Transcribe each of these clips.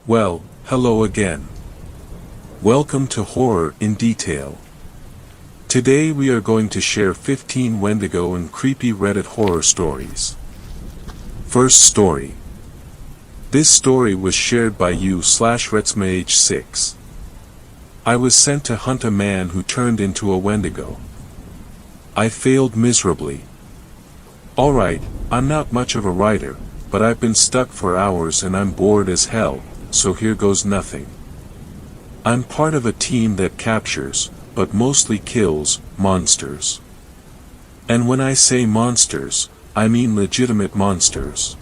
Well, hello again. Welcome to Horror in Detail. Today we are going to share 15 Wendigo and creepy Reddit horror stories. First story. This story was shared by you/Retsmah6. I was sent to hunt a man who turned into a Wendigo. I failed miserably. Alright, I'm not much of a writer, but I've been stuck for hours and I'm bored as hell, so here goes nothing. I'm part of a team that captures, but mostly kills, monsters. And when I say monsters, I mean legitimate monsters.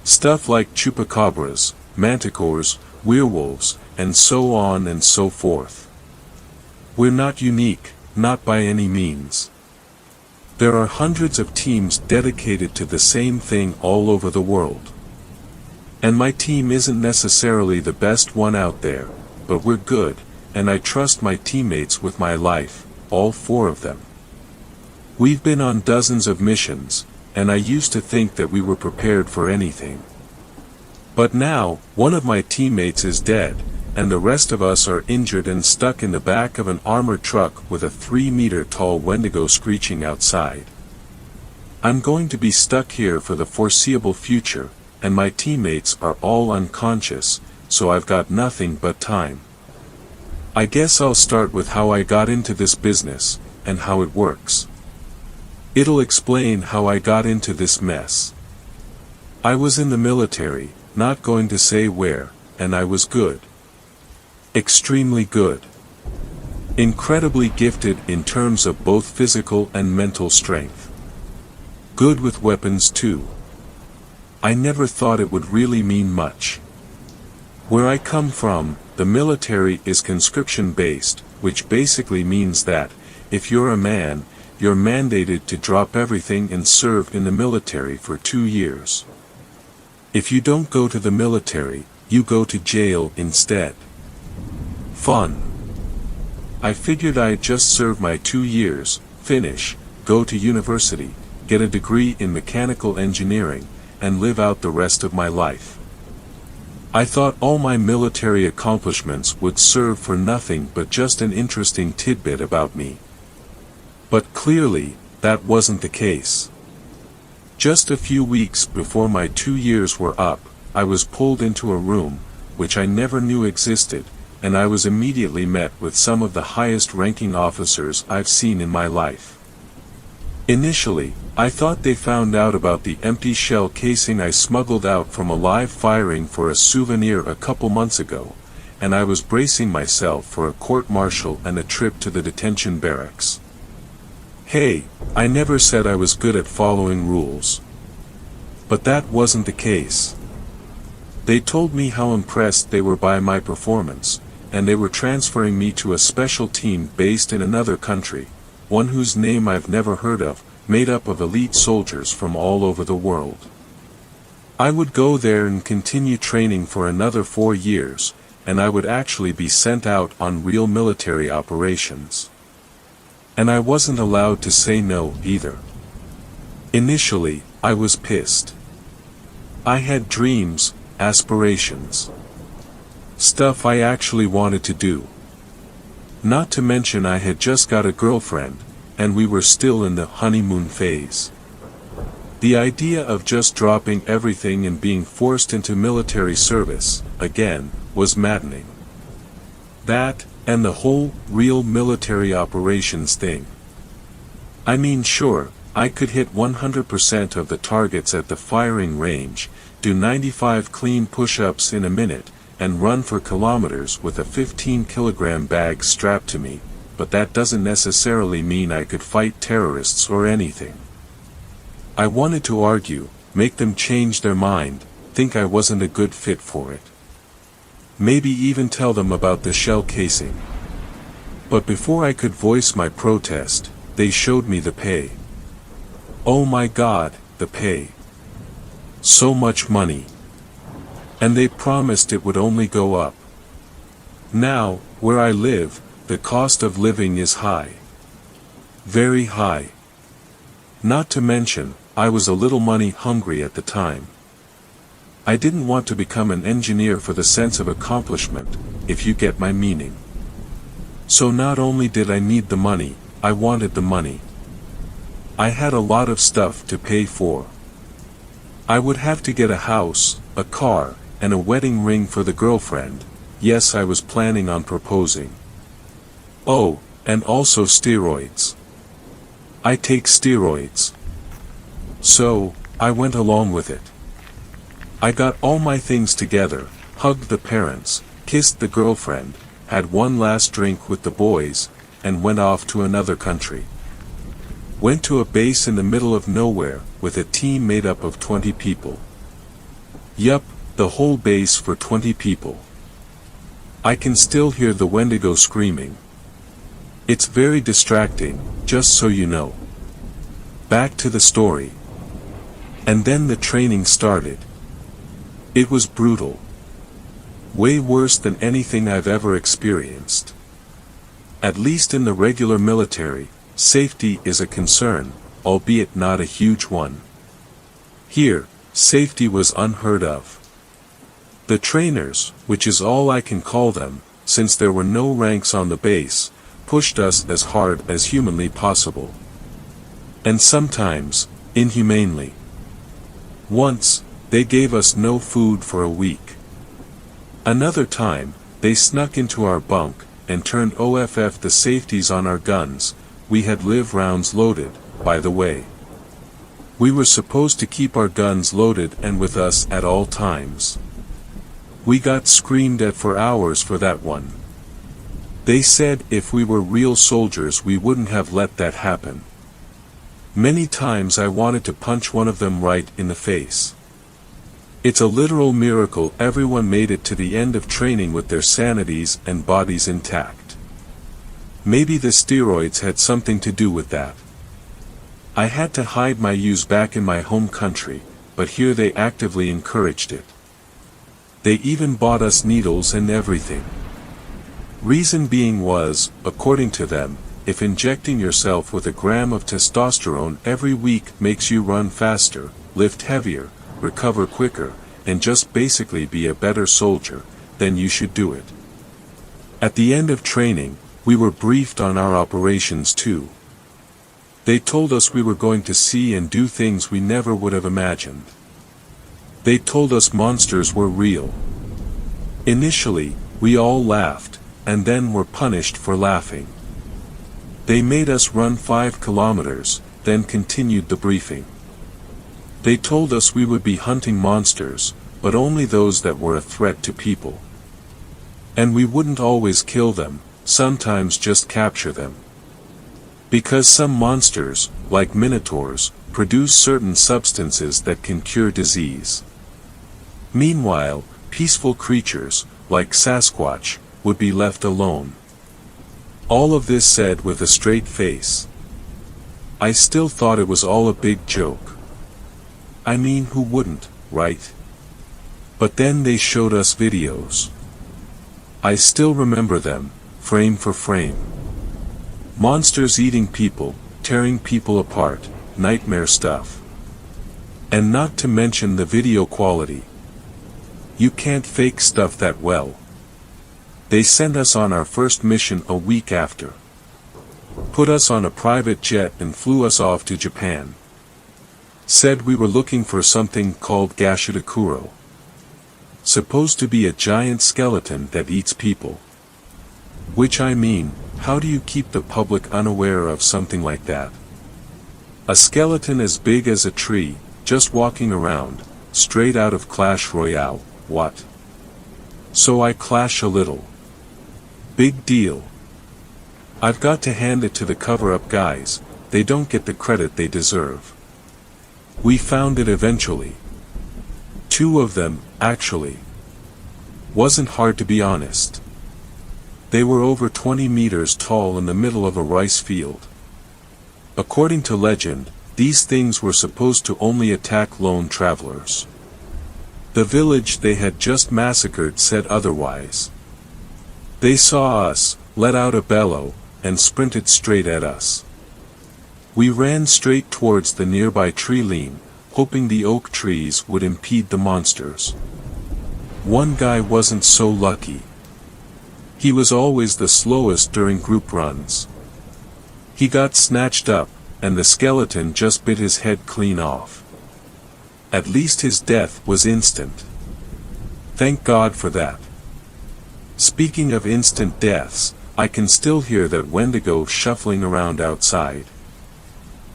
Stuff like chupacabras, manticores, werewolves, and so on and so forth. We're not unique, not by any means. There are hundreds of teams dedicated to the same thing all over the world. And my team isn't necessarily the best one out there, but we're good, and I trust my teammates with my life, all four of them. We've been on dozens of missions, and I used to think that we were prepared for anything. But now, one of my teammates is dead, and the rest of us are injured and stuck in the back of an armored truck with a 3-meter-tall Wendigo screeching outside. I'm going to be stuck here for the foreseeable future, and my teammates are all unconscious, so I've got nothing but time. I guess I'll start with how I got into this business, and how it works. It'll explain how I got into this mess. I was in the military, not going to say where, and I was good. Extremely good. Incredibly gifted in terms of both physical and mental strength. Good with weapons too. I never thought it would really mean much. Where I come from, the military is conscription-based, which basically means that, if you're a man, you're mandated to drop everything and serve in the military for 2 years. If you don't go to the military, you go to jail instead. Fun. I figured I'd just serve my 2 years, finish, go to university, get a degree in mechanical engineering, and live out the rest of my life. I thought all my military accomplishments would serve for nothing but just an interesting tidbit about me. But clearly, that wasn't the case. Just a few weeks before my 2 years were up, I was pulled into a room, which I never knew existed, and I was immediately met with some of the highest-ranking officers I've seen in my life. Initially, I thought they found out about the empty shell casing I smuggled out from a live firing for a souvenir a couple months ago, and I was bracing myself for a court-martial and a trip to the detention barracks. Hey, I never said I was good at following rules. But that wasn't the case. They told me how impressed they were by my performance, and they were transferring me to a special team based in another country, one whose name I've never heard of, made up of elite soldiers from all over the world. I would go there and continue training for another 4 years, and I would actually be sent out on real military operations. And I wasn't allowed to say no either. Initially, I was pissed. I had dreams, aspirations. Stuff I actually wanted to do. Not to mention I had just got a girlfriend, and we were still in the honeymoon phase. The idea of just dropping everything and being forced into military service, again, was maddening. That, and the whole real military operations thing. I mean, sure, I could hit 100% of the targets at the firing range, do 95 clean push-ups in a minute, and run for kilometers with a 15-kilogram bag strapped to me, but that doesn't necessarily mean I could fight terrorists or anything. I wanted to argue, make them change their mind, think I wasn't a good fit for it. Maybe even tell them about the shell casing. But before I could voice my protest, they showed me the pay. Oh my God, the pay. So much money. And they promised it would only go up. Now, where I live, the cost of living is high. Very high. Not to mention, I was a little money hungry at the time. I didn't want to become an engineer for the sense of accomplishment, if you get my meaning. So not only did I need the money, I wanted the money. I had a lot of stuff to pay for. I would have to get a house, a car, and a wedding ring for the girlfriend. Yes, I was planning on proposing. Oh, and also steroids. I take steroids. So, I went along with it. I got all my things together, hugged the parents, kissed the girlfriend, had one last drink with the boys, and went off to another country. Went to a base in the middle of nowhere, with a team made up of 20 people. Yup, the whole base for 20 people. I can still hear the Wendigo screaming. It's very distracting, just so you know. Back to the story. And then the training started. It was brutal. Way worse than anything I've ever experienced. At least in the regular military, safety is a concern, albeit not a huge one. Here, safety was unheard of. The trainers, which is all I can call them, since there were no ranks on the base, pushed us as hard as humanly possible. And sometimes, inhumanely. Once, they gave us no food for a week. Another time, they snuck into our bunk, and turned off the safeties on our guns. We had live rounds loaded, by the way. We were supposed to keep our guns loaded and with us at all times. We got screamed at for hours for that one. They said if we were real soldiers we wouldn't have let that happen. Many times I wanted to punch one of them right in the face. It's a literal miracle everyone made it to the end of training with their sanities and bodies intact. Maybe the steroids had something to do with that. I had to hide my use back in my home country, but here they actively encouraged it. They even bought us needles and everything. Reason being was, according to them, if injecting yourself with a gram of testosterone every week makes you run faster, lift heavier, recover quicker, and just basically be a better soldier, then you should do it. At the end of training, we were briefed on our operations too. They told us we were going to see and do things we never would have imagined. They told us monsters were real. Initially, we all laughed, and then were punished for laughing. They made us run 5 kilometers, then continued the briefing. They told us we would be hunting monsters, but only those that were a threat to people. And we wouldn't always kill them, sometimes just capture them. Because some monsters, like minotaurs, produce certain substances that can cure disease. Meanwhile, peaceful creatures, like Sasquatch, would be left alone. All of this said with a straight face. I still thought it was all a big joke. I mean, who wouldn't, right? But then they showed us videos. I still remember them, frame for frame. Monsters eating people, tearing people apart, nightmare stuff. And not to mention the video quality. You can't fake stuff that well. They sent us on our first mission a week after. Put us on a private jet and flew us off to Japan. Said we were looking for something called Gashitakuro. Supposed to be a giant skeleton that eats people. Which I mean, how do you keep the public unaware of something like that? A skeleton as big as a tree, just walking around, straight out of Clash Royale, what? So I clash a little. Big deal. I've got to hand it to the cover-up guys, they don't get the credit they deserve. We found it eventually. 2 of them, actually. Wasn't hard to be honest. They were over 20 meters tall in the middle of a rice field. According to legend, these things were supposed to only attack lone travelers. The village they had just massacred said otherwise. They saw us, let out a bellow, and sprinted straight at us. We ran straight towards the nearby tree line, hoping the oak trees would impede the monsters. One guy wasn't so lucky. He was always the slowest during group runs. He got snatched up, and the skeleton just bit his head clean off. At least his death was instant. Thank God for that. Speaking of instant deaths, I can still hear that Wendigo shuffling around outside.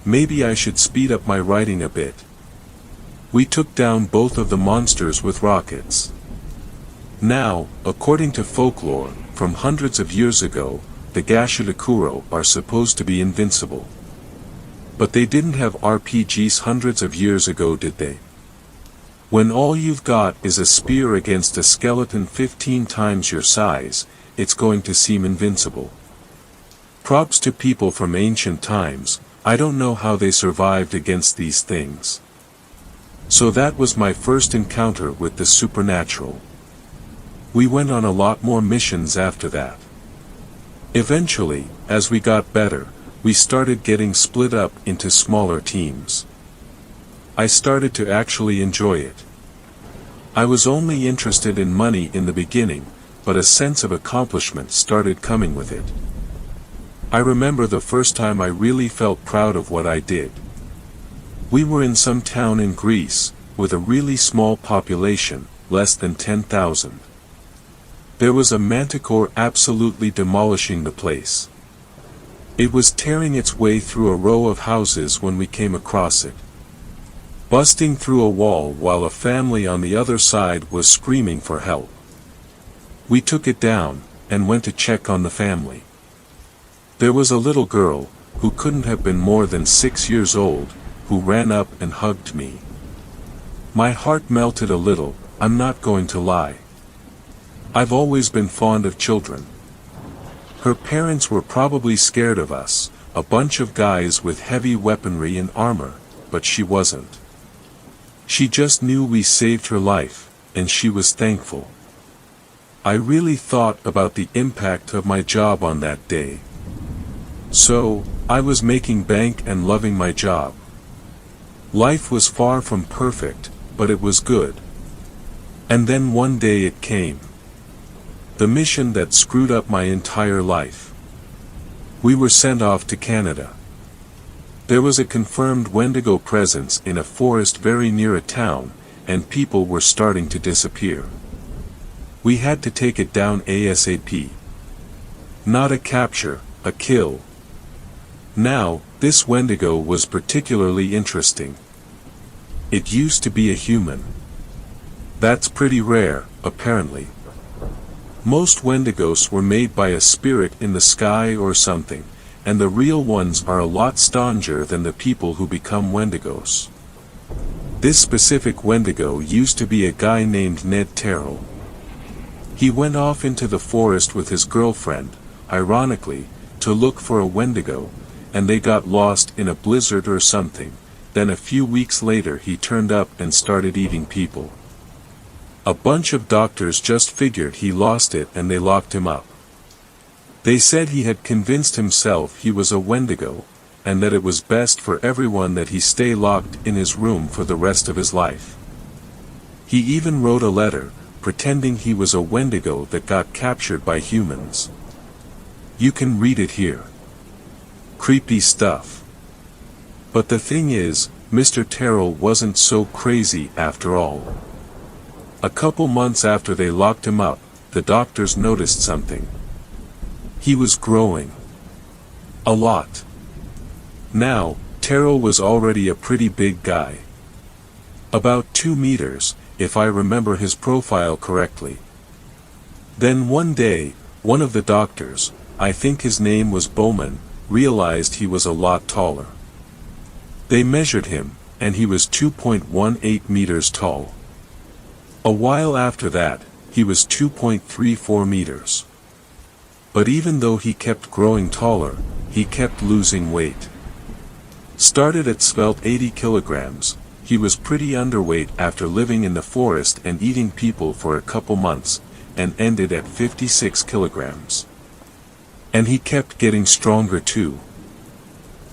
Maybe I should speed up my writing a bit. We took down both of the monsters with rockets. Now, according to folklore, from hundreds of years ago, the Gashitakuro are supposed to be invincible. But they didn't have RPGs hundreds of years ago, did they? When all you've got is a spear against a skeleton 15 times your size, it's going to seem invincible. Props to people from ancient times. I don't know how they survived against these things. So that was my first encounter with the supernatural. We went on a lot more missions after that. Eventually, as we got better, we started getting split up into smaller teams. I started to actually enjoy it. I was only interested in money in the beginning, but a sense of accomplishment started coming with it. I remember the first time I really felt proud of what I did. We were in some town in Greece, with a really small population, less than 10,000. There was a manticore absolutely demolishing the place. It was tearing its way through a row of houses when we came across it. Busting through a wall while a family on the other side was screaming for help. We took it down, and went to check on the family. There was a little girl, who couldn't have been more than 6 years old, who ran up and hugged me. My heart melted a little, I'm not going to lie. I've always been fond of children. Her parents were probably scared of us, a bunch of guys with heavy weaponry and armor, but she wasn't. She just knew we saved her life, and she was thankful. I really thought about the impact of my job on that day. So, I was making bank and loving my job. Life was far from perfect, but it was good. And then one day it came. The mission that screwed up my entire life. We were sent off to Canada. There was a confirmed Wendigo presence in a forest very near a town, and people were starting to disappear. We had to take it down ASAP. Not a capture, a kill. Now, this Wendigo was particularly interesting. It used to be a human. That's pretty rare, apparently. Most Wendigos were made by a spirit in the sky or something, and the real ones are a lot stauncher than the people who become Wendigos. This specific Wendigo used to be a guy named Ned Terrell. He went off into the forest with his girlfriend, ironically, to look for a Wendigo, and they got lost in a blizzard or something. Then a few weeks later he turned up and started eating people. A bunch of doctors just figured he lost it and they locked him up. They said he had convinced himself he was a Wendigo, and that it was best for everyone that he stay locked in his room for the rest of his life. He even wrote a letter, pretending he was a Wendigo that got captured by humans. You can read it here. Creepy stuff. But the thing is, Mr. Terrell wasn't so crazy after all. A couple months after they locked him up, the doctors noticed something. He was growing. A lot. Now, Terrell was already a pretty big guy. About 2 meters, if I remember his profile correctly. Then one day, one of the doctors, I think his name was Bowman, realized he was a lot taller. They measured him, and he was 2.18 meters tall. A while after that, he was 2.34 meters. But even though he kept growing taller, he kept losing weight. Started at svelte 80 kilograms, he was pretty underweight after living in the forest and eating people for a couple months, and ended at 56 kilograms. And he kept getting stronger too.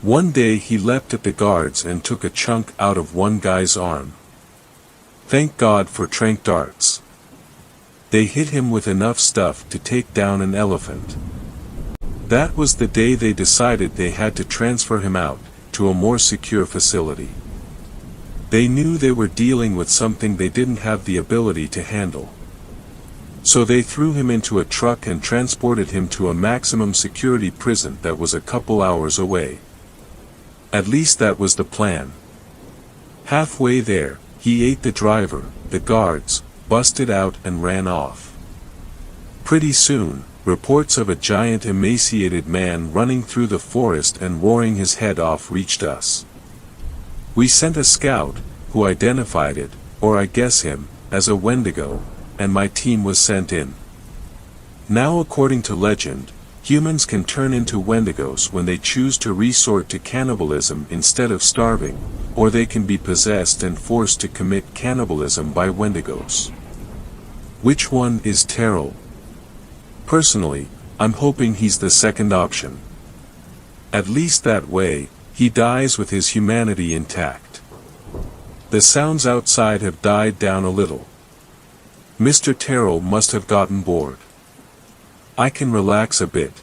One day he leapt at the guards and took a chunk out of one guy's arm. Thank God for tranq darts. They hit him with enough stuff to take down an elephant. That was the day they decided they had to transfer him out to a more secure facility. They knew they were dealing with something they didn't have the ability to handle. So they threw him into a truck and transported him to a maximum security prison that was a couple hours away. At least that was the plan. Halfway there, he ate the driver, the guards, busted out and ran off. Pretty soon, reports of a giant emaciated man running through the forest and roaring his head off reached us. We sent a scout, who identified it, or I guess him, as a Wendigo, and my team was sent in. Now according to legend, humans can turn into Wendigos when they choose to resort to cannibalism instead of starving, or they can be possessed and forced to commit cannibalism by Wendigos. Which one is Terrell? Personally, I'm hoping he's the second option. At least that way, he dies with his humanity intact. The sounds outside have died down a little. Mr. Terrell must have gotten bored. I can relax a bit.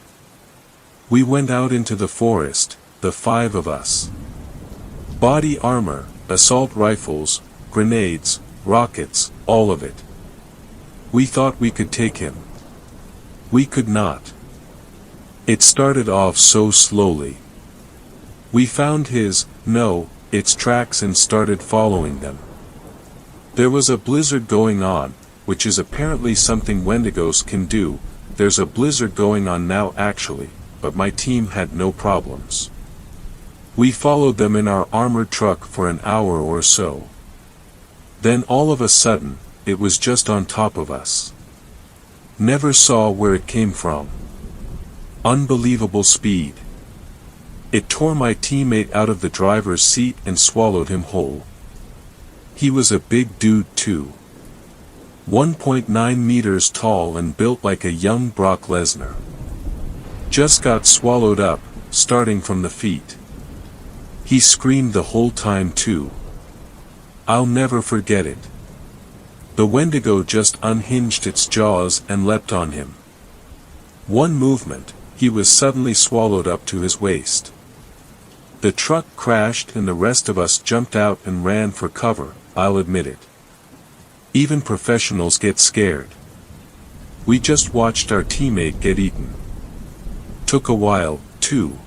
We went out into the forest, the 5 of us. Body armor, assault rifles, grenades, rockets, all of it. We thought we could take him. We could not. It started off so slowly. We found its tracks and started following them. There was a blizzard going on, which is apparently something Wendigos can do. There's a blizzard going on now actually, but my team had no problems. We followed them in our armored truck for an hour or so. Then all of a sudden, it was just on top of us. Never saw where it came from. Unbelievable speed. It tore my teammate out of the driver's seat and swallowed him whole. He was a big dude too. 1.9 meters tall and built like a young Brock Lesnar. Just got swallowed up, starting from the feet. He screamed the whole time too. I'll never forget it. The Wendigo just unhinged its jaws and leapt on him. One movement, he was suddenly swallowed up to his waist. The truck crashed and the rest of us jumped out and ran for cover, I'll admit it. Even professionals get scared. We just watched our teammate get eaten. Took a while, too.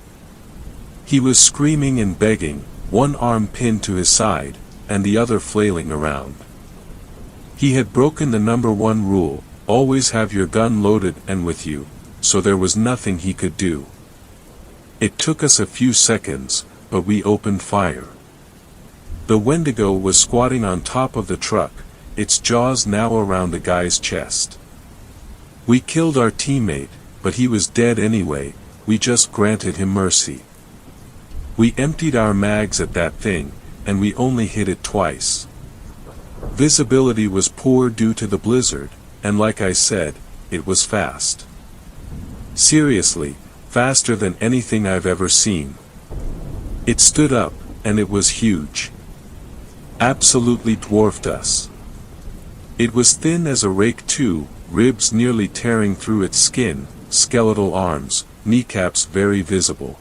He was screaming and begging, one arm pinned to his side, and the other flailing around. He had broken the #1 rule, always have your gun loaded and with you, so there was nothing he could do. It took us a few seconds, but we opened fire. The Wendigo was squatting on top of the truck, its jaws now around the guy's chest. We killed our teammate, but he was dead anyway, we just granted him mercy. We emptied our mags at that thing, and we only hit it twice. Visibility was poor due to the blizzard, and like I said, it was fast. Seriously, faster than anything I've ever seen. It stood up, and it was huge. Absolutely dwarfed us. It was thin as a rake too, ribs nearly tearing through its skin, skeletal arms, kneecaps very visible.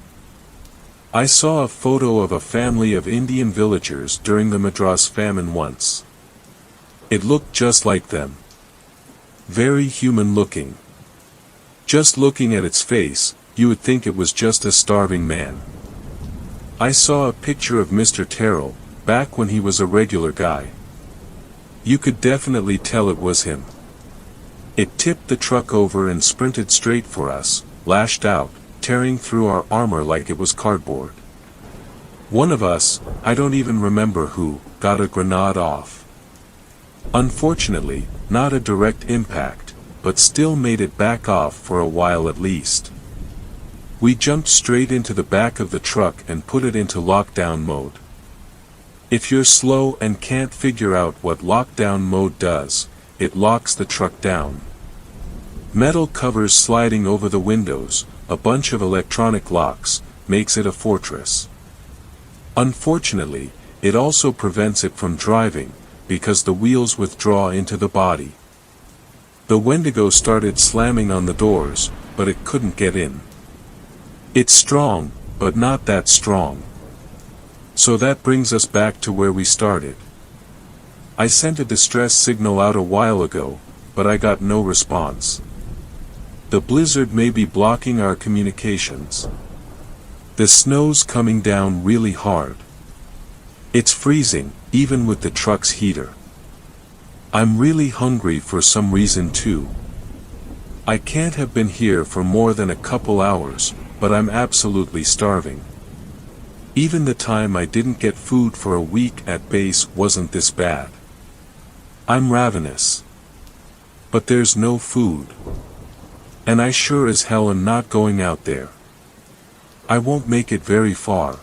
I saw a photo of a family of Indian villagers during the Madras famine once. It looked just like them. Very human looking. Just looking at its face, you would think it was just a starving man. I saw a picture of Mr. Terrell, back when he was a regular guy. You could definitely tell it was him. It tipped the truck over and sprinted straight for us, lashed out, tearing through our armor like it was cardboard. One of us, I don't even remember who, got a grenade off. Unfortunately, not a direct impact, but still made it back off for a while at least. We jumped straight into the back of the truck and put it into lockdown mode. If you're slow and can't figure out what lockdown mode does, it locks the truck down. Metal covers sliding over the windows, a bunch of electronic locks, makes it a fortress. Unfortunately, it also prevents it from driving, because the wheels withdraw into the body. The Wendigo started slamming on the doors, but it couldn't get in. It's strong, but not that strong. So that brings us back to where we started. I sent a distress signal out a while ago, but I got no response. The blizzard may be blocking our communications. The snow's coming down really hard. It's freezing, even with the truck's heater. I'm really hungry for some reason too. I can't have been here for more than a couple hours, but I'm absolutely starving. Even the time I didn't get food for a week at base wasn't this bad. I'm ravenous. But there's no food. And I sure as hell am not going out there. I won't make it very far.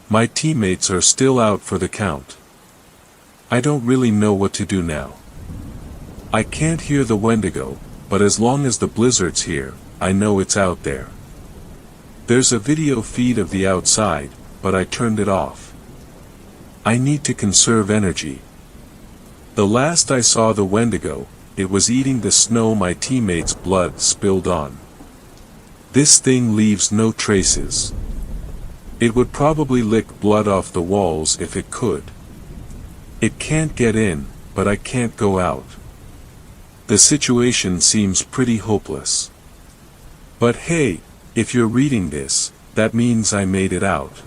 My teammates are still out for the count. I don't really know what to do now. I can't hear the Wendigo, but as long as the blizzard's here, I know it's out there. There's a video feed of the outside, but I turned it off. I need to conserve energy. The last I saw the Wendigo, it was eating the snow my teammates' blood spilled on. This thing leaves no traces. It would probably lick blood off the walls if it could. It can't get in, but I can't go out. The situation seems pretty hopeless. But hey, if you're reading this, that means I made it out.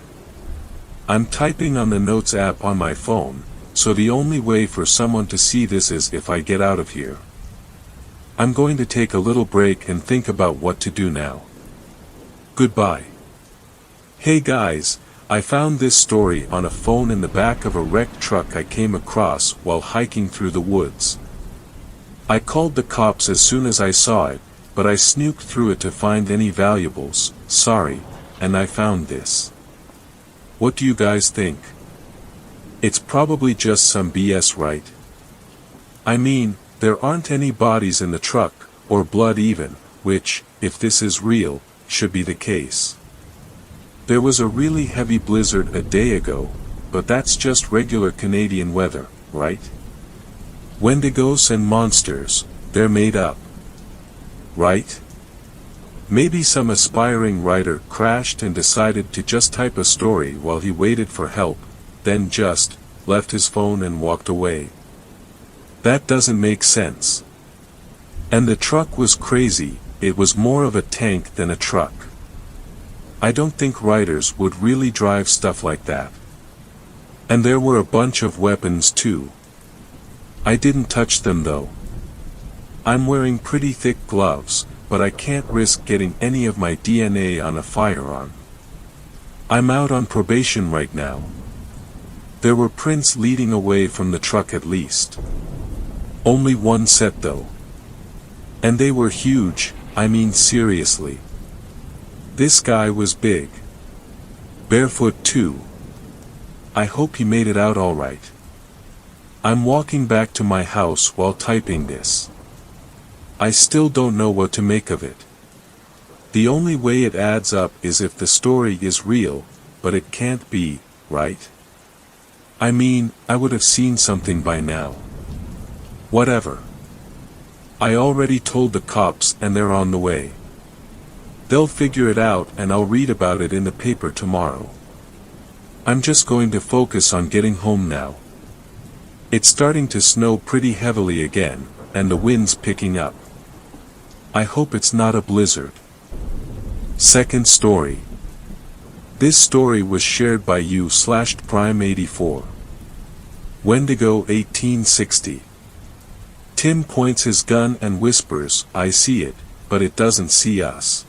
I'm typing on the Notes app on my phone, so the only way for someone to see this is if I get out of here. I'm going to take a little break and think about what to do now. Goodbye. Hey guys, I found this story on a phone in the back of a wrecked truck I came across while hiking through the woods. I called the cops as soon as I saw it, but I snooped through it to find any valuables, sorry, and I found this. What do you guys think? It's probably just some BS, right? I mean, there aren't any bodies in the truck, or blood even, which, if this is real, should be the case. There was a really heavy blizzard a day ago, but that's just regular Canadian weather, right? Wendigos and monsters, they're made up. Right? Maybe some aspiring writer crashed and decided to just type a story while he waited for help, then just left his phone and walked away. That doesn't make sense. And the truck was crazy, it was more of a tank than a truck. I don't think writers would really drive stuff like that. And there were a bunch of weapons too. I didn't touch them though. I'm wearing pretty thick gloves, but I can't risk getting any of my DNA on a firearm. I'm out on probation right now. There were prints leading away from the truck at least. Only one set though. And they were huge, I mean seriously. This guy was big. Barefoot too. I hope he made it out alright. I'm walking back to my house while typing this. I still don't know what to make of it. The only way it adds up is if the story is real, but it can't be, right? I mean, I would have seen something by now. Whatever. I already told the cops and they're on the way. They'll figure it out and I'll read about it in the paper tomorrow. I'm just going to focus on getting home now. It's starting to snow pretty heavily again, and the wind's picking up. I hope it's not a blizzard. Second story. This story was shared by you/Prime84. Wendigo 1860. Tim points his gun and whispers, "I see it, but it doesn't see us."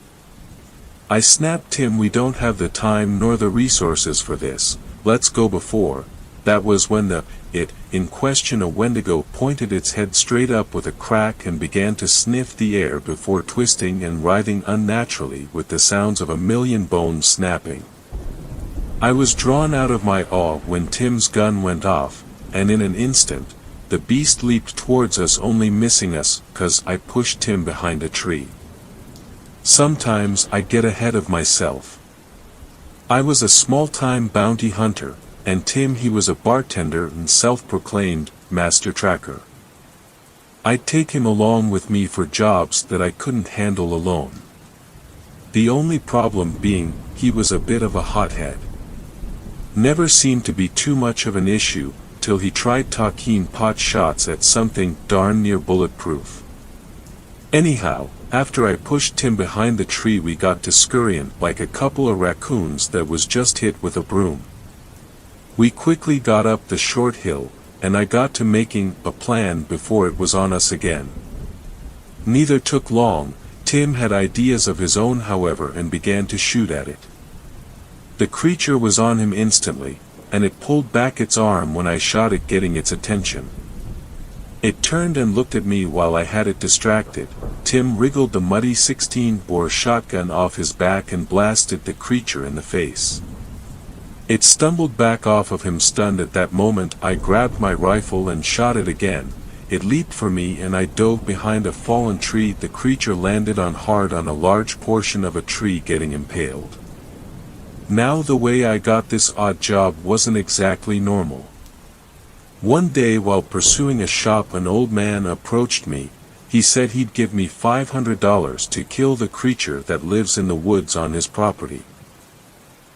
I snapped Tim, "We don't have the time nor the resources for this, let's go before." That was when the it in question, a Wendigo, pointed its head straight up with a crack and began to sniff the air before twisting and writhing unnaturally with the sounds of a million bones snapping. I was drawn out of my awe when Tim's gun went off, and in an instant, the beast leaped towards us, only missing us 'cause I pushed Tim behind a tree. Sometimes I get ahead of myself. I was a small-time bounty hunter, and Tim he was a bartender and self-proclaimed master tracker. I'd take him along with me for jobs that I couldn't handle alone. The only problem being, he was a bit of a hothead. Never seemed to be too much of an issue, till he tried taking pot shots at something darn near bulletproof. Anyhow, after I pushed Tim behind the tree we got to scurrying like a couple of raccoons that was just hit with a broom. We quickly got up the short hill, and I got to making a plan before it was on us again. Neither took long. Tim had ideas of his own however and began to shoot at it. The creature was on him instantly, and it pulled back its arm when I shot it, getting its attention. It turned and looked at me while I had it distracted. Tim wriggled the muddy 16-bore shotgun off his back and blasted the creature in the face. It stumbled back off of him stunned. At that moment I grabbed my rifle and shot it again. It leaped for me and I dove behind a fallen tree. The creature landed hard on a large portion of a tree, getting impaled. Now the way I got this odd job wasn't exactly normal. One day while pursuing a shop, an old man approached me. He said he'd give me $500 to kill the creature that lives in the woods on his property.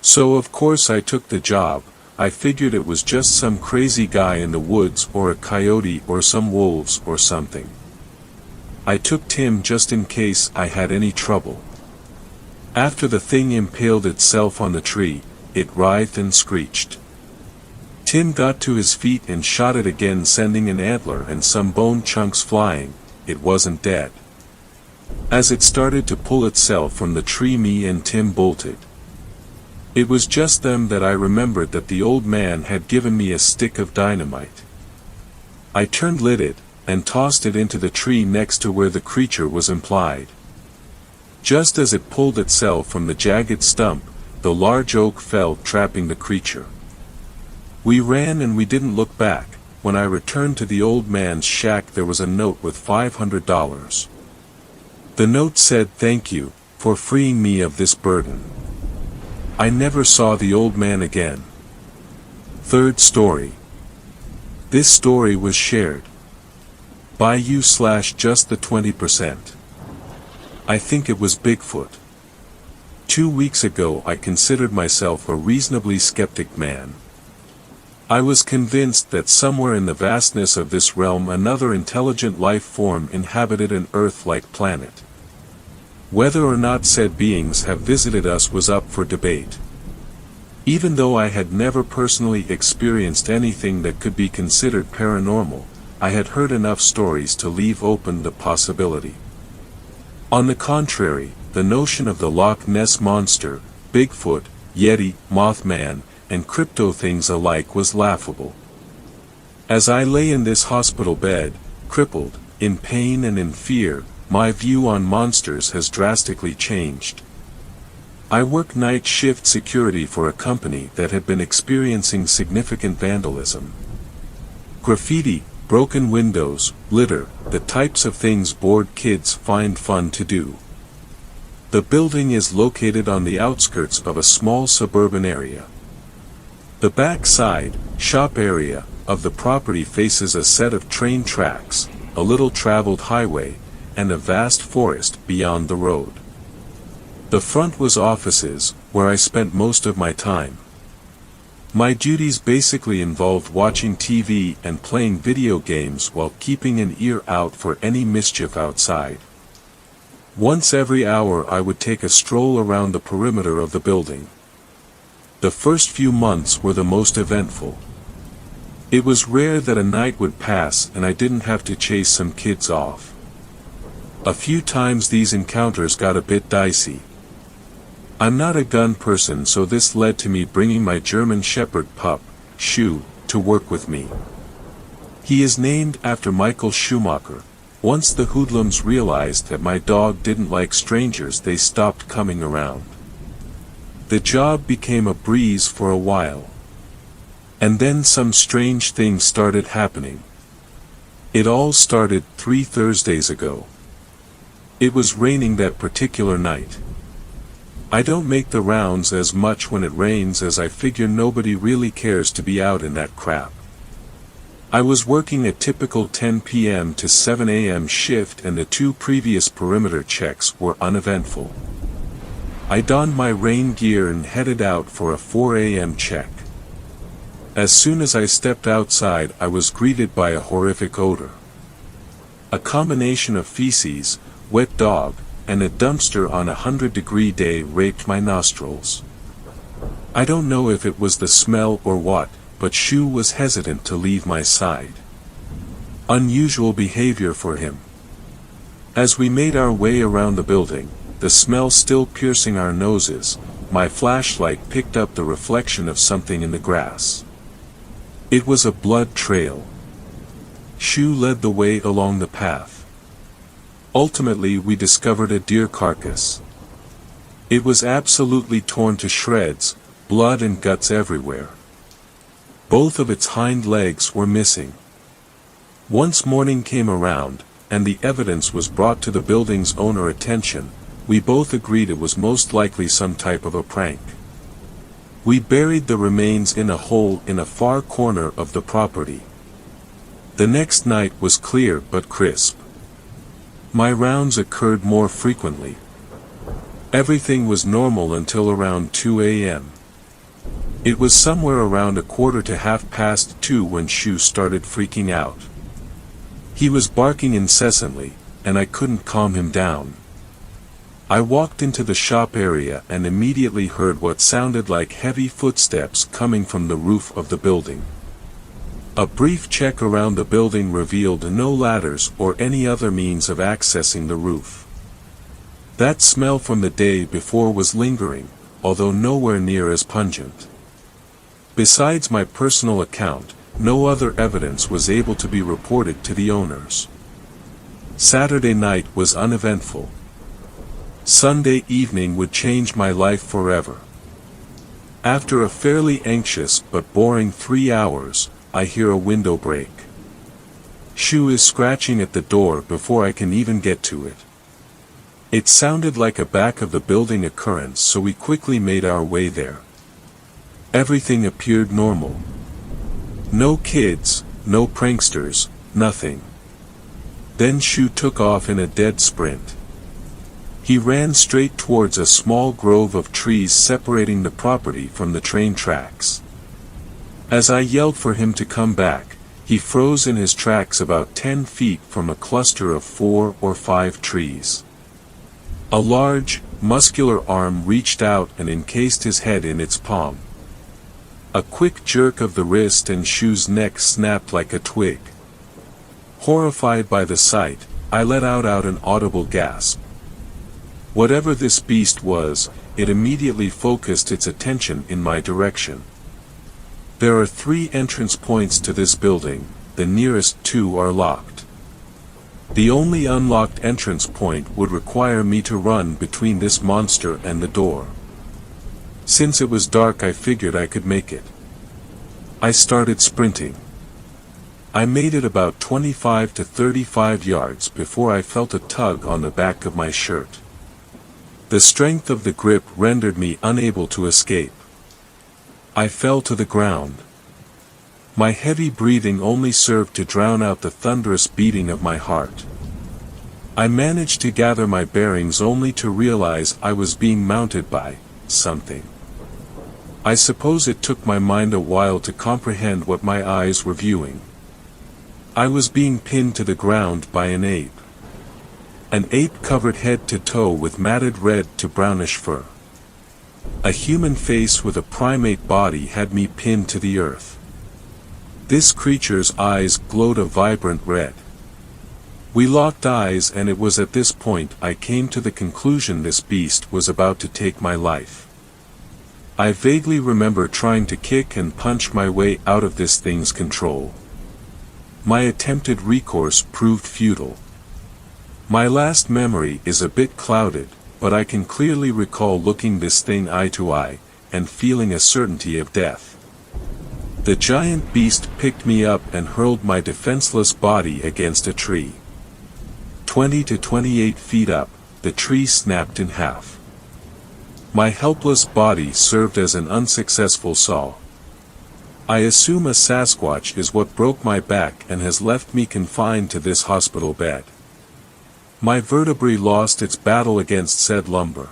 So of course I took the job. I figured it was just some crazy guy in the woods, or a coyote, or some wolves, or something. I took Tim just in case I had any trouble. After the thing impaled itself on the tree, it writhed and screeched. Tim got to his feet and shot it again, sending an antler and some bone chunks flying. It wasn't dead. As it started to pull itself from the tree, me and Tim bolted. It was just then that I remembered that the old man had given me a stick of dynamite. I turned, lit it, and tossed it into the tree next to where the creature was implied. Just as it pulled itself from the jagged stump, the large oak fell, trapping the creature. We ran and we didn't look back. When I returned to the old man's shack, there was a note with $500. The note said, "Thank you for freeing me of this burden." I never saw the old man again. Third story. This story was shared by you/just the 20%. I think it was Bigfoot. 2 weeks ago I considered myself a reasonably skeptic man. I was convinced that somewhere in the vastness of this realm another intelligent life form inhabited an Earth-like planet. Whether or not said beings have visited us was up for debate. Even though I had never personally experienced anything that could be considered paranormal, I had heard enough stories to leave open the possibility. On the contrary, the notion of the Loch Ness Monster, Bigfoot, Yeti, Mothman, and crypto things alike was laughable. As I lay in this hospital bed, crippled, in pain and in fear, my view on monsters has drastically changed. I work night shift security for a company that had been experiencing significant vandalism. Graffiti, broken windows, litter, the types of things bored kids find fun to do. The building is located on the outskirts of a small suburban area. The back side, shop area, of the property faces a set of train tracks, a little traveled highway, and a vast forest beyond the road. The front was offices, where I spent most of my time. My duties basically involved watching TV and playing video games while keeping an ear out for any mischief outside. Once every hour I would take a stroll around the perimeter of the building. The first few months were the most eventful. It was rare that a night would pass and I didn't have to chase some kids off. A few times these encounters got a bit dicey. I'm not a gun person, so this led to me bringing my German Shepherd pup, Shu, to work with me. He is named after Michael Schumacher. Once the hoodlums realized that my dog didn't like strangers, they stopped coming around. The job became a breeze for a while. And then some strange things started happening. It all started 3 Thursdays ago. It was raining that particular night. I don't make the rounds as much when it rains as I figure nobody really cares to be out in that crap. I was working a typical 10 p.m. to 7 a.m. shift and the 2 previous perimeter checks were uneventful. I donned my rain gear and headed out for a 4 a.m. check. As soon as I stepped outside, I was greeted by a horrific odor. A combination of feces, wet dog, and a dumpster on a 100-degree day raped my nostrils. I don't know if it was the smell or what, but Shu was hesitant to leave my side. Unusual behavior for him. As we made our way around the building, the smell still piercing our noses, my flashlight picked up the reflection of something in the grass. It was a blood trail. Shu led the way along the path. Ultimately, we discovered a deer carcass. It was absolutely torn to shreds, blood and guts everywhere. Both of its hind legs were missing. Once morning came around, and the evidence was brought to the building's owner attention, we both agreed it was most likely some type of a prank. We buried the remains in a hole in a far corner of the property. The next night was clear but crisp. My rounds occurred more frequently. Everything was normal until around 2 a.m. It was somewhere around 2:45 when Shu started freaking out. He was barking incessantly, and I couldn't calm him down. I walked into the shop area and immediately heard what sounded like heavy footsteps coming from the roof of the building. A brief check around the building revealed no ladders or any other means of accessing the roof. That smell from the day before was lingering, although nowhere near as pungent. Besides my personal account, no other evidence was able to be reported to the owners. Saturday night was uneventful. Sunday evening would change my life forever. After a fairly anxious but boring 3 hours, I hear a window break. Shu is scratching at the door before I can even get to it. It sounded like a back of the building occurrence, so we quickly made our way there. Everything appeared normal. No kids, no pranksters, nothing. Then Shu took off in a dead sprint. He ran straight towards a small grove of trees separating the property from the train tracks. As I yelled for him to come back, he froze in his tracks about 10 feet from a cluster of 4 or 5 trees. A large, muscular arm reached out and encased his head in its palm. A quick jerk of the wrist and Shu's neck snapped like a twig. Horrified by the sight, I let out an audible gasp. Whatever this beast was, it immediately focused its attention in my direction. There are 3 entrance points to this building, the nearest 2 are locked. The only unlocked entrance point would require me to run between this monster and the door. Since it was dark, I figured I could make it. I started sprinting. I made it about 25 to 35 yards before I felt a tug on the back of my shirt. The strength of the grip rendered me unable to escape. I fell to the ground. My heavy breathing only served to drown out the thunderous beating of my heart. I managed to gather my bearings only to realize I was being mounted by something. I suppose it took my mind a while to comprehend what my eyes were viewing. I was being pinned to the ground by an ape. An ape covered head to toe with matted red to brownish fur. A human face with a primate body had me pinned to the earth. This creature's eyes glowed a vibrant red. We locked eyes, and it was at this point I came to the conclusion this beast was about to take my life. I vaguely remember trying to kick and punch my way out of this thing's control. My attempted recourse proved futile. My last memory is a bit clouded, but I can clearly recall looking this thing eye to eye, and feeling a certainty of death. The giant beast picked me up and hurled my defenseless body against a tree. 20 to 28 feet up, the tree snapped in half. My helpless body served as an unsuccessful saw. I assume a Sasquatch is what broke my back and has left me confined to this hospital bed. My vertebrae lost its battle against said lumber.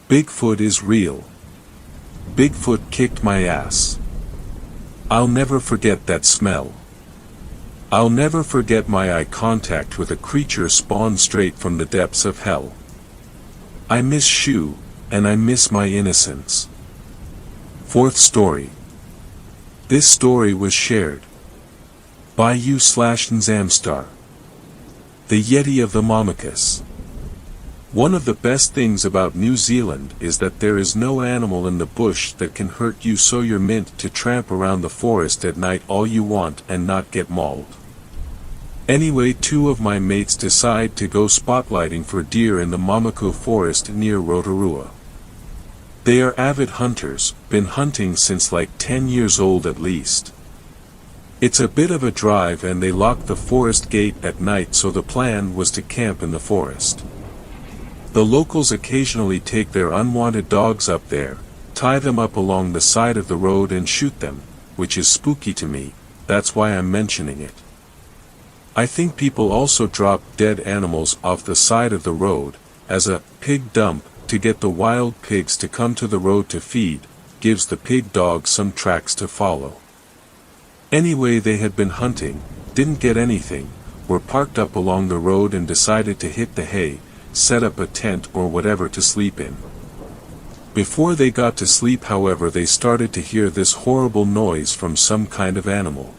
Bigfoot is real. Bigfoot kicked my ass. I'll never forget that smell. I'll never forget my eye contact with a creature spawned straight from the depths of hell. I miss Shu, and I miss my innocence. Fourth story. This story was shared by u/Nzamstar. The Yeti of the Mammakus. One of the best things about New Zealand is that there is no animal in the bush that can hurt you, so you're meant to tramp around the forest at night all you want and not get mauled. Anyway, two of my mates decide to go spotlighting for deer in the Mammaku forest near Rotorua. They are avid hunters, been hunting since like 10 years old at least. It's a bit of a drive and they lock the forest gate at night, so the plan was to camp in the forest. The locals occasionally take their unwanted dogs up there, tie them up along the side of the road and shoot them, which is spooky to me, that's why I'm mentioning it. I think people also drop dead animals off the side of the road, as a pig dump, to get the wild pigs to come to the road to feed, gives the pig dogs some tracks to follow. Anyway, they had been hunting, didn't get anything, were parked up along the road and decided to hit the hay, set up a tent or whatever to sleep in. Before they got to sleep, however, they started to hear this horrible noise from some kind of animal.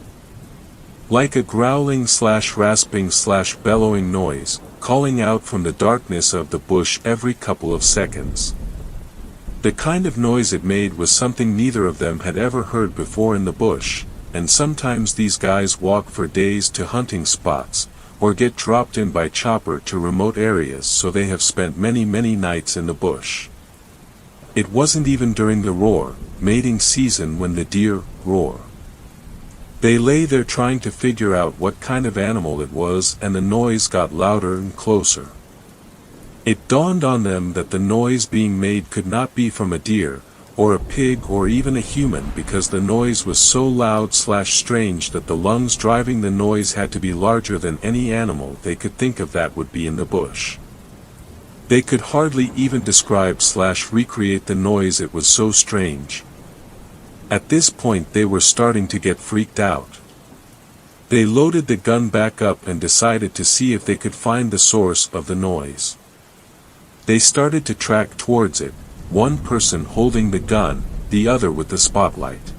Like a growling/rasping/bellowing noise, calling out from the darkness of the bush every couple of seconds. The kind of noise it made was something neither of them had ever heard before in the bush, and sometimes these guys walk for days to hunting spots, or get dropped in by chopper to remote areas, so they have spent many nights in the bush. It wasn't even during the roar, mating season when the deer roar. They lay there trying to figure out what kind of animal it was, and the noise got louder and closer. It dawned on them that the noise being made could not be from a deer, or a pig, or even a human, because the noise was so loud/strange that the lungs driving the noise had to be larger than any animal they could think of that would be in the bush. They could hardly even describe/recreate the noise, it was so strange. At this point they were starting to get freaked out. They loaded the gun back up and decided to see if they could find the source of the noise. They started to track towards it, one person holding the gun, the other with the spotlight.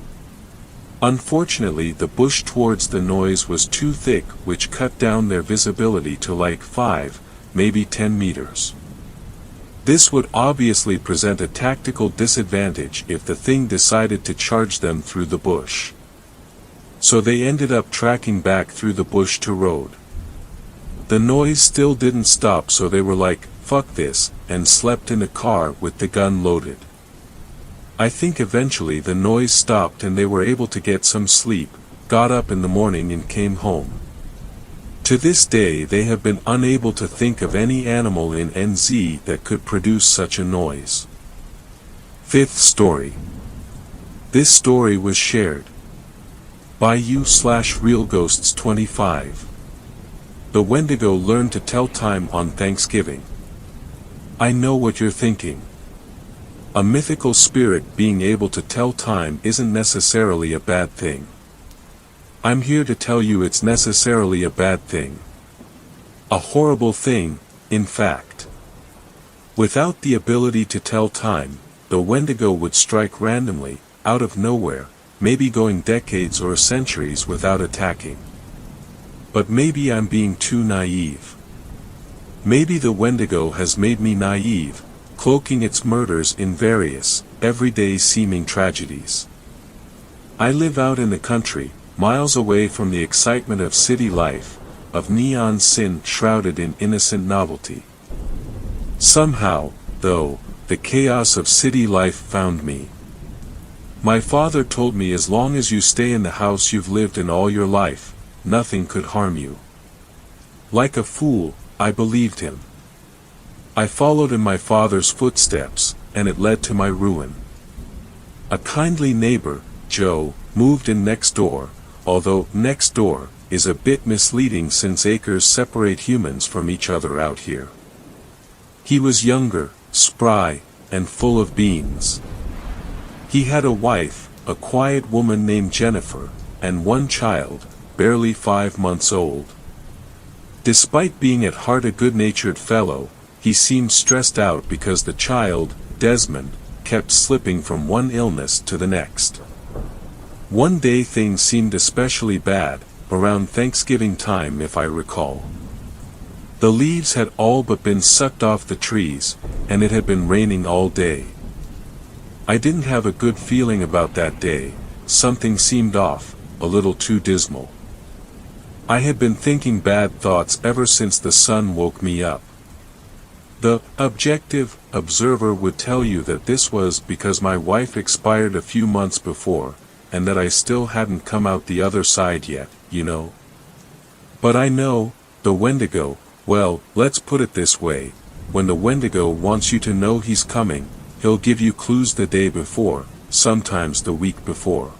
Unfortunately, the bush towards the noise was too thick, which cut down their visibility to like 5, maybe 10 meters. This would obviously present a tactical disadvantage if the thing decided to charge them through the bush. So they ended up tracking back through the bush to road. The noise still didn't stop, so they were like, fuck this, and slept in a car with the gun loaded. I think eventually the noise stopped and they were able to get some sleep, got up in the morning and came home. To this day they have been unable to think of any animal in NZ that could produce such a noise. Fifth story. This story was shared by u/RealGhosts25. The Wendigo learned to tell time on Thanksgiving. I know what you're thinking. A mythical spirit being able to tell time isn't necessarily a bad thing. I'm here to tell you it's necessarily a bad thing. A horrible thing, in fact. Without the ability to tell time, the Wendigo would strike randomly, out of nowhere, maybe going decades or centuries without attacking. But maybe I'm being too naive. Maybe the Wendigo has made me naive, cloaking its murders in various, everyday seeming tragedies. I live out in the country, miles away from the excitement of city life, of neon sin shrouded in innocent novelty. Somehow, though, the chaos of city life found me. My father told me as long as you stay in the house you've lived in all your life, nothing could harm you. Like a fool, I believed him. I followed in my father's footsteps, and it led to my ruin. A kindly neighbor, Joe, moved in next door, although next door is a bit misleading since acres separate humans from each other out here. He was younger, spry, and full of beans. He had a wife, a quiet woman named Jennifer, and one child, barely 5 months old. Despite being at heart a good-natured fellow, he seemed stressed out because the child, Desmond, kept slipping from one illness to the next. One day things seemed especially bad, around Thanksgiving time if I recall. The leaves had all but been sucked off the trees, and it had been raining all day. I didn't have a good feeling about that day. Something seemed off, a little too dismal. I had been thinking bad thoughts ever since the sun woke me up. The objective observer would tell you that this was because my wife expired a few months before, and that I still hadn't come out the other side yet, you know. But I know, the Wendigo, well, let's put it this way, when the Wendigo wants you to know he's coming, he'll give you clues the day before, sometimes the week before.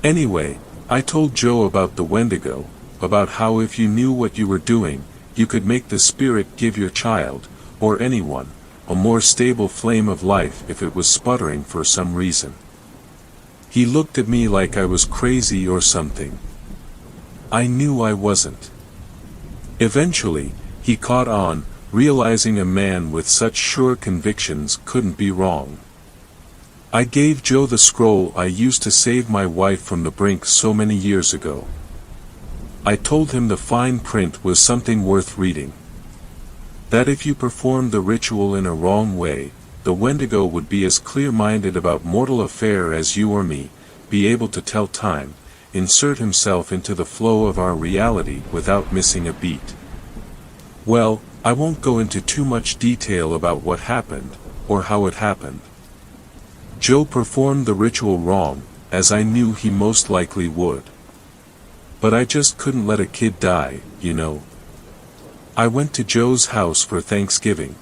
Anyway, I told Joe about the Wendigo, about how if you knew what you were doing, you could make the spirit give your child, or anyone, a more stable flame of life if it was sputtering for some reason. He looked at me like I was crazy or something. I knew I wasn't. Eventually, he caught on, realizing a man with such sure convictions couldn't be wrong. I gave Joe the scroll I used to save my wife from the brink so many years ago. I told him the fine print was something worth reading. That if you performed the ritual in a wrong way, the Wendigo would be as clear-minded about mortal affair as you or me, be able to tell time, insert himself into the flow of our reality without missing a beat. Well, I won't go into too much detail about what happened, or how it happened. Joe performed the ritual wrong, as I knew he most likely would. But I just couldn't let a kid die, you know. I went to Joe's house for Thanksgiving.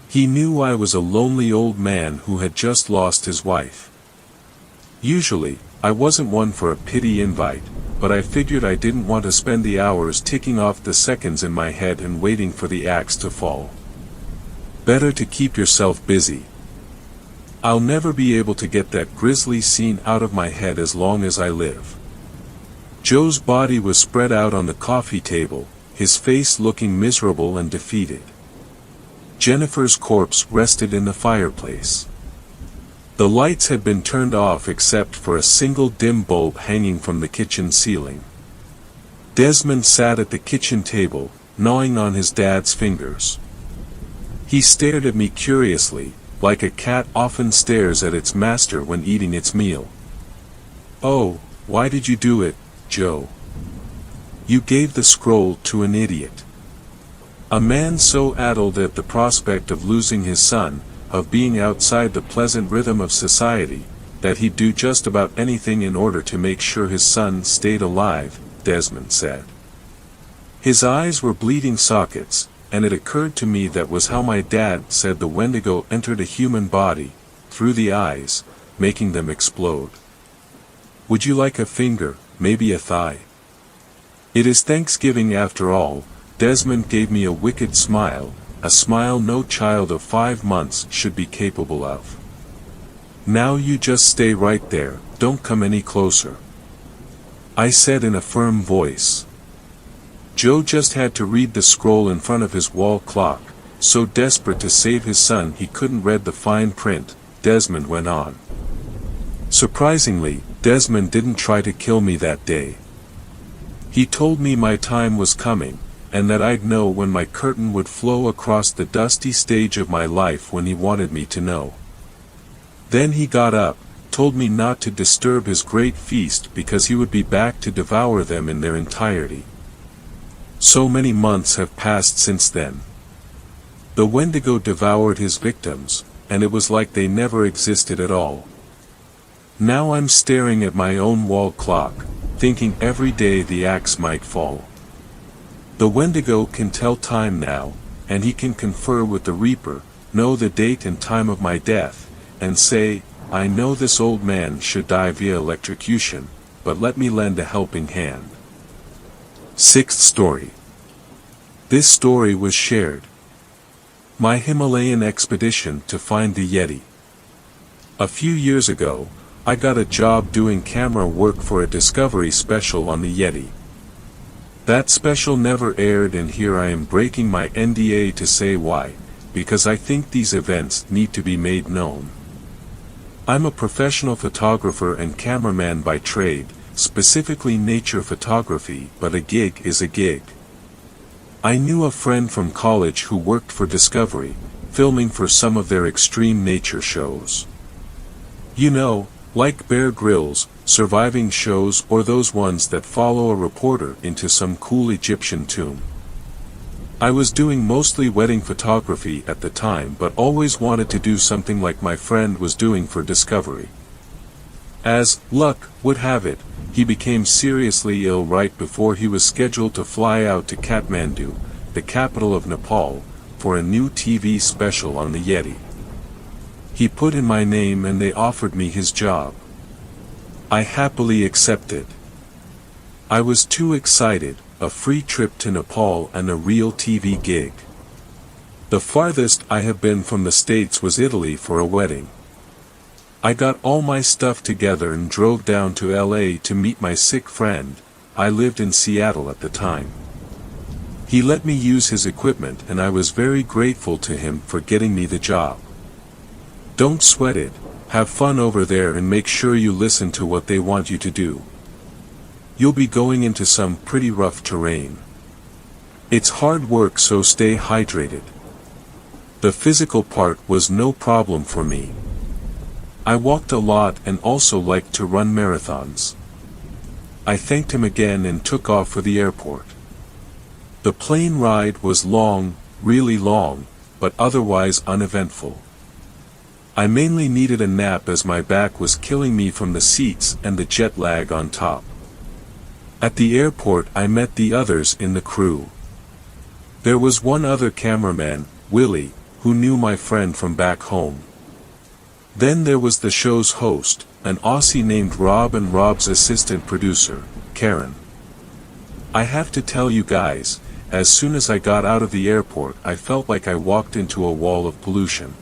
He knew I was a lonely old man who had just lost his wife. Usually, I wasn't one for a pity invite, but I figured I didn't want to spend the hours ticking off the seconds in my head and waiting for the axe to fall. Better to keep yourself busy. I'll never be able to get that grisly scene out of my head as long as I live. Joe's body was spread out on the coffee table, his face looking miserable and defeated. Jennifer's corpse rested in the fireplace. The lights had been turned off except for a single dim bulb hanging from the kitchen ceiling. Desmond sat at the kitchen table, gnawing on his dad's fingers. He stared at me curiously, like a cat often stares at its master when eating its meal. "Oh, why did you do it, Joe? You gave the scroll to an idiot." A man so addled at the prospect of losing his son, of being outside the pleasant rhythm of society, that he'd do just about anything in order to make sure his son stayed alive, Desmond said. His eyes were bleeding sockets, and it occurred to me that was how my dad said the Wendigo entered a human body, through the eyes, making them explode. "Would you like a finger, maybe a thigh?" It is Thanksgiving after all. Desmond gave me a wicked smile, a smile no child of 5 months should be capable of. "Now you just stay right there, don't come any closer," I said in a firm voice. Joe just had to read the scroll in front of his wall clock, so desperate to save his son he couldn't read the fine print, Desmond went on. Surprisingly, Desmond didn't try to kill me that day. He told me my time was coming, and that I'd know when my curtain would flow across the dusty stage of my life when he wanted me to know. Then he got up, told me not to disturb his great feast because he would be back to devour them in their entirety. So many months have passed since then. The Wendigo devoured his victims, and it was like they never existed at all. Now I'm staring at my own wall clock, thinking every day the axe might fall. The Wendigo can tell time now, and he can confer with the Reaper, know the date and time of my death, and say, I know this old man should die via electrocution, but let me lend a helping hand. Sixth story. This story was shared. My Himalayan expedition to find the Yeti. A few years ago, I got a job doing camera work for a Discovery special on the Yeti. That special never aired, and here I am breaking my NDA to say why, because I think these events need to be made known. I'm a professional photographer and cameraman by trade, specifically nature photography, but a gig is a gig. I knew a friend from college who worked for Discovery, filming for some of their extreme nature shows. You know, like Bear Grylls, surviving shows, or those ones that follow a reporter into some cool Egyptian tomb. I was doing mostly wedding photography at the time, but always wanted to do something like my friend was doing for Discovery. As luck would have it, he became seriously ill right before he was scheduled to fly out to Kathmandu, the capital of Nepal, for a new TV special on the Yeti. He put in my name and they offered me his job. I happily accepted. I was too excited, a free trip to Nepal and a real TV gig. The farthest I have been from the States was Italy for a wedding. I got all my stuff together and drove down to LA to meet my sick friend. I lived in Seattle at the time. He let me use his equipment and I was very grateful to him for getting me the job. Don't sweat it, have fun over there and make sure you listen to what they want you to do. You'll be going into some pretty rough terrain. It's hard work, so stay hydrated. The physical part was no problem for me. I walked a lot and also liked to run marathons. I thanked him again and took off for the airport. The plane ride was long, really long, but otherwise uneventful. I mainly needed a nap as my back was killing me from the seats and the jet lag on top. At the airport I met the others in the crew. There was one other cameraman, Willie, who knew my friend from back home. Then there was the show's host, an Aussie named Rob, and Rob's assistant producer, Karen. I have to tell you guys, as soon as I got out of the airport I felt like I walked into a wall of pollution.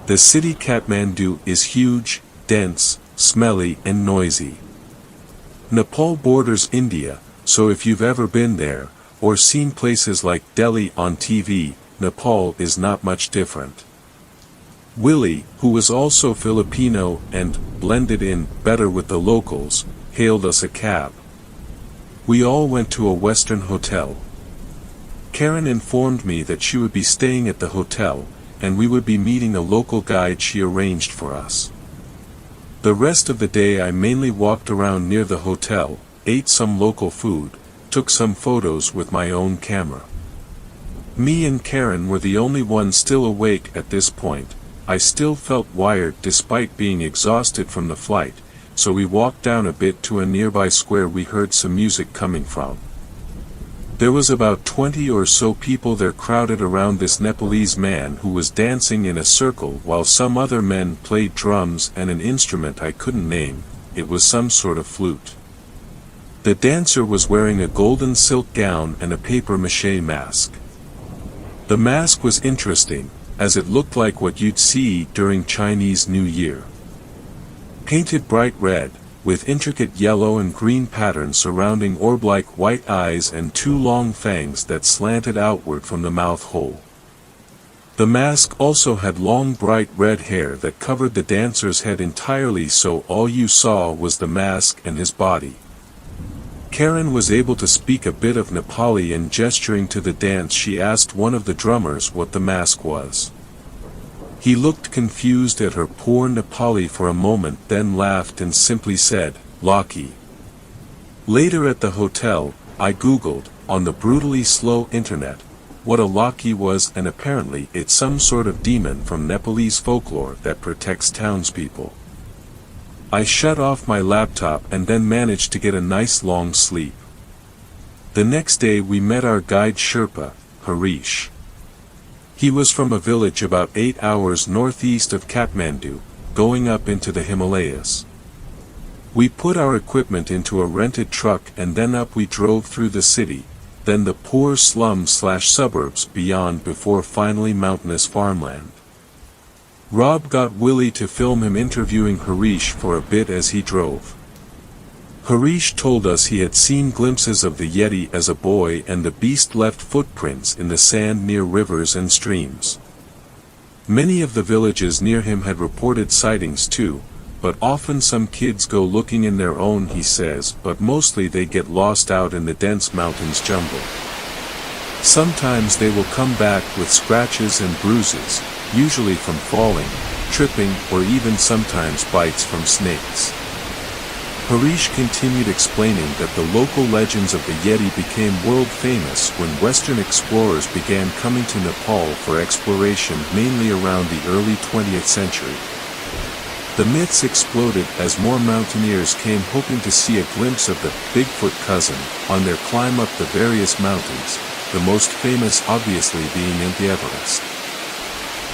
The city Kathmandu is huge, dense, smelly and noisy. Nepal borders India, so if you've ever been there, or seen places like Delhi on TV, Nepal is not much different. Willie, who was also Filipino and blended in better with the locals, hailed us a cab. We all went to a Western hotel. Karen informed me that she would be staying at the hotel, and we would be meeting a local guide she arranged for us. The rest of the day I mainly walked around near the hotel, ate some local food, took some photos with my own camera. Me and Karen were the only ones still awake at this point. I still felt wired despite being exhausted from the flight, so we walked down a bit to a nearby square we heard some music coming from. There was about 20 or so people there crowded around this Nepalese man who was dancing in a circle while some other men played drums and an instrument I couldn't name. It was some sort of flute. The dancer was wearing a golden silk gown and a papier-mâché mask. The mask was interesting, as it looked like what you'd see during Chinese New Year. Painted bright red, with intricate yellow and green patterns surrounding orb-like white eyes and two long fangs that slanted outward from the mouth hole. The mask also had long bright red hair that covered the dancer's head entirely, so all you saw was the mask and his body. Karen was able to speak a bit of Nepali, and gesturing to the dance she asked one of the drummers what the mask was. He looked confused at her poor Nepali for a moment, then laughed and simply said, "Lucky." Later at the hotel, I googled, on the brutally slow internet, what a Lucky was, and apparently it's some sort of demon from Nepalese folklore that protects townspeople. I shut off my laptop and then managed to get a nice long sleep. The next day we met our guide Sherpa, Harish. He was from a village about 8 hours northeast of Kathmandu, going up into the Himalayas. We put our equipment into a rented truck and then up we drove through the city, then the poor slums/suburbs beyond before finally mountainous farmland. Rob got Willie to film him interviewing Harish for a bit as he drove. Harish told us he had seen glimpses of the Yeti as a boy and the beast left footprints in the sand near rivers and streams. Many of the villages near him had reported sightings too, but often some kids go looking in their own, he says, but mostly they get lost out in the dense mountains jungle. Sometimes they will come back with scratches and bruises, usually from falling, tripping, or even sometimes bites from snakes. Harish continued explaining that the local legends of the Yeti became world famous when Western explorers began coming to Nepal for exploration mainly around the early 20th century. The myths exploded as more mountaineers came hoping to see a glimpse of the Bigfoot cousin on their climb up the various mountains, the most famous obviously being the Everest.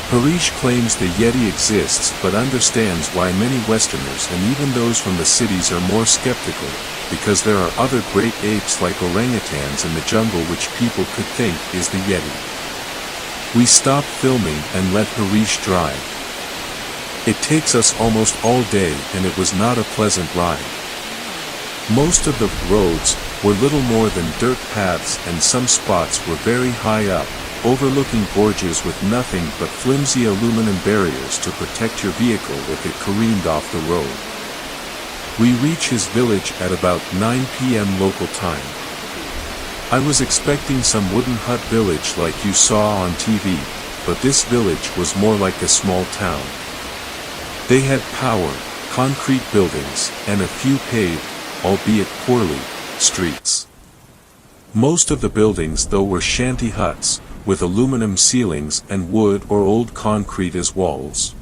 Harish claims the Yeti exists but understands why many Westerners and even those from the cities are more skeptical, because there are other great apes like orangutans in the jungle which people could think is the Yeti. We stopped filming and let Harish drive. It takes us almost all day and it was not a pleasant ride. Most of the roads were little more than dirt paths and some spots were very high up, overlooking gorges with nothing but flimsy aluminum barriers to protect your vehicle if it careened off the road. We reach his village at about 9 p.m. local time. I was expecting some wooden hut village like you saw on TV, but this village was more like a small town. They had power, concrete buildings, and a few paved, albeit poorly, streets. Most of the buildings though were shanty huts, with aluminum ceilings and wood or old concrete as walls.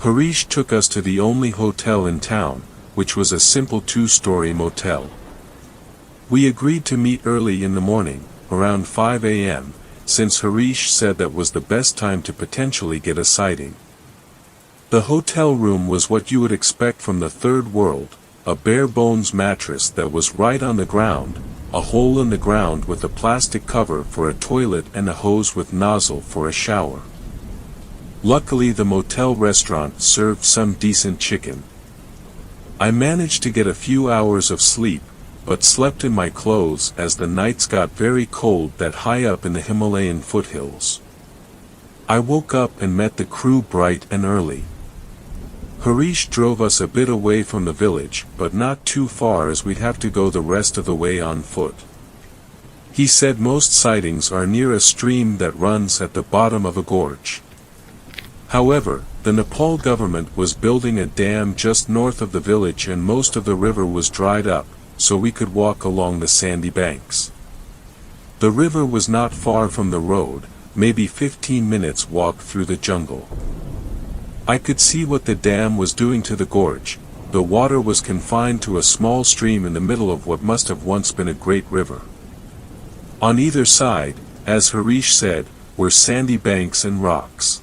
Harish took us to the only hotel in town, which was a simple 2-story motel. We agreed to meet early in the morning, around 5 a.m., since Harish said that was the best time to potentially get a sighting. The hotel room was what you would expect from the third world, a bare-bones mattress that was right on the ground, a hole in the ground with a plastic cover for a toilet and a hose with nozzle for a shower. Luckily the motel restaurant served some decent chicken. I managed to get a few hours of sleep, but slept in my clothes as the nights got very cold that high up in the Himalayan foothills. I woke up and met the crew bright and early. Harish drove us a bit away from the village, but not too far as we'd have to go the rest of the way on foot. He said most sightings are near a stream that runs at the bottom of a gorge. However, the Nepal government was building a dam just north of the village and most of the river was dried up, so we could walk along the sandy banks. The river was not far from the road, maybe 15 minutes walk through the jungle. I could see what the dam was doing to the gorge. The water was confined to a small stream in the middle of what must have once been a great river. On either side, as Harish said, were sandy banks and rocks.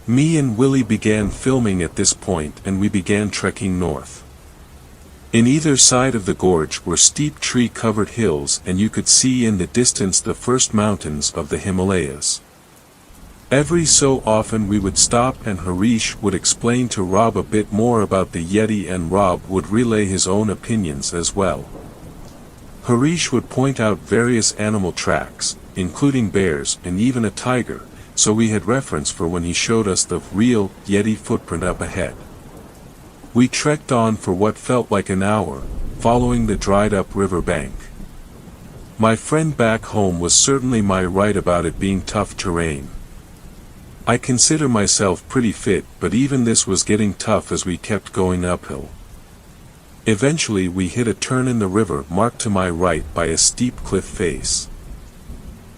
Me and Willie began filming at this point and we began trekking north. In either side of the gorge were steep tree-covered hills and you could see in the distance the first mountains of the Himalayas. Every so often we would stop and Harish would explain to Rob a bit more about the Yeti and Rob would relay his own opinions as well. Harish would point out various animal tracks, including bears and even a tiger, so we had reference for when he showed us the real Yeti footprint up ahead. We trekked on for what felt like an hour, following the dried-up river bank. My friend back home was certainly right about it being tough terrain. I consider myself pretty fit, but even this was getting tough as we kept going uphill. Eventually we hit a turn in the river marked to my right by a steep cliff face.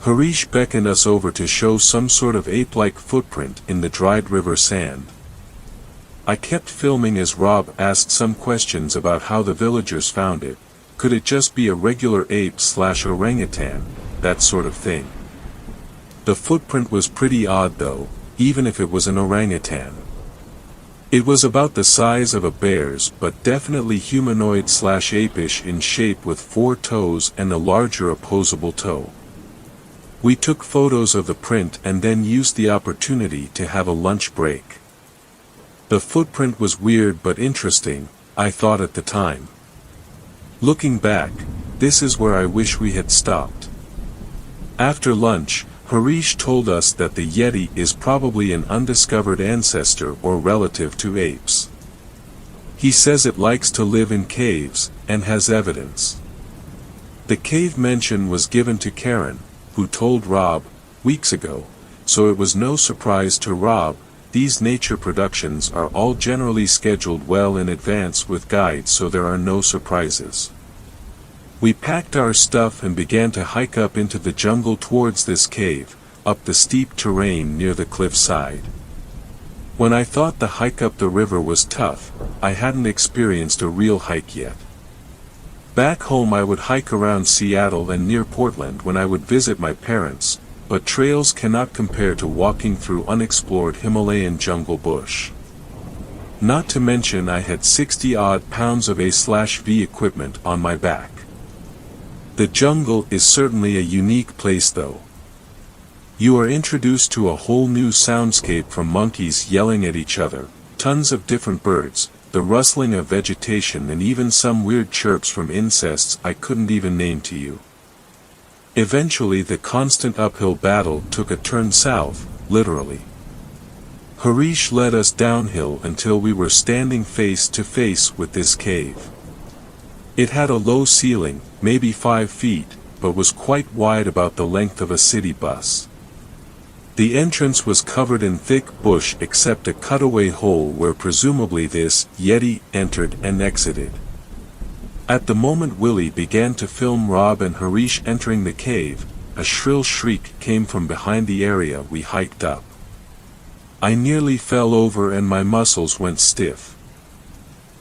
Harish beckoned us over to show some sort of ape-like footprint in the dried river sand. I kept filming as Rob asked some questions about how the villagers found it. Could it just be a regular ape/orangutan, that sort of thing. The footprint was pretty odd though, even if it was an orangutan. It was about the size of a bear's but definitely humanoid/apish in shape with 4 toes and a larger opposable toe. We took photos of the print and then used the opportunity to have a lunch break. The footprint was weird but interesting, I thought at the time. Looking back, this is where I wish we had stopped. After lunch, Harish told us that the Yeti is probably an undiscovered ancestor or relative to apes. He says it likes to live in caves, and has evidence. The cave mention was given to Karen, who told Rob, weeks ago, so it was no surprise to Rob. These nature productions are all generally scheduled well in advance with guides, so there are no surprises. We packed our stuff and began to hike up into the jungle towards this cave, up the steep terrain near the cliffside. When I thought the hike up the river was tough, I hadn't experienced a real hike yet. Back home I would hike around Seattle and near Portland when I would visit my parents, but trails cannot compare to walking through unexplored Himalayan jungle bush. Not to mention I had 60-odd pounds of A/V equipment on my back. The jungle is certainly a unique place though. You are introduced to a whole new soundscape, from monkeys yelling at each other, tons of different birds, the rustling of vegetation, and even some weird chirps from insects I couldn't even name to you. Eventually the constant uphill battle took a turn south, literally. Harish led us downhill until we were standing face to face with this cave. It had a low ceiling, maybe 5 feet, but was quite wide, about the length of a city bus. The entrance was covered in thick bush except a cutaway hole where presumably this Yeti entered and exited. At the moment Willie began to film Rob and Harish entering the cave, a shrill shriek came from behind the area we hiked up. I nearly fell over and my muscles went stiff.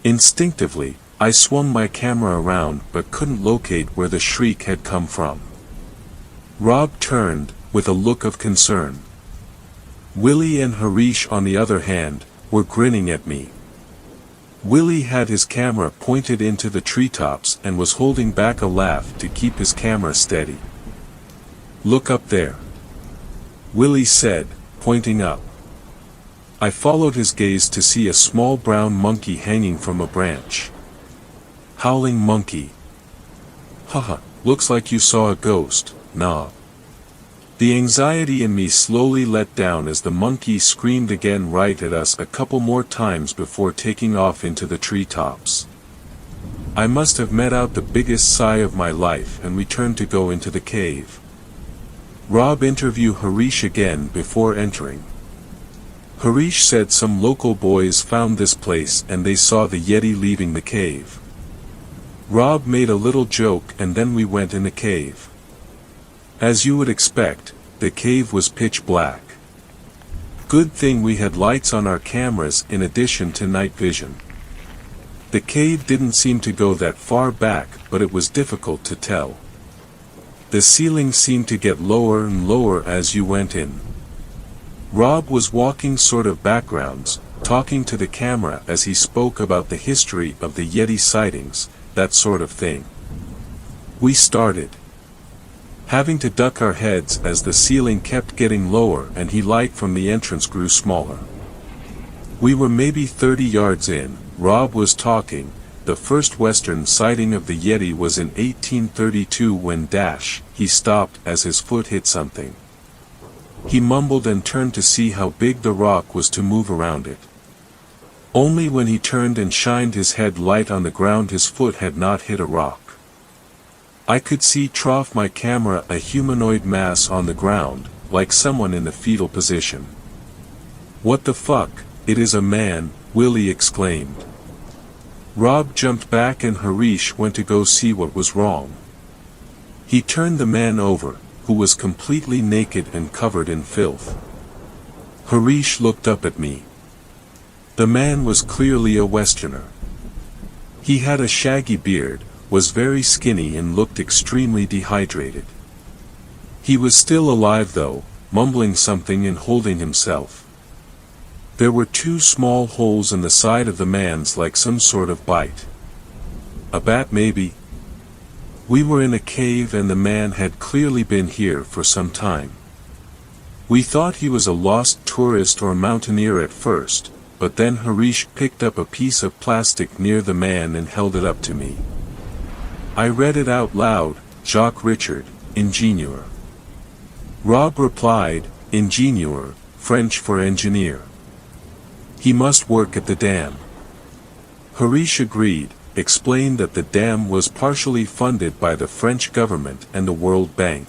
Instinctively, I swung my camera around but couldn't locate where the shriek had come from. Rob turned, with a look of concern. Willie and Harish, on the other hand, were grinning at me. Willie had his camera pointed into the treetops and was holding back a laugh to keep his camera steady. "Look up there," Willie said, pointing up. I followed his gaze to see a small brown monkey hanging from a branch. "Howling monkey. Haha, looks like you saw a ghost, nah." The anxiety in me slowly let down as the monkey screamed again right at us a couple more times before taking off into the treetops. I must have let out the biggest sigh of my life and we turned to go into the cave. Rob interviewed Harish again before entering. Harish said some local boys found this place and they saw the Yeti leaving the cave. Rob made a little joke and then we went in the cave. As you would expect, the cave was pitch black. Good thing we had lights on our cameras in addition to night vision. The cave didn't seem to go that far back, but it was difficult to tell. The ceiling seemed to get lower and lower as you went in. Rob was walking sort of backgrounds, talking to the camera as he spoke about the history of the Yeti sightings, that sort of thing. We started having to duck our heads as the ceiling kept getting lower and the light from the entrance grew smaller. We were maybe 30 yards in. Rob was talking. The first Western sighting of the Yeti was in 1832 when he stopped as his foot hit something. He mumbled and turned to see how big the rock was to move around it. Only when he turned and shined his head light on the ground his foot had not hit a rock. I could see trough my camera a humanoid mass on the ground, like someone in the fetal position. "What the fuck, it is a man," Willie exclaimed. Rob jumped back and Harish went to go see what was wrong. He turned the man over, who was completely naked and covered in filth. Harish looked up at me. The man was clearly a Westerner. He had a shaggy beard, was very skinny and looked extremely dehydrated. He was still alive though, mumbling something and holding himself. There were 2 small holes in the side of the man's, like some sort of bite. A bat maybe? We were in a cave and the man had clearly been here for some time. We thought he was a lost tourist or mountaineer at first, but then Harish picked up a piece of plastic near the man and held it up to me. I read it out loud, Jacques Richard, ingénieur. Rob replied, ingénieur, French for engineer. He must work at the dam. Harish agreed, explained that the dam was partially funded by the French government and the World Bank.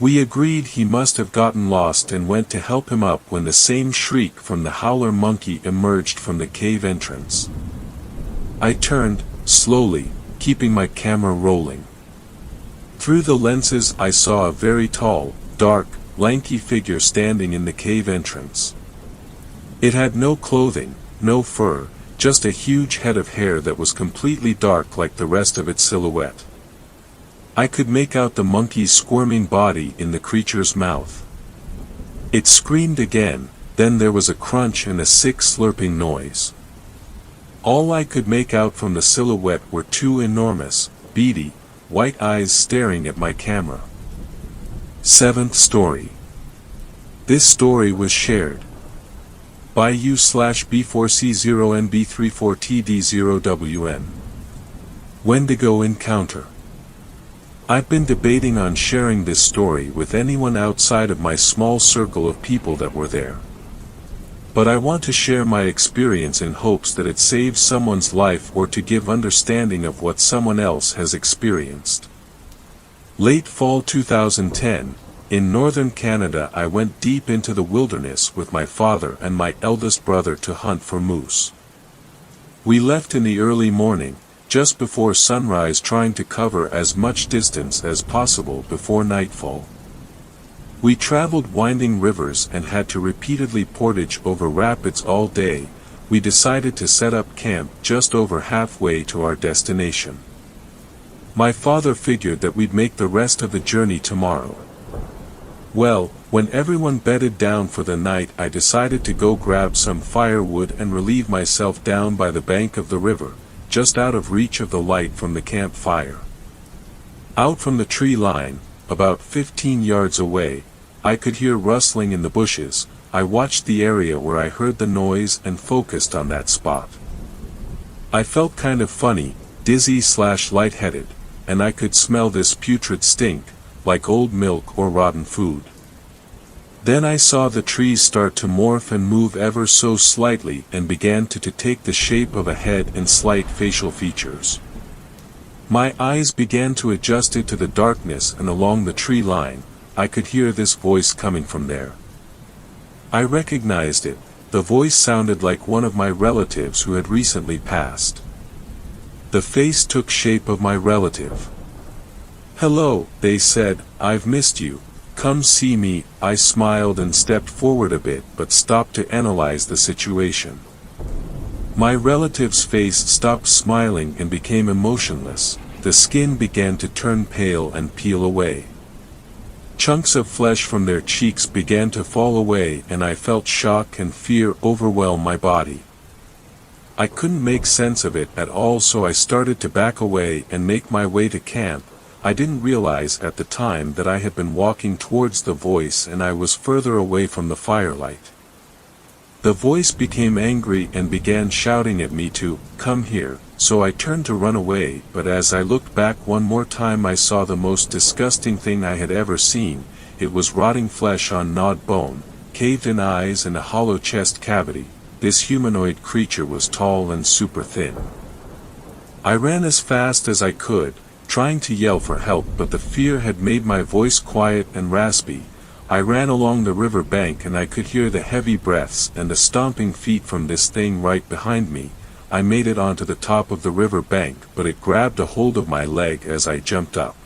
We agreed he must have gotten lost and went to help him up when the same shriek from the howler monkey emerged from the cave entrance. I turned, slowly, keeping my camera rolling. Through the lenses I saw a very tall, dark, lanky figure standing in the cave entrance. It had no clothing, no fur, just a huge head of hair that was completely dark like the rest of its silhouette. I could make out the monkey's squirming body in the creature's mouth. It screamed again, then there was a crunch and a sick slurping noise. All I could make out from the silhouette were 2 enormous, beady, white eyes staring at my camera. 7th story. This story was shared by u/B4C0NB34TD0WN. Wendigo Encounter. I've been debating on sharing this story with anyone outside of my small circle of people that were there. But I want to share my experience in hopes that it saves someone's life or to give understanding of what someone else has experienced. Late fall 2010, in northern Canada, I went deep into the wilderness with my father and my eldest brother to hunt for moose. We left in the early morning, just before sunrise, trying to cover as much distance as possible before nightfall. We traveled winding rivers and had to repeatedly portage over rapids all day. We decided to set up camp just over halfway to our destination. My father figured that we'd make the rest of the journey tomorrow. Well, when everyone bedded down for the night, I decided to go grab some firewood and relieve myself down by the bank of the river, just out of reach of the light from the campfire. Out from the tree line, about 15 yards away, I could hear rustling in the bushes. I watched the area where I heard the noise and focused on that spot. I felt kind of funny, dizzy/lightheaded, and I could smell this putrid stink, like old milk or rotten food. Then I saw the trees start to morph and move ever so slightly and began to take the shape of a head and slight facial features. My eyes began to adjust to the darkness, and along the tree line, I could hear this voice coming from there. I recognized it. The voice sounded like one of my relatives who had recently passed. The face took shape of my relative. "Hello," they said, "I've missed you. Come see me." I smiled and stepped forward a bit but stopped to analyze the situation. My relative's face stopped smiling and became emotionless. The skin began to turn pale and peel away. Chunks of flesh from their cheeks began to fall away, and I felt shock and fear overwhelm my body. I couldn't make sense of it at all, so I started to back away and make my way to camp. I didn't realize at the time that I had been walking towards the voice and I was further away from the firelight. The voice became angry and began shouting at me to come here, so I turned to run away, but as I looked back one more time I saw the most disgusting thing I had ever seen. It was rotting flesh on gnawed bone, caved-in eyes and a hollow chest cavity. This humanoid creature was tall and super thin. I ran as fast as I could, trying to yell for help, but the fear had made my voice quiet and raspy. I ran along the river bank and I could hear the heavy breaths and the stomping feet from this thing right behind me. I made it onto the top of the river bank, but it grabbed a hold of my leg as I jumped up.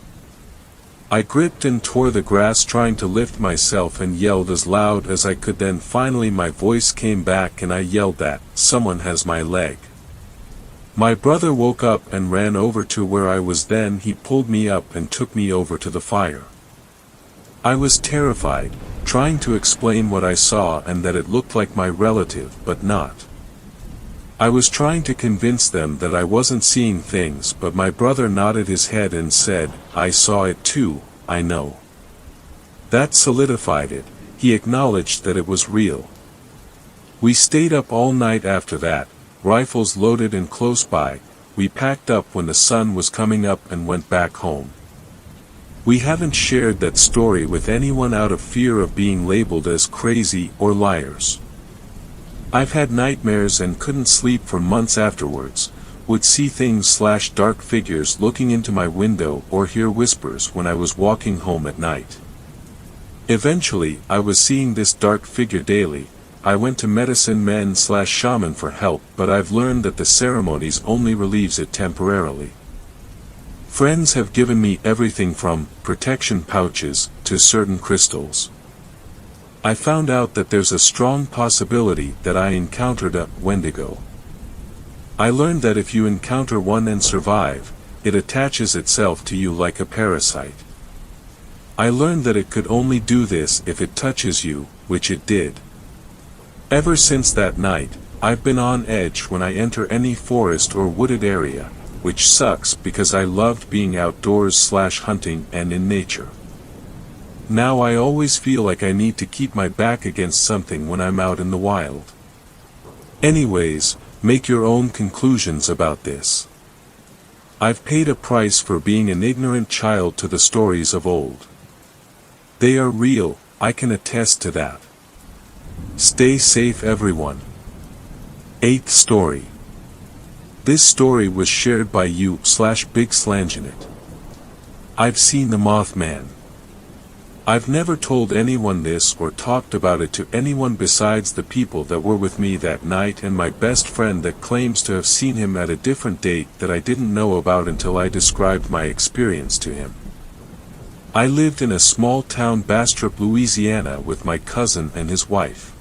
I gripped and tore the grass trying to lift myself and yelled as loud as I could. Then finally my voice came back and I yelled that, "Someone has my leg." My brother woke up and ran over to where I was. Then he pulled me up and took me over to the fire. I was terrified, trying to explain what I saw and that it looked like my relative but not. I was trying to convince them that I wasn't seeing things, but my brother nodded his head and said, "I saw it too, I know." That solidified it. He acknowledged that it was real. We stayed up all night after that, rifles loaded and close by. We packed up when the sun was coming up and went back home. We haven't shared that story with anyone out of fear of being labeled as crazy or liars. I've had nightmares and couldn't sleep for months afterwards, would see things/dark figures looking into my window or hear whispers when I was walking home at night. Eventually, I was seeing this dark figure daily. I went to medicine men/shaman for help, but I've learned that the ceremonies only relieves it temporarily. Friends have given me everything from protection pouches to certain crystals. I found out that there's a strong possibility that I encountered a Wendigo. I learned that if you encounter one and survive, it attaches itself to you like a parasite. I learned that it could only do this if it touches you, which it did. Ever since that night, I've been on edge when I enter any forest or wooded area, which sucks because I loved being outdoors/hunting and in nature. Now I always feel like I need to keep my back against something when I'm out in the wild. Anyways, make your own conclusions about this. I've paid a price for being an ignorant child to the stories of old. They are real, I can attest to that. Stay safe everyone. 8th story. This story was shared by you/Big Slanginit. I've seen the Mothman. I've never told anyone this or talked about it to anyone besides the people that were with me that night and my best friend that claims to have seen him at a different date that I didn't know about until I described my experience to him. I lived in a small town Bastrop, Louisiana with my cousin and his wife.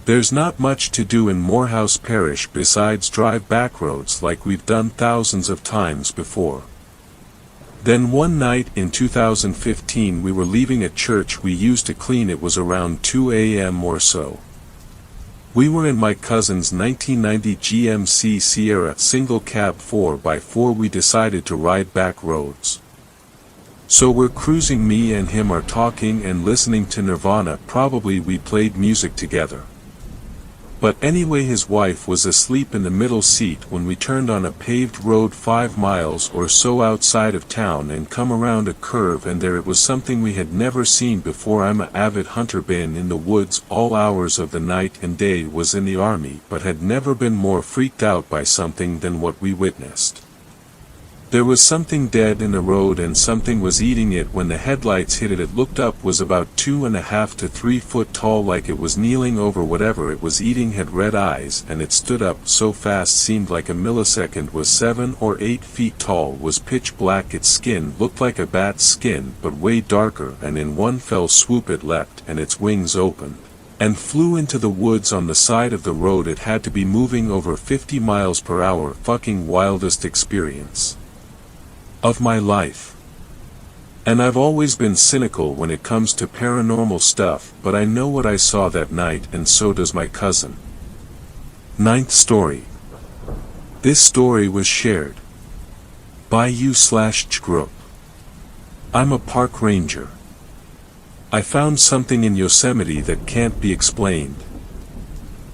There's not much to do in Morehouse Parish besides drive back roads like we've done thousands of times before. Then one night in 2015 we were leaving a church we used to clean. It was around 2 a.m. or so. We were in my cousin's 1990 GMC Sierra single cab 4x4. We decided to ride back roads. So we're cruising, me and him are talking and listening to Nirvana. Probably we played music together. But anyway, his wife was asleep in the middle seat when we turned on a paved road 5 miles or so outside of town and come around a curve, and there it was, something we had never seen before. I'm an avid hunter, been in the woods all hours of the night and day, was in the army, but had never been more freaked out by something than what we witnessed. There was something dead in the road and something was eating it. When the headlights hit it, it looked up, was about 2.5 to 3 foot tall, like it was kneeling over whatever it was eating, had red eyes, and it stood up so fast seemed like a millisecond, was 7 or 8 feet tall, was pitch black. Its skin looked like a bat's skin but way darker, and in one fell swoop it leapt and its wings opened and flew into the woods on the side of the road. It had to be moving over 50 miles per hour. Fucking wildest experience of my life. And I've always been cynical when it comes to paranormal stuff, but I know what I saw that night, and so does my cousin. 9th story. This story was shared by you/group. I'm a park ranger. I found something in Yosemite that can't be explained.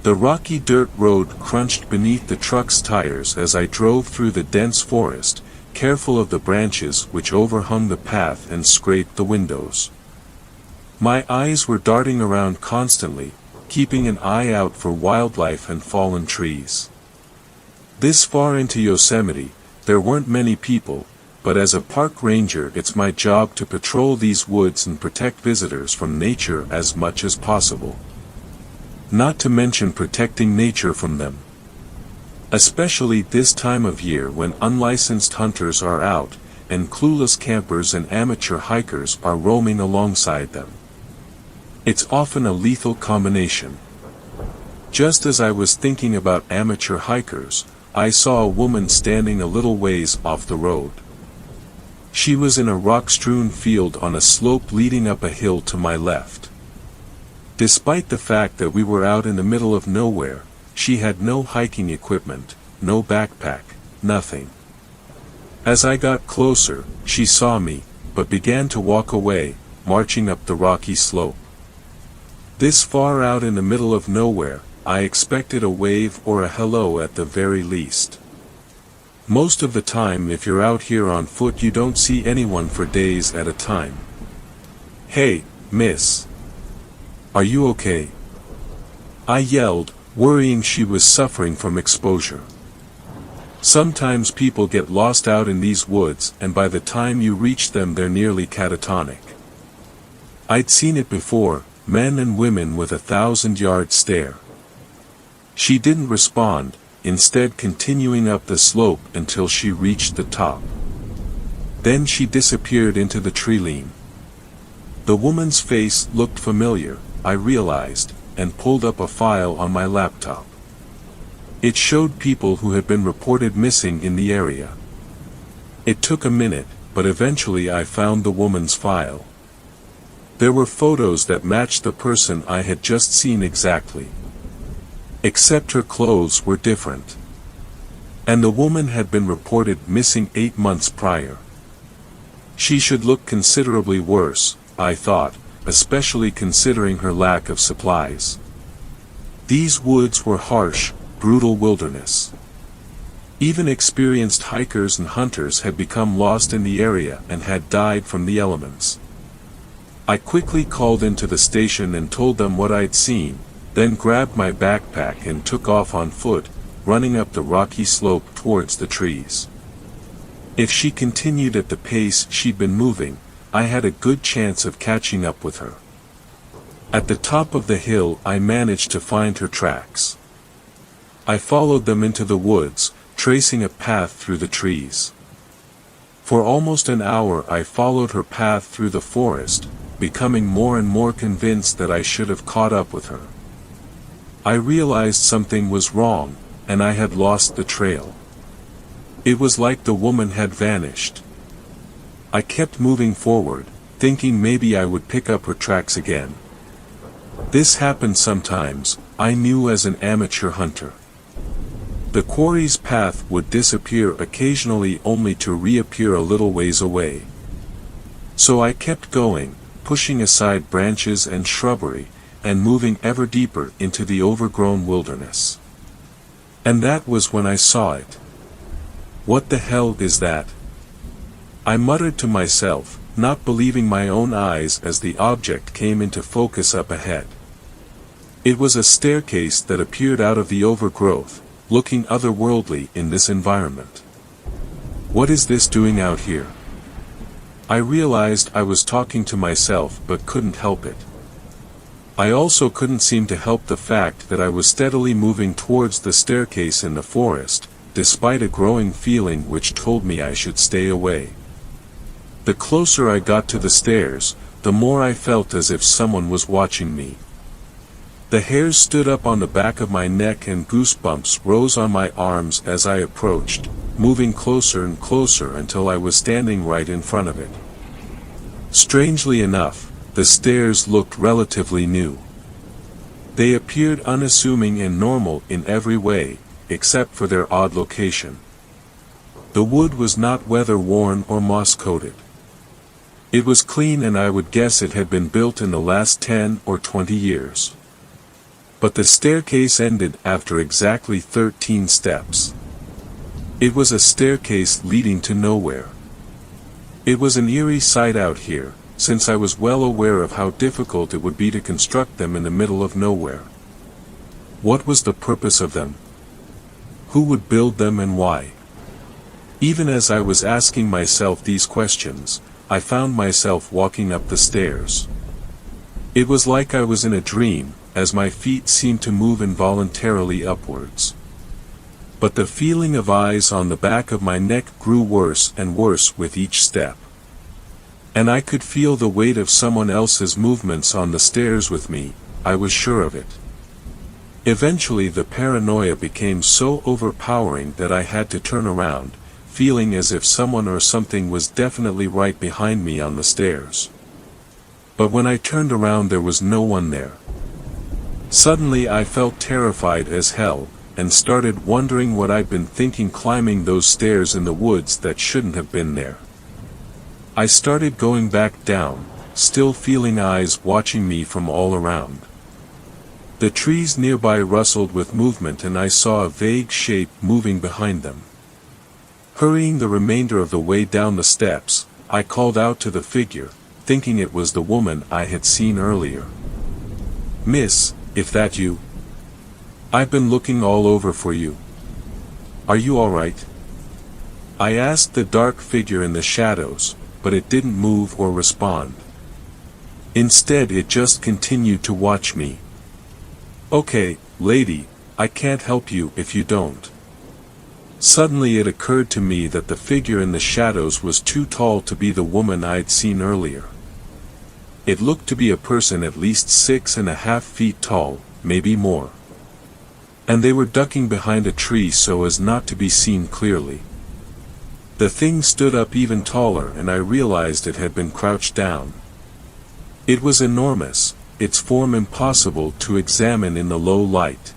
The rocky dirt road crunched beneath the truck's tires as I drove through the dense forest, careful of the branches which overhung the path and scraped the windows. My eyes were darting around constantly, keeping an eye out for wildlife and fallen trees. This far into Yosemite, there weren't many people, but as a park ranger it's my job to patrol these woods and protect visitors from nature as much as possible. Not to mention protecting nature from them. Especially this time of year when unlicensed hunters are out, and clueless campers and amateur hikers are roaming alongside them. It's often a lethal combination. Just as I was thinking about amateur hikers, I saw a woman standing a little ways off the road. She was in a rock-strewn field on a slope leading up a hill to my left. Despite the fact that we were out in the middle of nowhere, she had no hiking equipment, no backpack, nothing. As I got closer, she saw me, but began to walk away, marching up the rocky slope. This far out in the middle of nowhere, I expected a wave or a hello at the very least. Most of the time if you're out here on foot you don't see anyone for days at a time. "Hey, miss. Are you okay?" I yelled, worrying she was suffering from exposure. Sometimes people get lost out in these woods and by the time you reach them they're nearly catatonic. I'd seen it before, men and women with 1,000-yard stare. She didn't respond, instead continuing up the slope until she reached the top. Then she disappeared into the tree-line. The woman's face looked familiar, I realized, and pulled up a file on my laptop. It showed people who had been reported missing in the area. It took a minute, but eventually I found the woman's file. There were photos that matched the person I had just seen exactly. Except her clothes were different. And the woman had been reported missing 8 months prior. She should look considerably worse, I thought, especially considering her lack of supplies. These woods were harsh, brutal wilderness. Even experienced hikers and hunters had become lost in the area and had died from the elements. I quickly called into the station and told them what I'd seen, then grabbed my backpack and took off on foot, running up the rocky slope towards the trees. If she continued at the pace she'd been moving, I had a good chance of catching up with her. At the top of the hill I managed to find her tracks. I followed them into the woods, tracing a path through the trees. For almost an hour I followed her path through the forest, becoming more and more convinced that I should have caught up with her. I realized something was wrong, and I had lost the trail. It was like the woman had vanished. I kept moving forward, thinking maybe I would pick up her tracks again. This happened sometimes, I knew as an amateur hunter. The quarry's path would disappear occasionally only to reappear a little ways away. So I kept going, pushing aside branches and shrubbery, and moving ever deeper into the overgrown wilderness. And that was when I saw it. "What the hell is that?" I muttered to myself, not believing my own eyes as the object came into focus up ahead. It was a staircase that appeared out of the overgrowth, looking otherworldly in this environment. What is this doing out here? I realized I was talking to myself but couldn't help it. I also couldn't seem to help the fact that I was steadily moving towards the staircase in the forest, despite a growing feeling which told me I should stay away. The closer I got to the stairs, the more I felt as if someone was watching me. The hairs stood up on the back of my neck and goosebumps rose on my arms as I approached, moving closer and closer until I was standing right in front of it. Strangely enough, the stairs looked relatively new. They appeared unassuming and normal in every way, except for their odd location. The wood was not weather-worn or moss-coated. It was clean and I would guess it had been built in the last 10 or 20 years. But the staircase ended after exactly 13 steps. It was a staircase leading to nowhere. It was an eerie sight out here, since I was well aware of how difficult it would be to construct them in the middle of nowhere. What was the purpose of them? Who would build them and why? Even as I was asking myself these questions, I found myself walking up the stairs. It was like I was in a dream, as my feet seemed to move involuntarily upwards. But the feeling of eyes on the back of my neck grew worse and worse with each step. And I could feel the weight of someone else's movements on the stairs with me, I was sure of it. Eventually the paranoia became so overpowering that I had to turn around, feeling as if someone or something was definitely right behind me on the stairs. But when I turned around there was no one there. Suddenly I felt terrified as hell, and started wondering what I'd been thinking climbing those stairs in the woods that shouldn't have been there. I started going back down, still feeling eyes watching me from all around. The trees nearby rustled with movement and I saw a vague shape moving behind them. Hurrying the remainder of the way down the steps, I called out to the figure, thinking it was the woman I had seen earlier. "Miss, if that you? I've been looking all over for you. Are you all right?" I asked the dark figure in the shadows, but it didn't move or respond. Instead it just continued to watch me. "Okay, lady, I can't help you if you don't." Suddenly it occurred to me that the figure in the shadows was too tall to be the woman I'd seen earlier. It looked to be a person at least 6.5 feet tall, maybe more. And they were ducking behind a tree so as not to be seen clearly. The thing stood up even taller and I realized it had been crouched down. It was enormous, its form impossible to examine in the low light.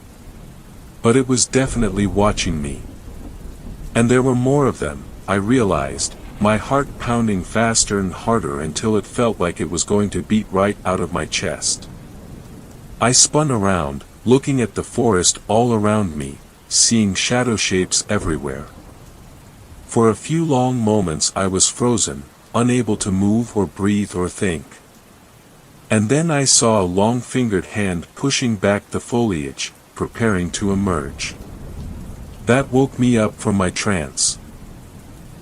But it was definitely watching me. And there were more of them, I realized, my heart pounding faster and harder until it felt like it was going to beat right out of my chest. I spun around, looking at the forest all around me, seeing shadow shapes everywhere. For a few long moments I was frozen, unable to move or breathe or think. And then I saw a long-fingered hand pushing back the foliage, preparing to emerge. That woke me up from my trance.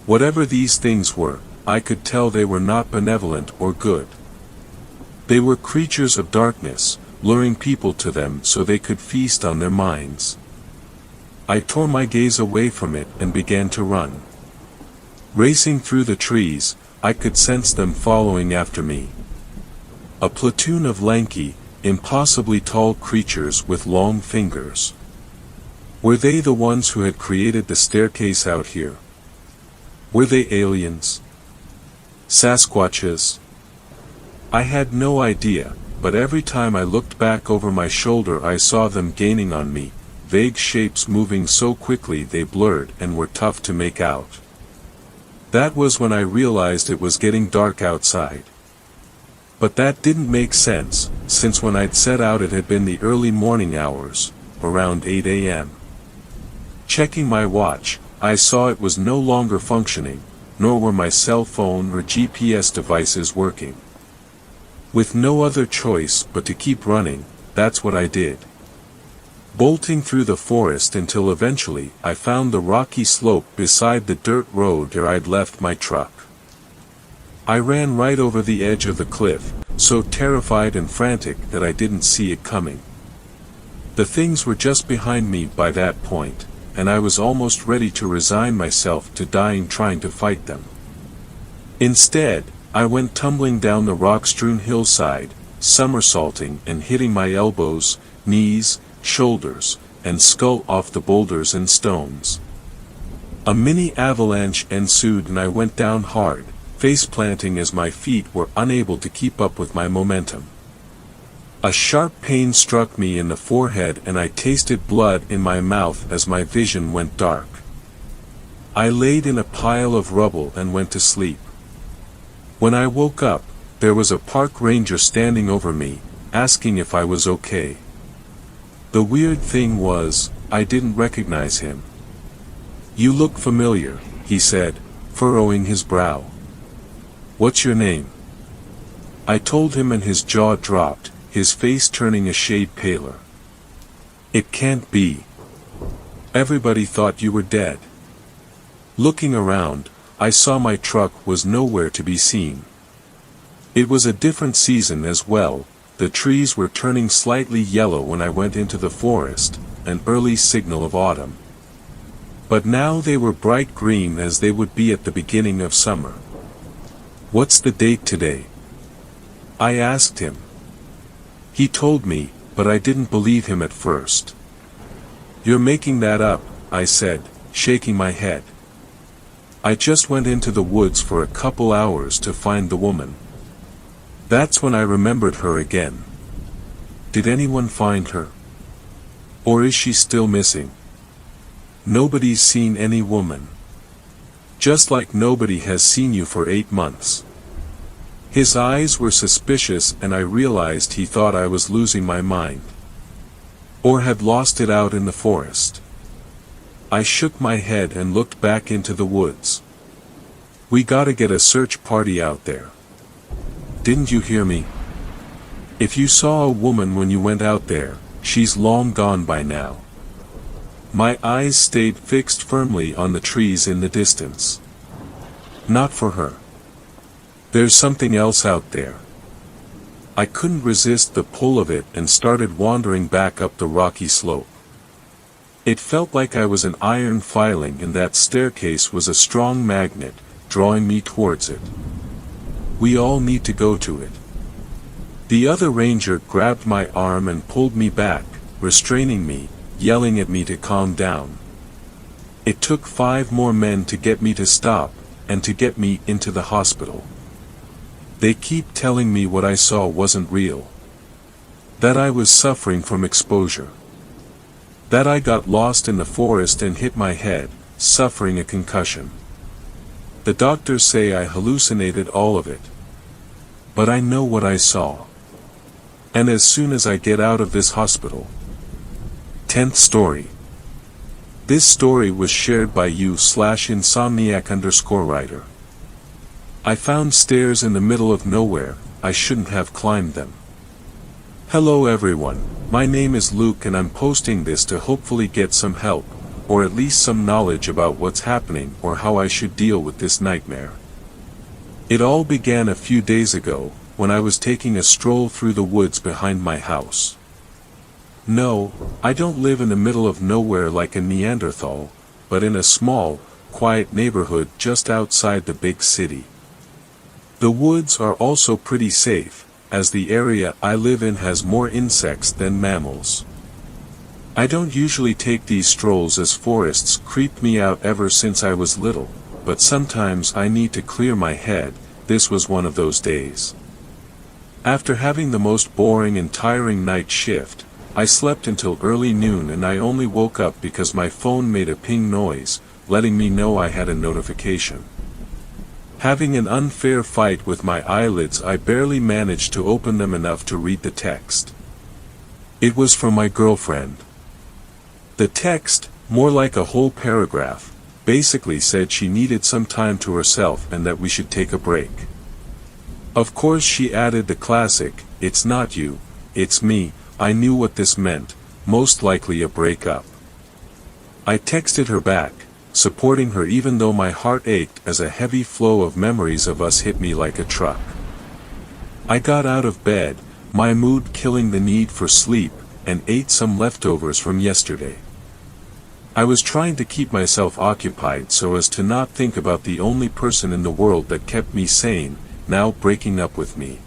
Whatever these things were, I could tell they were not benevolent or good. They were creatures of darkness, luring people to them so they could feast on their minds. I tore my gaze away from it and began to run. Racing through the trees, I could sense them following after me. A platoon of lanky, impossibly tall creatures with long fingers. Were they the ones who had created the staircase out here? Were they aliens? Sasquatches? I had no idea, but every time I looked back over my shoulder I saw them gaining on me, vague shapes moving so quickly they blurred and were tough to make out. That was when I realized it was getting dark outside. But that didn't make sense, since when I'd set out it had been the early morning hours, around 8 a.m. Checking my watch, I saw it was no longer functioning, nor were my cell phone or GPS devices working. With no other choice but to keep running, that's what I did. Bolting through the forest until eventually I found the rocky slope beside the dirt road where I'd left my truck. I ran right over the edge of the cliff, so terrified and frantic that I didn't see it coming. The things were just behind me by that point, and I was almost ready to resign myself to dying trying to fight them. Instead, I went tumbling down the rock-strewn hillside, somersaulting and hitting my elbows, knees, shoulders, and skull off the boulders and stones. A mini avalanche ensued and I went down hard, face-planting as my feet were unable to keep up with my momentum. A sharp pain struck me in the forehead and I tasted blood in my mouth as my vision went dark. I laid in a pile of rubble and went to sleep. When I woke up, there was a park ranger standing over me, asking if I was okay. The weird thing was, I didn't recognize him. "You look familiar," he said, furrowing his brow. "What's your name?" I told him and his jaw dropped, his face turning a shade paler. "It can't be. Everybody thought you were dead." Looking around, I saw my truck was nowhere to be seen. It was a different season as well, the trees were turning slightly yellow when I went into the forest, an early signal of autumn. But now they were bright green as they would be at the beginning of summer. "What's the date today?" I asked him. He told me, but I didn't believe him at first. "You're making that up," I said, shaking my head. I just went into the woods for a couple hours to find the woman. That's when I remembered her again. Did anyone find her? Or is she still missing? Nobody's seen any woman. Just like nobody has seen you for 8 months. His eyes were suspicious and I realized he thought I was losing my mind. Or had lost it out in the forest. I shook my head and looked back into the woods. We gotta get a search party out there. Didn't you hear me? If you saw a woman when you went out there, she's long gone by now. My eyes stayed fixed firmly on the trees in the distance. Not for her. There's something else out there. I couldn't resist the pull of it and started wandering back up the rocky slope. It felt like I was an iron filing and that staircase was a strong magnet, drawing me towards it. We all need to go to it. The other ranger grabbed my arm and pulled me back, restraining me, yelling at me to calm down. It took 5 more men to get me to stop, and to get me into the hospital. They keep telling me what I saw wasn't real. That I was suffering from exposure. That I got lost in the forest and hit my head, suffering a concussion. The doctors say I hallucinated all of it. But I know what I saw. And as soon as I get out of this hospital. 10th story. This story was shared by you/insomniac_writer. I found stairs in the middle of nowhere, I shouldn't have climbed them. Hello everyone, my name is Luke and I'm posting this to hopefully get some help, or at least some knowledge about what's happening or how I should deal with this nightmare. It all began a few days ago, when I was taking a stroll through the woods behind my house. No, I don't live in the middle of nowhere like a Neanderthal, but in a small, quiet neighborhood just outside the big city. The woods are also pretty safe, as the area I live in has more insects than mammals. I don't usually take these strolls as forests creep me out ever since I was little, but sometimes I need to clear my head. This was one of those days. After having the most boring and tiring night shift, I slept until early noon and I only woke up because my phone made a ping noise, letting me know I had a notification. Having an unfair fight with my eyelids, I barely managed to open them enough to read the text. It was from my girlfriend. The text, more like a whole paragraph, basically said she needed some time to herself and that we should take a break. Of course she added the classic, "It's not you, it's me." I knew what this meant, most likely a breakup. I texted her back, supporting her even though my heart ached as a heavy flow of memories of us hit me like a truck. I got out of bed, my mood killing the need for sleep, and ate some leftovers from yesterday. I was trying to keep myself occupied so as to not think about the only person in the world that kept me sane, now breaking up with me.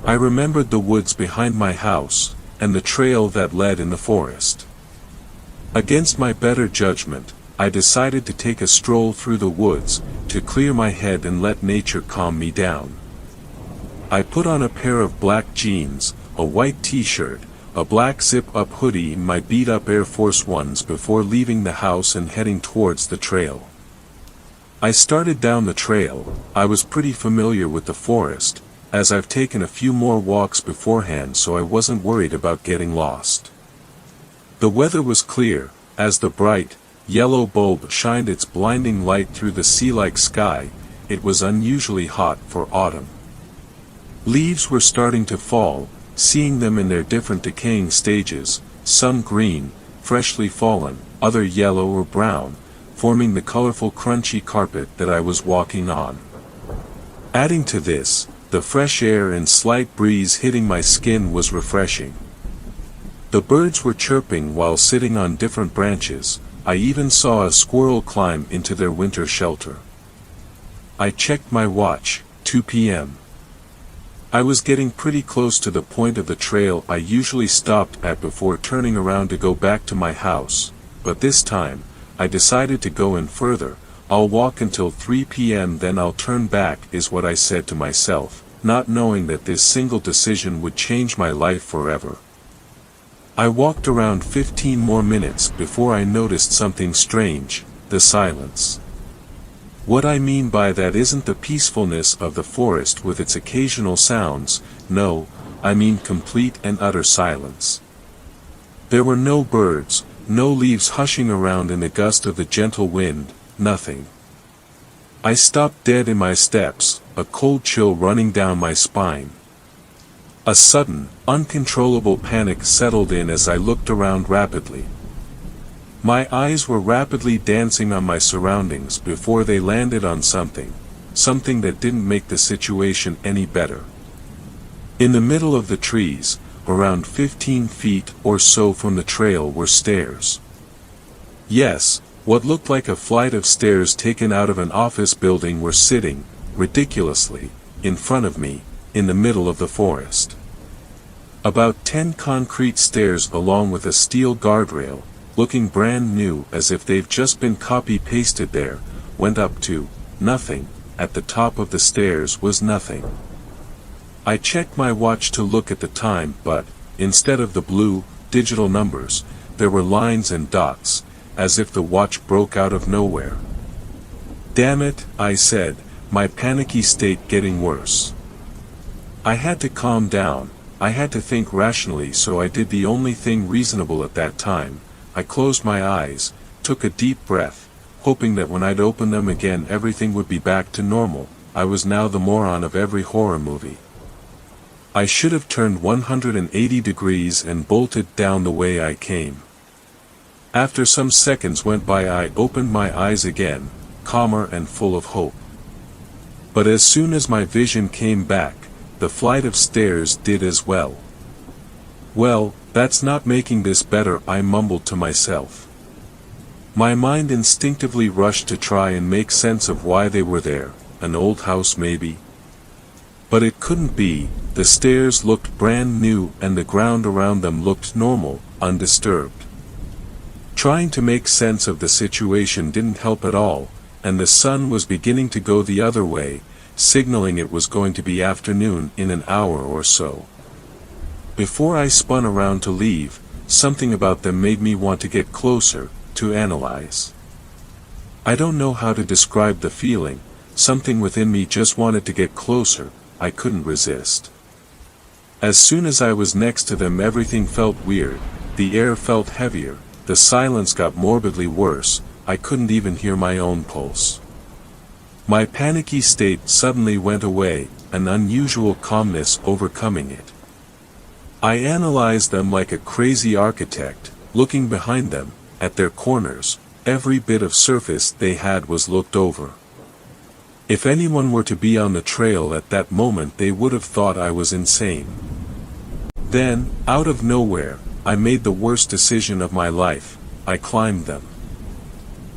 I remembered the woods behind my house, and the trail that led in the forest. Against my better judgment, I decided to take a stroll through the woods, to clear my head and let nature calm me down. I put on a pair of black jeans, a white t-shirt, a black zip-up hoodie and my beat-up Air Force Ones before leaving the house and heading towards the trail. I started down the trail. I was pretty familiar with the forest, as I've taken a few more walks beforehand, so I wasn't worried about getting lost. The weather was clear, as the bright, yellow bulb shined its blinding light through the sea-like sky. It was unusually hot for autumn. Leaves were starting to fall, seeing them in their different decaying stages, some green, freshly fallen, other yellow or brown, forming the colorful crunchy carpet that I was walking on. Adding to this, the fresh air and slight breeze hitting my skin was refreshing. The birds were chirping while sitting on different branches. I even saw a squirrel climb into their winter shelter. I checked my watch, 2 p.m. I was getting pretty close to the point of the trail I usually stopped at before turning around to go back to my house, but this time, I decided to go in further, I'll walk until 3 p.m. then I'll turn back is what I said to myself, not knowing that this single decision would change my life forever. I walked around 15 more minutes before I noticed something strange, the silence. What I mean by that isn't the peacefulness of the forest with its occasional sounds, no, I mean complete and utter silence. There were no birds, no leaves hushing around in the gust of the gentle wind, nothing. I stopped dead in my steps, a cold chill running down my spine. A sudden, uncontrollable panic settled in as I looked around rapidly. My eyes were rapidly dancing on my surroundings before they landed on something that didn't make the situation any better. In the middle of the trees, around 15 feet or so from the trail were stairs. Yes, what looked like a flight of stairs taken out of an office building were sitting, ridiculously, in front of me, in the middle of the forest. About 10 concrete stairs along with a steel guardrail, looking brand new as if they've just been copy-pasted there, went up to nothing. At the top of the stairs was nothing. I checked my watch to look at the time, but, instead of the blue, digital numbers, there were lines and dots, as if the watch broke out of nowhere. Damn it, I said, my panicky state getting worse. I had to calm down, I had to think rationally, so I did the only thing reasonable at that time. I closed my eyes, took a deep breath, hoping that when I'd open them again everything would be back to normal. I was now the moron of every horror movie. I should have turned 180 degrees and bolted down the way I came. After some seconds went by I opened my eyes again, calmer and full of hope. But as soon as my vision came back, the flight of stairs did as well. Well, that's not making this better, I mumbled to myself. My mind instinctively rushed to try and make sense of why they were there, an old house maybe. But it couldn't be, the stairs looked brand new and the ground around them looked normal, undisturbed. Trying to make sense of the situation didn't help at all, and the sun was beginning to go the other way, signaling it was going to be afternoon in an hour or so. Before I spun around to leave, something about them made me want to get closer, to analyze. I don't know how to describe the feeling, something within me just wanted to get closer, I couldn't resist. As soon as I was next to them everything felt weird, the air felt heavier, the silence got morbidly worse, I couldn't even hear my own pulse. My panicky state suddenly went away, an unusual calmness overcoming it. I analyzed them like a crazy architect, looking behind them, at their corners, every bit of surface they had was looked over. If anyone were to be on the trail at that moment they would have thought I was insane. Then, out of nowhere, I made the worst decision of my life, I climbed them.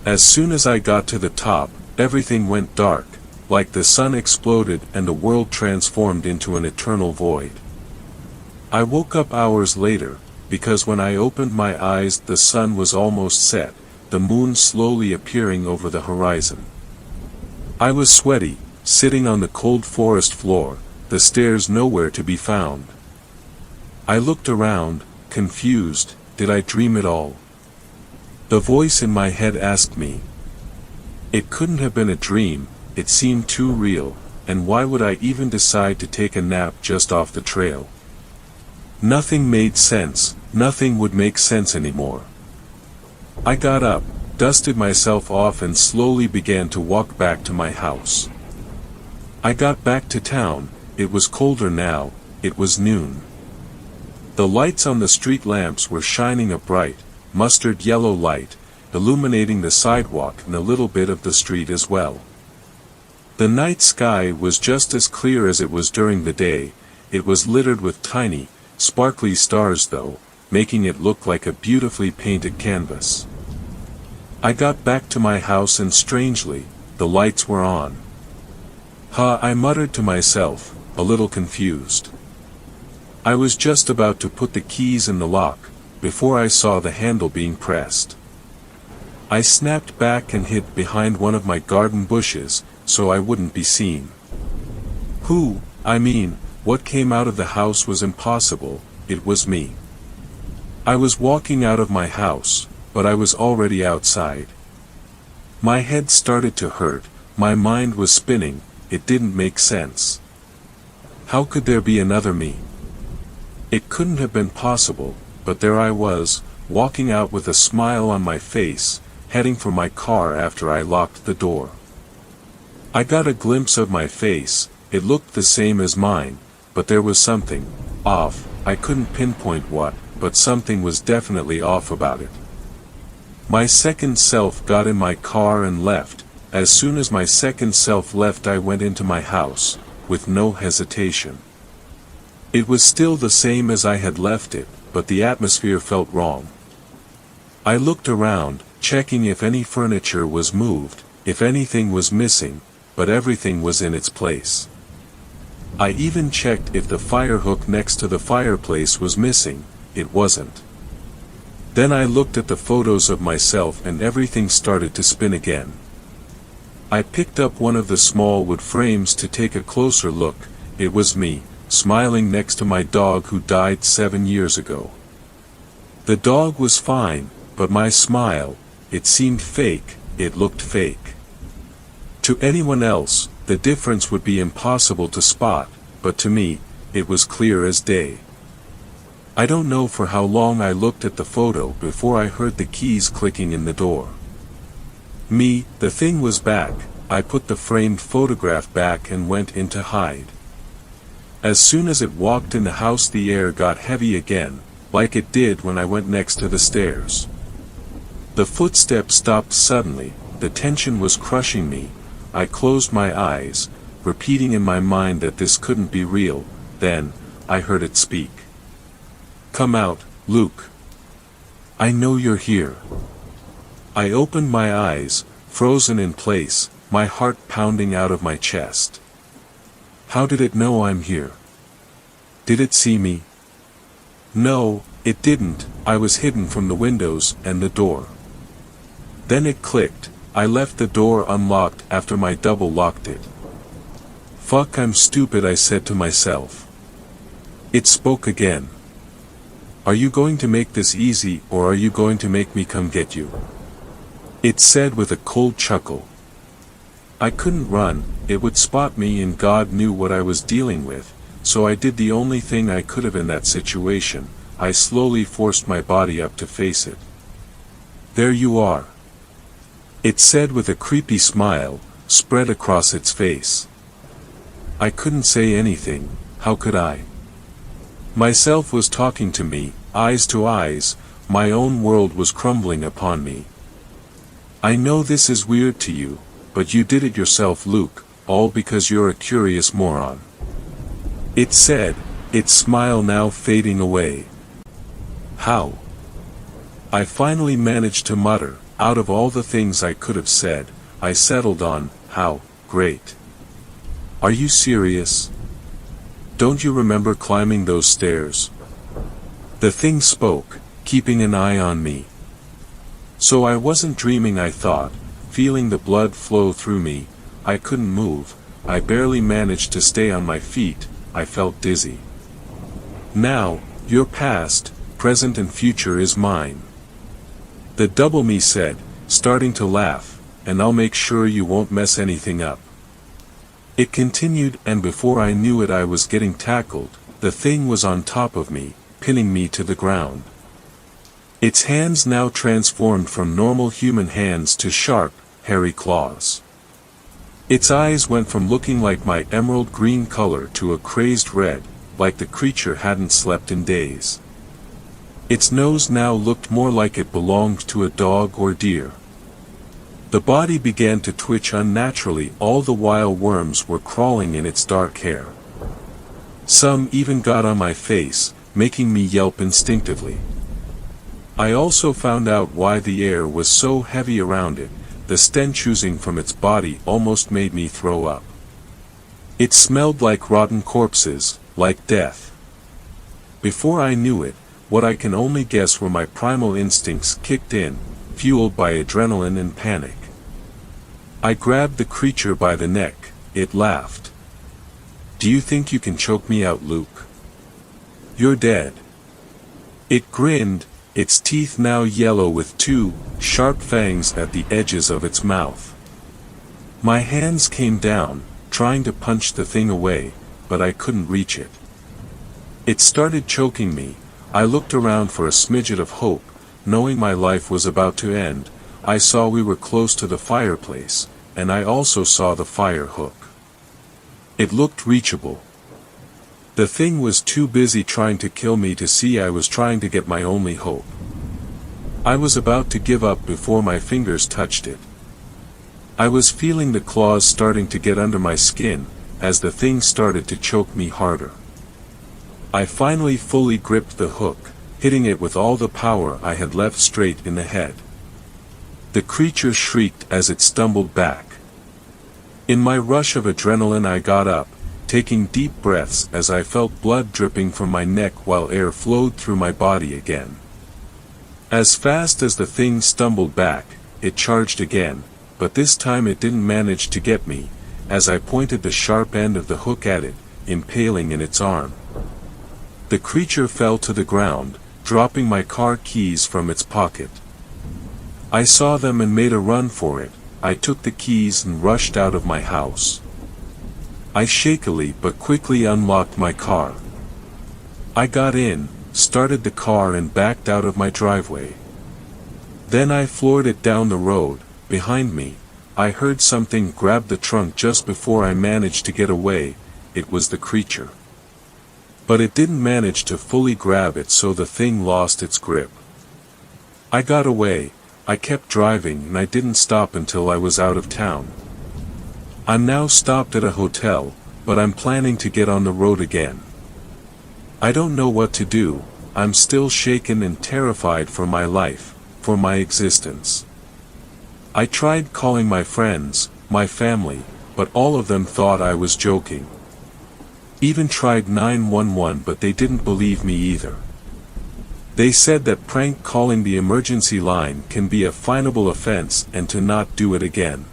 As soon as I got to the top, everything went dark, like the sun exploded and the world transformed into an eternal void. I woke up hours later, because when I opened my eyes the sun was almost set, the moon slowly appearing over the horizon. I was sweaty, sitting on the cold forest floor, the stairs nowhere to be found. I looked around, confused, did I dream it all? The voice in my head asked me. It couldn't have been a dream, it seemed too real, and why would I even decide to take a nap just off the trail? Nothing made sense, nothing would make sense anymore. I got up, dusted myself off and slowly began to walk back to my house. I got back to town, it was colder now, it was noon. The lights on the street lamps were shining a bright, mustard yellow light, illuminating the sidewalk and a little bit of the street as well. The night sky was just as clear as it was during the day, it was littered with tiny, sparkly stars though, making it look like a beautifully painted canvas. I got back to my house and strangely, the lights were on. I muttered to myself, a little confused. I was just about to put the keys in the lock, before I saw the handle being pressed. I snapped back and hid behind one of my garden bushes, so I wouldn't be seen. What came out of the house was impossible, it was me. I was walking out of my house, but I was already outside. My head started to hurt, my mind was spinning, it didn't make sense. How could there be another me? It couldn't have been possible, but there I was, walking out with a smile on my face, heading for my car after I locked the door. I got a glimpse of my face, it looked the same as mine, but there was something off. I couldn't pinpoint what, but something was definitely off about it. My second self got in my car and left. As soon as my second self left, I went into my house, with no hesitation. It was still the same as I had left it, but the atmosphere felt wrong. I looked around, checking if any furniture was moved, if anything was missing, but everything was in its place. I even checked if the fire hook next to the fireplace was missing, it wasn't. Then I looked at the photos of myself and everything started to spin again. I picked up one of the small wood frames to take a closer look. It was me, smiling next to my dog who died 7 years ago. The dog was fine, but my smile, it seemed fake, it looked fake. To anyone else, the difference would be impossible to spot, but to me, it was clear as day. I don't know for how long I looked at the photo before I heard the keys clicking in the door. The thing was back. I put the framed photograph back and went in to hide. As soon as it walked in the house, the air got heavy again, like it did when I went next to the stairs. The footsteps stopped suddenly, the tension was crushing me. I closed my eyes, repeating in my mind that this couldn't be real. Then, I heard it speak. "Come out, Luke. I know you're here." I opened my eyes, frozen in place, my heart pounding out of my chest. How did it know I'm here? Did it see me? No, it didn't. I was hidden from the windows and the door. Then it clicked. I left the door unlocked after my double locked it. "Fuck, I'm stupid," I said to myself. It spoke again. "Are you going to make this easy, or are you going to make me come get you?" It said with a cold chuckle. I couldn't run, it would spot me, and God knew what I was dealing with, so I did the only thing I could have in that situation. I slowly forced my body up to face it. "There you are," it said with a creepy smile, spread across its face. I couldn't say anything, how could I? Myself was talking to me, eyes to eyes, my own world was crumbling upon me. "I know this is weird to you, but you did it yourself, Luke, all because you're a curious moron," it said, its smile now fading away. "How?" I finally managed to mutter. Out of all the things I could have said, I settled on, "How, great." "Are you serious? Don't you remember climbing those stairs?" The thing spoke, keeping an eye on me. So I wasn't dreaming, I thought, feeling the blood flow through me. I couldn't move, I barely managed to stay on my feet, I felt dizzy. "Now, your past, present and future is mine," the double me said, starting to laugh, "and I'll make sure you won't mess anything up." It continued, and before I knew it I was getting tackled. The thing was on top of me, pinning me to the ground. Its hands now transformed from normal human hands to sharp, hairy claws. Its eyes went from looking like my emerald green color to a crazed red, like the creature hadn't slept in days. Its nose now looked more like it belonged to a dog or deer. The body began to twitch unnaturally, all the while worms were crawling in its dark hair. Some even got on my face, making me yelp instinctively. I also found out why the air was so heavy around it. The stench oozing from its body almost made me throw up. It smelled like rotten corpses, like death. Before I knew it, what I can only guess were my primal instincts kicked in. fueled by adrenaline and panic. I grabbed the creature by the neck. It laughed. "Do you think you can choke me out, Luke? You're dead." It grinned, its teeth now yellow with two sharp fangs at the edges of its mouth. My hands came down, trying to punch the thing away, but I couldn't reach it. It started choking me. I looked around for a smidget of hope, knowing my life was about to end. I saw we were close to the fireplace, and I also saw the fire hook. It looked reachable. The thing was too busy trying to kill me to see I was trying to get my only hope. I was about to give up before my fingers touched it. I was feeling the claws starting to get under my skin, as the thing started to choke me harder. I finally fully gripped the hook, hitting it with all the power I had left straight in the head. The creature shrieked as it stumbled back. In my rush of adrenaline I got up, taking deep breaths as I felt blood dripping from my neck while air flowed through my body again. As fast as the thing stumbled back, it charged again, but this time it didn't manage to get me, as I pointed the sharp end of the hook at it, impaling in its arm. The creature fell to the ground, dropping my car keys from its pocket. I saw them and made a run for it. I took the keys and rushed out of my house. I shakily but quickly unlocked my car. I got in, started the car and backed out of my driveway. Then I floored it down the road. Behind me, I heard something grab the trunk just before I managed to get away. It was the creature. But it didn't manage to fully grab it, so the thing lost its grip. I got away. I kept driving and I didn't stop until I was out of town. I'm now stopped at a hotel, but I'm planning to get on the road again. I don't know what to do. I'm still shaken and terrified for my life, for my existence. I tried calling my friends, my family, but all of them thought I was joking. Even tried 911, but they didn't believe me either. They said that prank calling the emergency line can be a finable offense and to not do it again.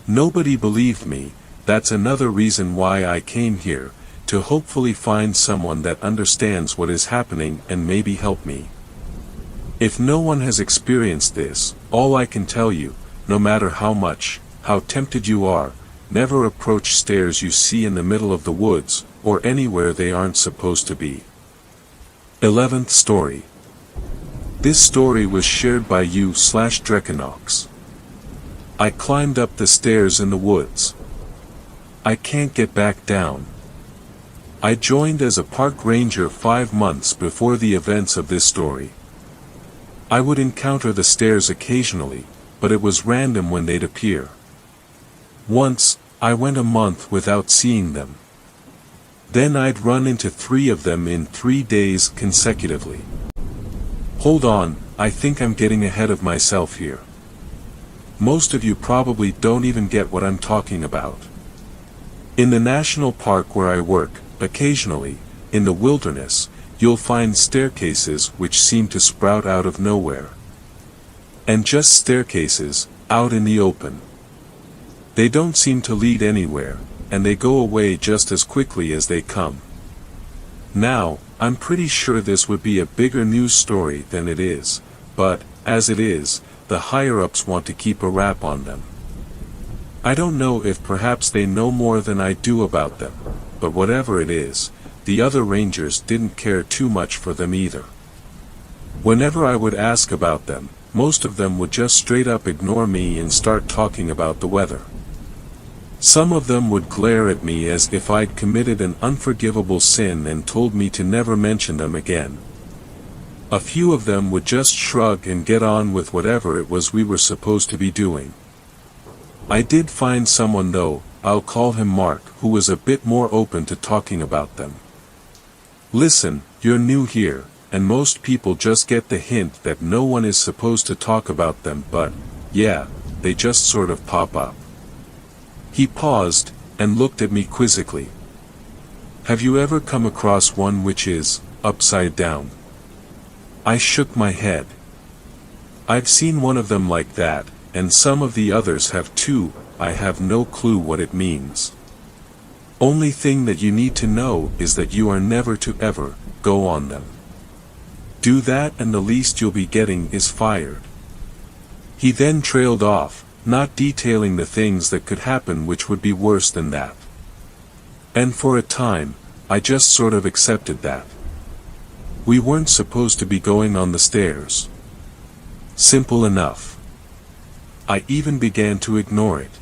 Nobody believed me. That's another reason why I came here, to hopefully find someone that understands what is happening and maybe help me. If no one has experienced this, all I can tell you, no matter how tempted you are, never approach stairs you see in the middle of the woods, or anywhere they aren't supposed to be. 11th story. This story was shared by you/Drekanox. I climbed up the stairs in the woods. I can't get back down. I joined as a park ranger 5 months before the events of this story. I would encounter the stairs occasionally, but it was random when they'd appear. Once, I went a month without seeing them. Then I'd run into 3 of them in 3 days consecutively. Hold on, I think I'm getting ahead of myself here. Most of you probably don't even get what I'm talking about. In the national park where I work, occasionally, in the wilderness, you'll find staircases which seem to sprout out of nowhere. And just staircases, out in the open. They don't seem to lead anywhere, and they go away just as quickly as they come. Now, I'm pretty sure this would be a bigger news story than it is, but, as it is, the higher-ups want to keep a wrap on them. I don't know if perhaps they know more than I do about them, but whatever it is, the other rangers didn't care too much for them either. Whenever I would ask about them, most of them would just straight up ignore me and start talking about the weather. Some of them would glare at me as if I'd committed an unforgivable sin and told me to never mention them again. A few of them would just shrug and get on with whatever it was we were supposed to be doing. I did find someone though, I'll call him Mark, who was a bit more open to talking about them. Listen, you're new here, and most people just get the hint that no one is supposed to talk about them, but, yeah, they just sort of pop up. He paused, and looked at me quizzically. Have you ever come across one which is, upside down? I shook my head. I've seen one of them like that, and some of the others have too. I have no clue what it means. Only thing that you need to know is that you are never to ever go on them. Do that and the least you'll be getting is fired. He then trailed off, not detailing the things that could happen which would be worse than that. And for a time, I just sort of accepted that. We weren't supposed to be going on the stairs. Simple enough. I even began to ignore it.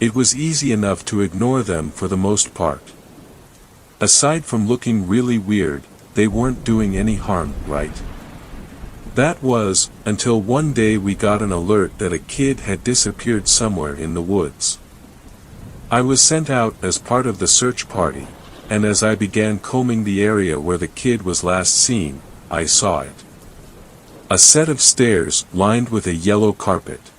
It was easy enough to ignore them for the most part. Aside from looking really weird, they weren't doing any harm, right? That was, until one day we got an alert that a kid had disappeared somewhere in the woods. I was sent out as part of the search party, and as I began combing the area where the kid was last seen, I saw it. A set of stairs lined with a yellow carpet.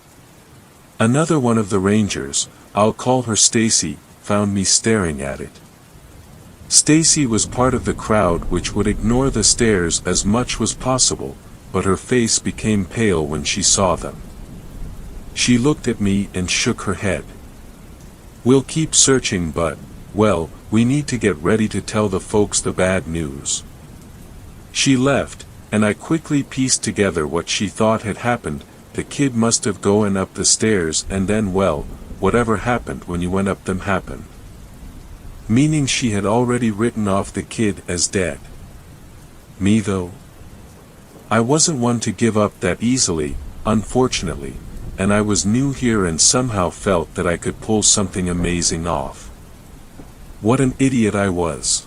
Another one of the rangers, I'll call her Stacy, found me staring at it. Stacy was part of the crowd which would ignore the stairs as much as possible, but her face became pale when she saw them. She looked at me and shook her head. We'll keep searching but, well, we need to get ready to tell the folks the bad news. She left, and I quickly pieced together what she thought had happened. The kid must have gone up the stairs and then, well, whatever happened when you went up them happened. Meaning she had already written off the kid as dead. Me though? I wasn't one to give up that easily, unfortunately, and I was new here and somehow felt that I could pull something amazing off. What an idiot I was.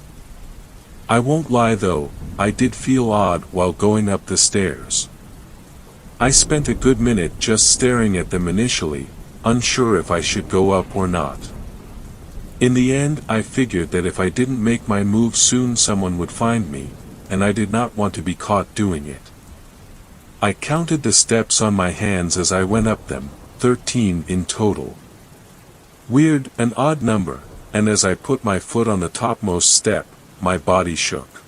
I won't lie though, I did feel odd while going up the stairs. I spent a good minute just staring at them initially, unsure if I should go up or not. In the end I figured that if I didn't make my move soon someone would find me, and I did not want to be caught doing it. I counted the steps on my hands as I went up them, 13 in total. Weird, an odd number, and as I put my foot on the topmost step, my body shook.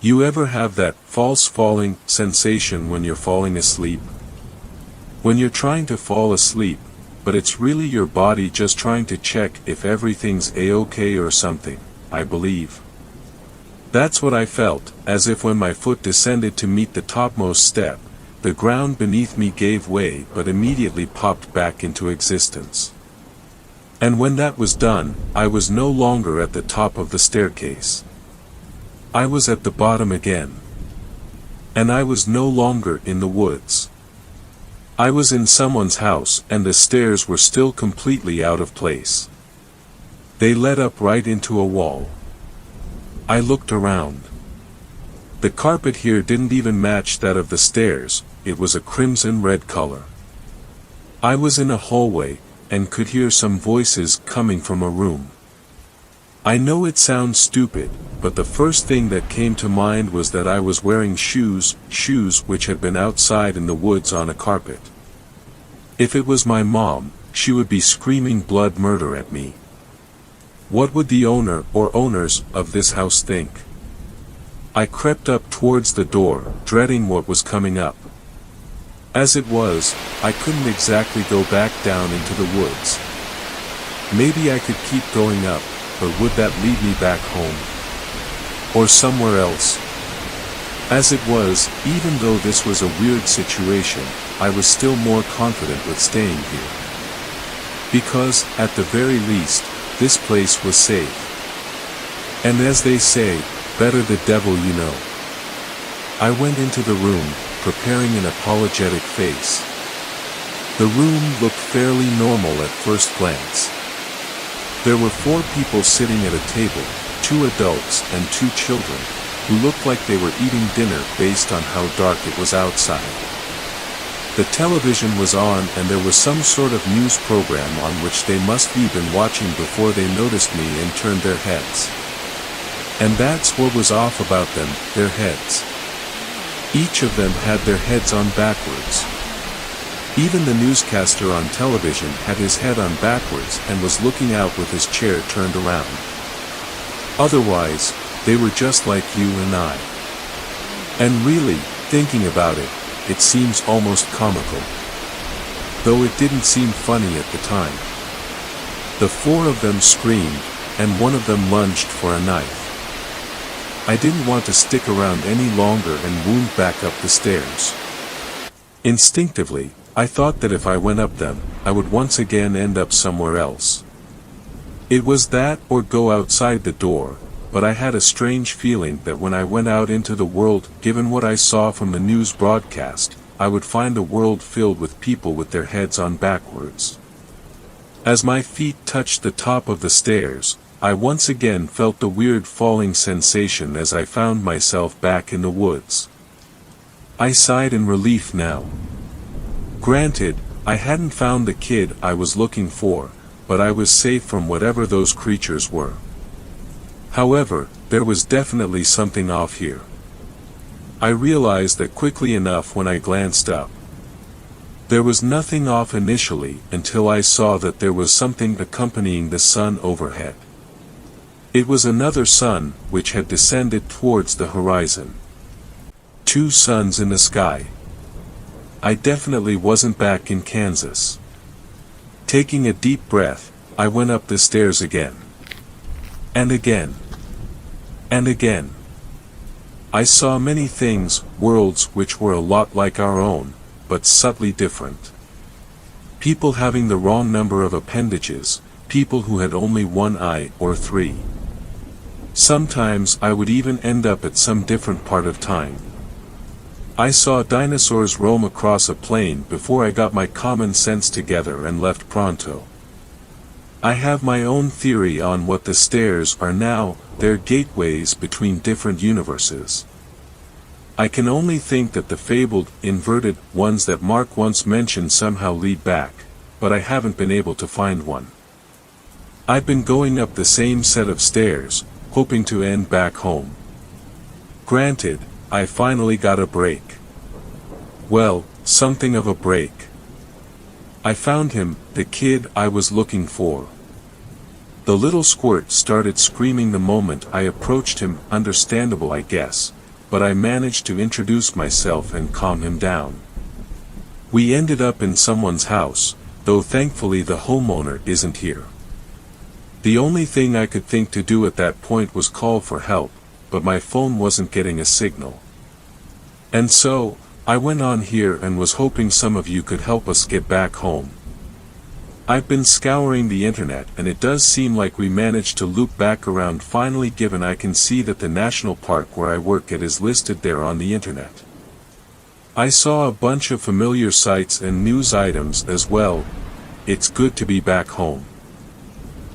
You ever have that false falling sensation when you're falling asleep? When you're trying to fall asleep, but it's really your body just trying to check if everything's a-okay or something, I believe. That's what I felt, as if when my foot descended to meet the topmost step, the ground beneath me gave way but immediately popped back into existence. And when that was done, I was no longer at the top of the staircase. I was at the bottom again. And I was no longer in the woods. I was in someone's house and the stairs were still completely out of place. They led up right into a wall. I looked around. The carpet here didn't even match that of the stairs, it was a crimson-red color. I was in a hallway, and could hear some voices coming from a room. I know it sounds stupid, but the first thing that came to mind was that I was wearing shoes which had been outside in the woods on a carpet. If it was my mom, she would be screaming blood murder at me. What would the owner or owners of this house think? I crept up towards the door, dreading what was coming up. As it was, I couldn't exactly go back down into the woods. Maybe I could keep going up, but would that lead me back home? Or somewhere else? As it was, even though this was a weird situation, I was still more confident with staying here. Because, at the very least, this place was safe. And as they say, better the devil you know. I went into the room, preparing an apologetic face. The room looked fairly normal at first glance. There were 4 people sitting at a table, 2 adults and 2 children, who looked like they were eating dinner based on how dark it was outside. The television was on and there was some sort of news program on which they must have been watching before they noticed me and turned their heads. And that's what was off about them, their heads. Each of them had their heads on backwards. Even the newscaster on television had his head on backwards and was looking out with his chair turned around. Otherwise, they were just like you and I. And really, thinking about it, it seems almost comical. Though it didn't seem funny at the time. The four of them screamed, and one of them lunged for a knife. I didn't want to stick around any longer and wound back up the stairs. Instinctively, I thought that if I went up them, I would once again end up somewhere else. It was that or go outside the door, but I had a strange feeling that when I went out into the world, given what I saw from the news broadcast, I would find a world filled with people with their heads on backwards. As my feet touched the top of the stairs, I once again felt the weird falling sensation as I found myself back in the woods. I sighed in relief now. Granted, I hadn't found the kid I was looking for, but I was safe from whatever those creatures were. However, there was definitely something off here. I realized that quickly enough when I glanced up. There was nothing off initially until I saw that there was something accompanying the sun overhead. It was another sun, which had descended towards the horizon. Two suns in the sky. I definitely wasn't back in Kansas. Taking a deep breath, I went up the stairs again. And again. And again. I saw many things, worlds which were a lot like our own, but subtly different. People having the wrong number of appendages, people who had only one eye or three. Sometimes I would even end up at some different part of time. I saw dinosaurs roam across a plain before I got my common sense together and left pronto. I have my own theory on what the stairs are now. They're gateways between different universes. I can only think that the fabled, inverted ones that Mark once mentioned somehow lead back, but I haven't been able to find one. I've been going up the same set of stairs, hoping to end back home. Granted, I finally got a break. Well, something of a break. I found him, the kid I was looking for. The little squirt started screaming the moment I approached him, understandable I guess, but I managed to introduce myself and calm him down. We ended up in someone's house, though thankfully the homeowner isn't here. The only thing I could think to do at that point was call for help, but my phone wasn't getting a signal. And so, I went on here and was hoping some of you could help us get back home. I've been scouring the internet and it does seem like we managed to loop back around finally, given I can see that the national park where I work at is listed there on the internet. I saw a bunch of familiar sites and news items as well. It's good to be back home.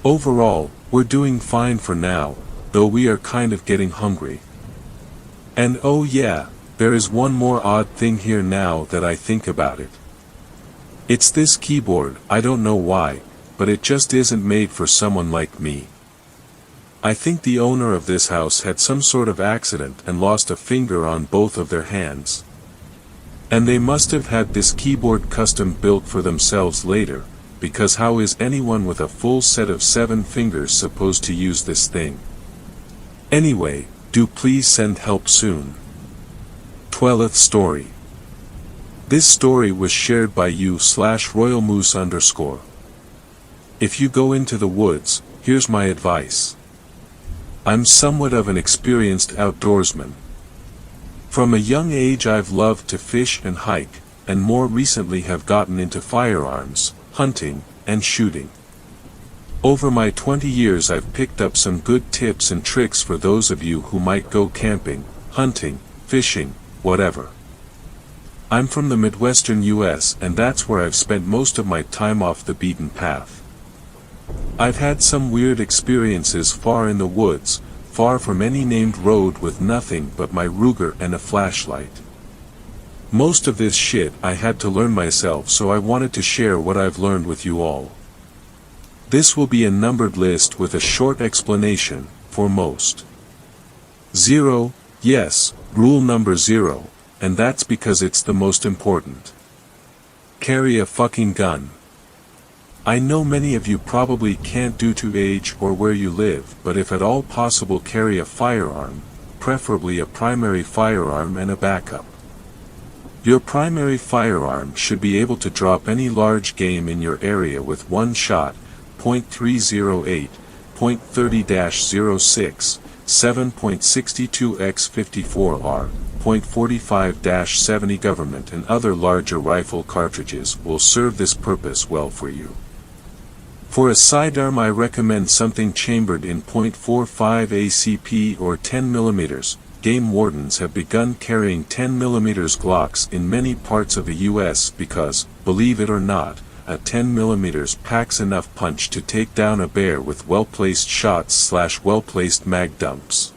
Overall, we're doing fine for now, though we are kind of getting hungry. And oh yeah, there is one more odd thing here now that I think about it. It's this keyboard. I don't know why, but it just isn't made for someone like me. I think the owner of this house had some sort of accident and lost a finger on both of their hands. And they must have had this keyboard custom built for themselves later, because how is anyone with a full set of 7 fingers supposed to use this thing? Anyway, do please send help soon. 12th story. This story was shared by you/royalmoose_. If you go into the woods, here's my advice. I'm somewhat of an experienced outdoorsman. From a young age I've loved to fish and hike, and more recently have gotten into firearms, hunting, and shooting. Over my 20 years I've picked up some good tips and tricks for those of you who might go camping, hunting, fishing, whatever. I'm from the Midwestern US and that's where I've spent most of my time off the beaten path. I've had some weird experiences far in the woods, far from any named road with nothing but my Ruger and a flashlight. Most of this shit I had to learn myself, so I wanted to share what I've learned with you all. This will be a numbered list with a short explanation, for most. 0, yes, rule number 0, and that's because it's the most important. Carry a fucking gun. I know many of you probably can't due to age or where you live, but if at all possible carry a firearm, preferably a primary firearm and a backup. Your primary firearm should be able to drop any large game in your area with one shot, .308, .30-06, 7.62x54R, .45-70 government and other larger rifle cartridges will serve this purpose well for you. For a sidearm I recommend something chambered in .45 ACP or 10 mm. Game wardens have begun carrying 10 mm Glocks in many parts of the US because, believe it or not, a 10 mm packs enough punch to take down a bear with well-placed shots/well-placed mag dumps.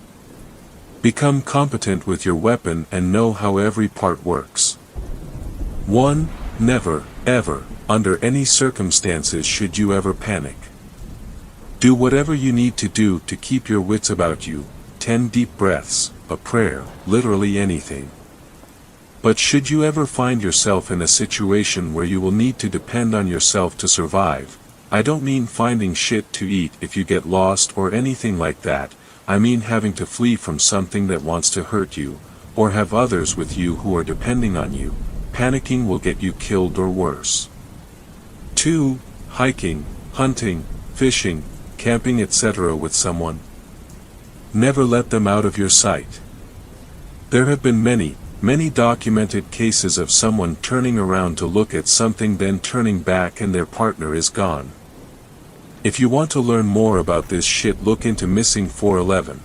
Become competent with your weapon and know how every part works. 1. Never, ever, under any circumstances should you ever panic. Do whatever you need to do to keep your wits about you, 10 deep breaths, a prayer, literally anything. But should you ever find yourself in a situation where you will need to depend on yourself to survive, I don't mean finding shit to eat if you get lost or anything like that, I mean having to flee from something that wants to hurt you, or have others with you who are depending on you, panicking will get you killed or worse. 2. Hiking, hunting, fishing, camping etc. with someone. Never let them out of your sight. There have been many documented cases of someone turning around to look at something then turning back and their partner is gone. If you want to learn more about this shit, look into Missing 411.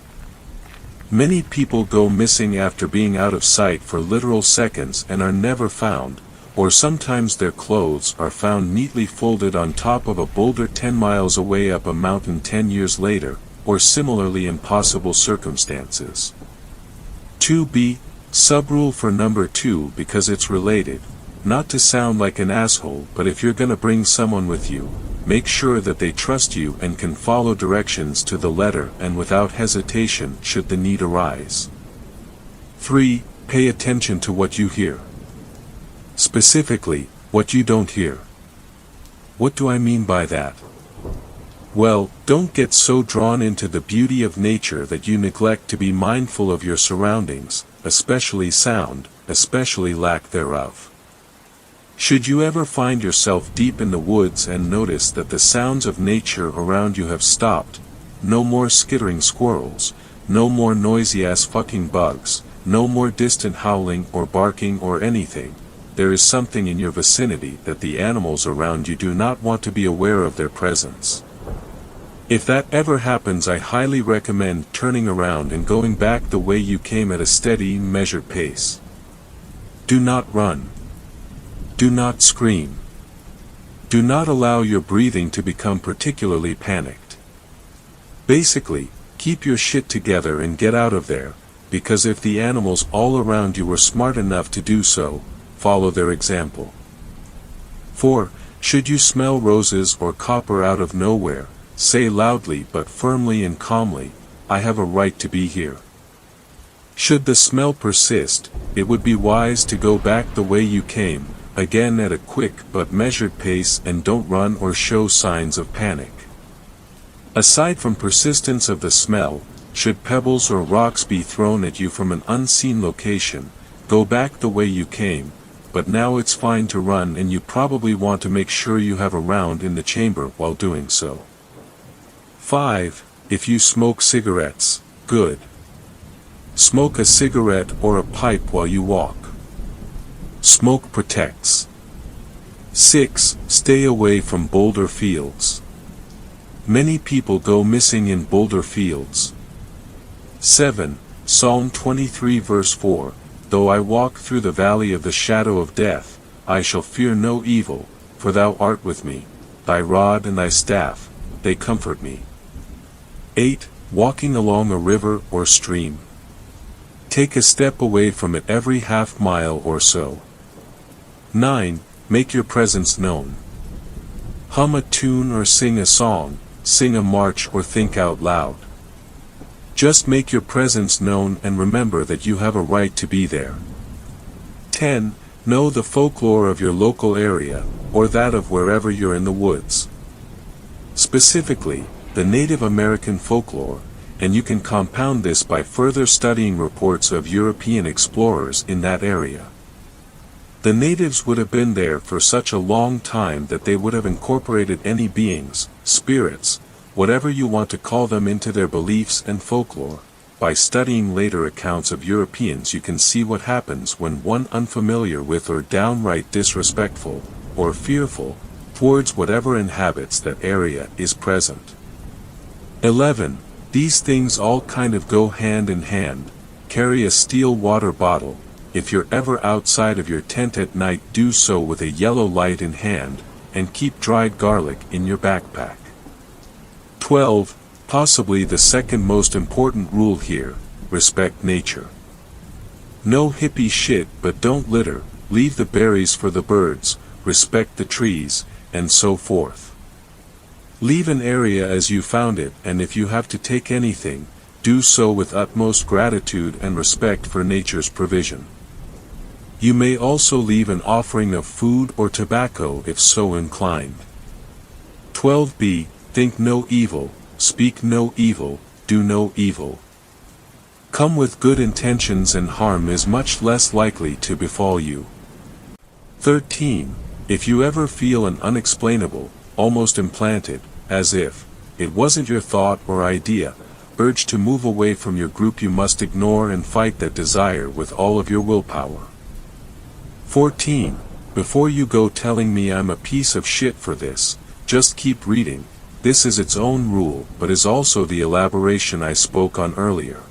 Many people go missing after being out of sight for literal seconds and are never found, or sometimes their clothes are found neatly folded on top of a boulder 10 miles away up a mountain 10 years later, or similarly impossible circumstances. 2b, subrule for number 2 because it's related, not to sound like an asshole but if you're gonna bring someone with you, make sure that they trust you and can follow directions to the letter and without hesitation should the need arise. 3. Pay attention to what you hear. Specifically, what you don't hear. What do I mean by that? Well, don't get so drawn into the beauty of nature that you neglect to be mindful of your surroundings, especially sound, especially lack thereof. Should you ever find yourself deep in the woods and notice that the sounds of nature around you have stopped, no more skittering squirrels, no more noisy ass fucking bugs, no more distant howling or barking or anything, there is something in your vicinity that the animals around you do not want to be aware of their presence. If that ever happens, I highly recommend turning around and going back the way you came at a steady, measured pace. Do not run. Do not scream. Do not allow your breathing to become particularly panicked. Basically, keep your shit together and get out of there, because if the animals all around you were smart enough to do so, follow their example. 4. Should you smell roses or copper out of nowhere, say loudly but firmly and calmly, I have a right to be here. Should the smell persist, it would be wise to go back the way you came, again at a quick but measured pace, and don't run or show signs of panic. Aside from persistence of the smell, should pebbles or rocks be thrown at you from an unseen location, go back the way you came, but now it's fine to run and you probably want to make sure you have a round in the chamber while doing so. 5. If you smoke cigarettes, good. Smoke a cigarette or a pipe while you walk. Smoke protects. 6. Stay away from boulder fields. Many people go missing in boulder fields. 7. Psalm 23 verse 4, Though I walk through the valley of the shadow of death, I shall fear no evil, for thou art with me. Thy rod and thy staff, they comfort me. 8. Walking along a river or stream. Take a step away from it every half mile or so. 9. Make your presence known. Hum a tune or sing a song, sing a march or think out loud. Just make your presence known and remember that you have a right to be there. 10. Know the folklore of your local area, or that of wherever you're in the woods. Specifically, the Native American folklore, and you can compound this by further studying reports of European explorers in that area. The natives would have been there for such a long time that they would have incorporated any beings, spirits, whatever you want to call them, into their beliefs and folklore. By studying later accounts of Europeans, you can see what happens when one unfamiliar with or downright disrespectful, or fearful, towards whatever inhabits that area is present. 11. These things all kind of go hand in hand. Carry a steel water bottle. If you're ever outside of your tent at night, do so with a yellow light in hand, and keep dried garlic in your backpack. 12. Possibly the second most important rule here, respect nature. No hippie shit, but don't litter, leave the berries for the birds, respect the trees, and so forth. Leave an area as you found it, and if you have to take anything, do so with utmost gratitude and respect for nature's provision. You may also leave an offering of food or tobacco if so inclined. 12b. Think no evil, speak no evil, do no evil. Come with good intentions and harm is much less likely to befall you. 13. If you ever feel an unexplainable, almost implanted, as if it wasn't your thought or idea, urge to move away from your group, you must ignore and fight that desire with all of your willpower. 14. Before you go telling me I'm a piece of shit for this, just keep reading. This is its own rule, but is also the elaboration I spoke on earlier.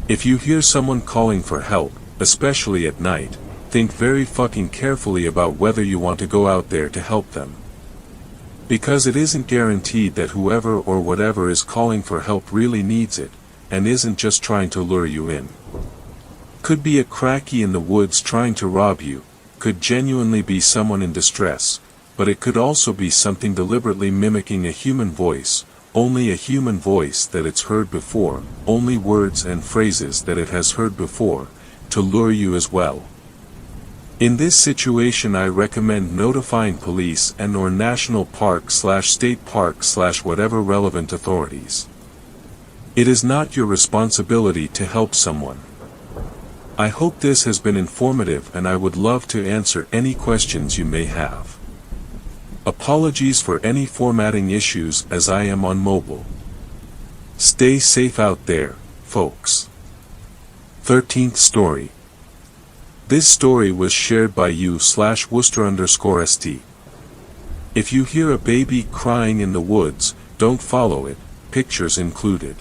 If you hear someone calling for help, especially at night, think very fucking carefully about whether you want to go out there to help them. Because it isn't guaranteed that whoever or whatever is calling for help really needs it, and isn't just trying to lure you in. Could be a cracky in the woods trying to rob you, could genuinely be someone in distress, but it could also be something deliberately mimicking a human voice, only a human voice that it's heard before, only words and phrases that it has heard before, to lure you as well. In this situation, I recommend notifying police and or national park/state park/whatever relevant authorities. It is not your responsibility to help someone. I hope this has been informative, and I would love to answer any questions you may have. Apologies for any formatting issues as I am on mobile. Stay safe out there, folks. 13th story. This story was shared by you/Worcester_ST. If you hear a baby crying in the woods, don't follow it, pictures included.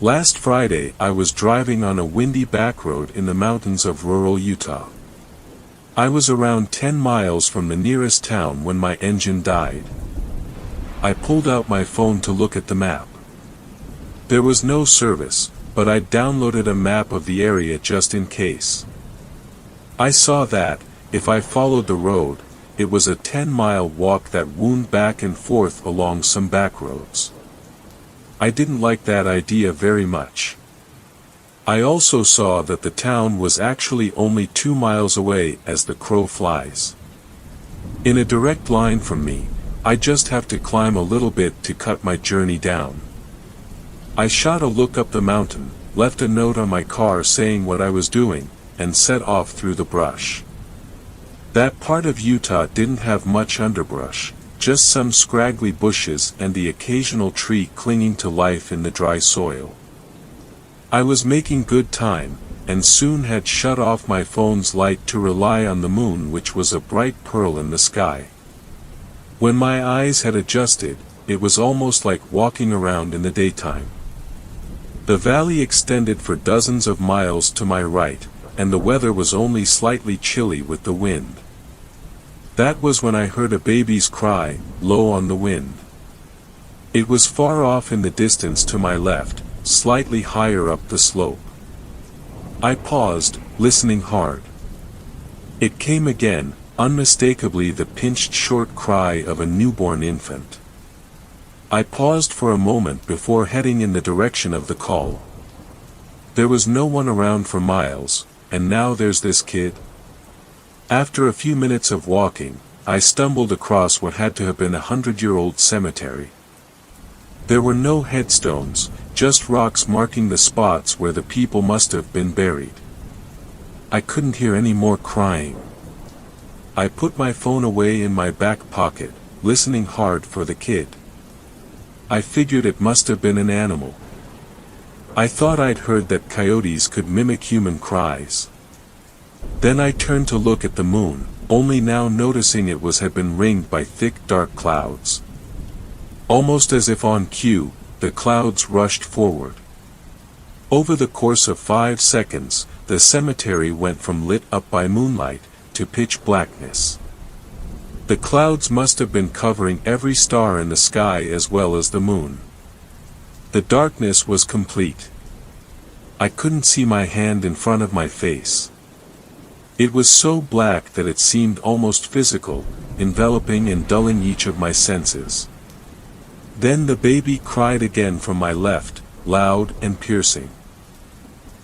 Last Friday I was driving on a windy back road in the mountains of rural Utah. I was around 10 miles from the nearest town when my engine died. I pulled out my phone to look at the map. There was no service, but I downloaded a map of the area just in case. I saw that, if I followed the road, it was a 10-mile walk that wound back and forth along some back roads. I didn't like that idea very much. I also saw that the town was actually only 2 miles away as the crow flies. In a direct line from me, I just have to climb a little bit to cut my journey down. I shot a look up the mountain, left a note on my car saying what I was doing, and set off through the brush. That part of Utah didn't have much underbrush, just some scraggly bushes and the occasional tree clinging to life in the dry soil. I was making good time, and soon had shut off my phone's light to rely on the moon, which was a bright pearl in the sky. When my eyes had adjusted, it was almost like walking around in the daytime. The valley extended for dozens of miles to my right, and the weather was only slightly chilly with the wind. That was when I heard a baby's cry, low on the wind. It was far off in the distance to my left, slightly higher up the slope. I paused, listening hard. It came again, unmistakably the pinched short cry of a newborn infant. I paused for a moment before heading in the direction of the call. There was no one around for miles, and now there's this kid. After a few minutes of walking, I stumbled across what had to have been a 100-year-old cemetery. There were no headstones, just rocks marking the spots where the people must have been buried. I couldn't hear any more crying. I put my phone away in my back pocket, listening hard for the kid. I figured it must have been an animal. I thought I'd heard that coyotes could mimic human cries. Then I turned to look at the moon, only now noticing it had been ringed by thick dark clouds. Almost as if on cue, the clouds rushed forward. Over the course of 5 seconds, the cemetery went from lit up by moonlight to pitch blackness. The clouds must have been covering every star in the sky as well as the moon. The darkness was complete. I couldn't see my hand in front of my face. It was so black that it seemed almost physical, enveloping and dulling each of my senses. Then the baby cried again from my left, loud and piercing.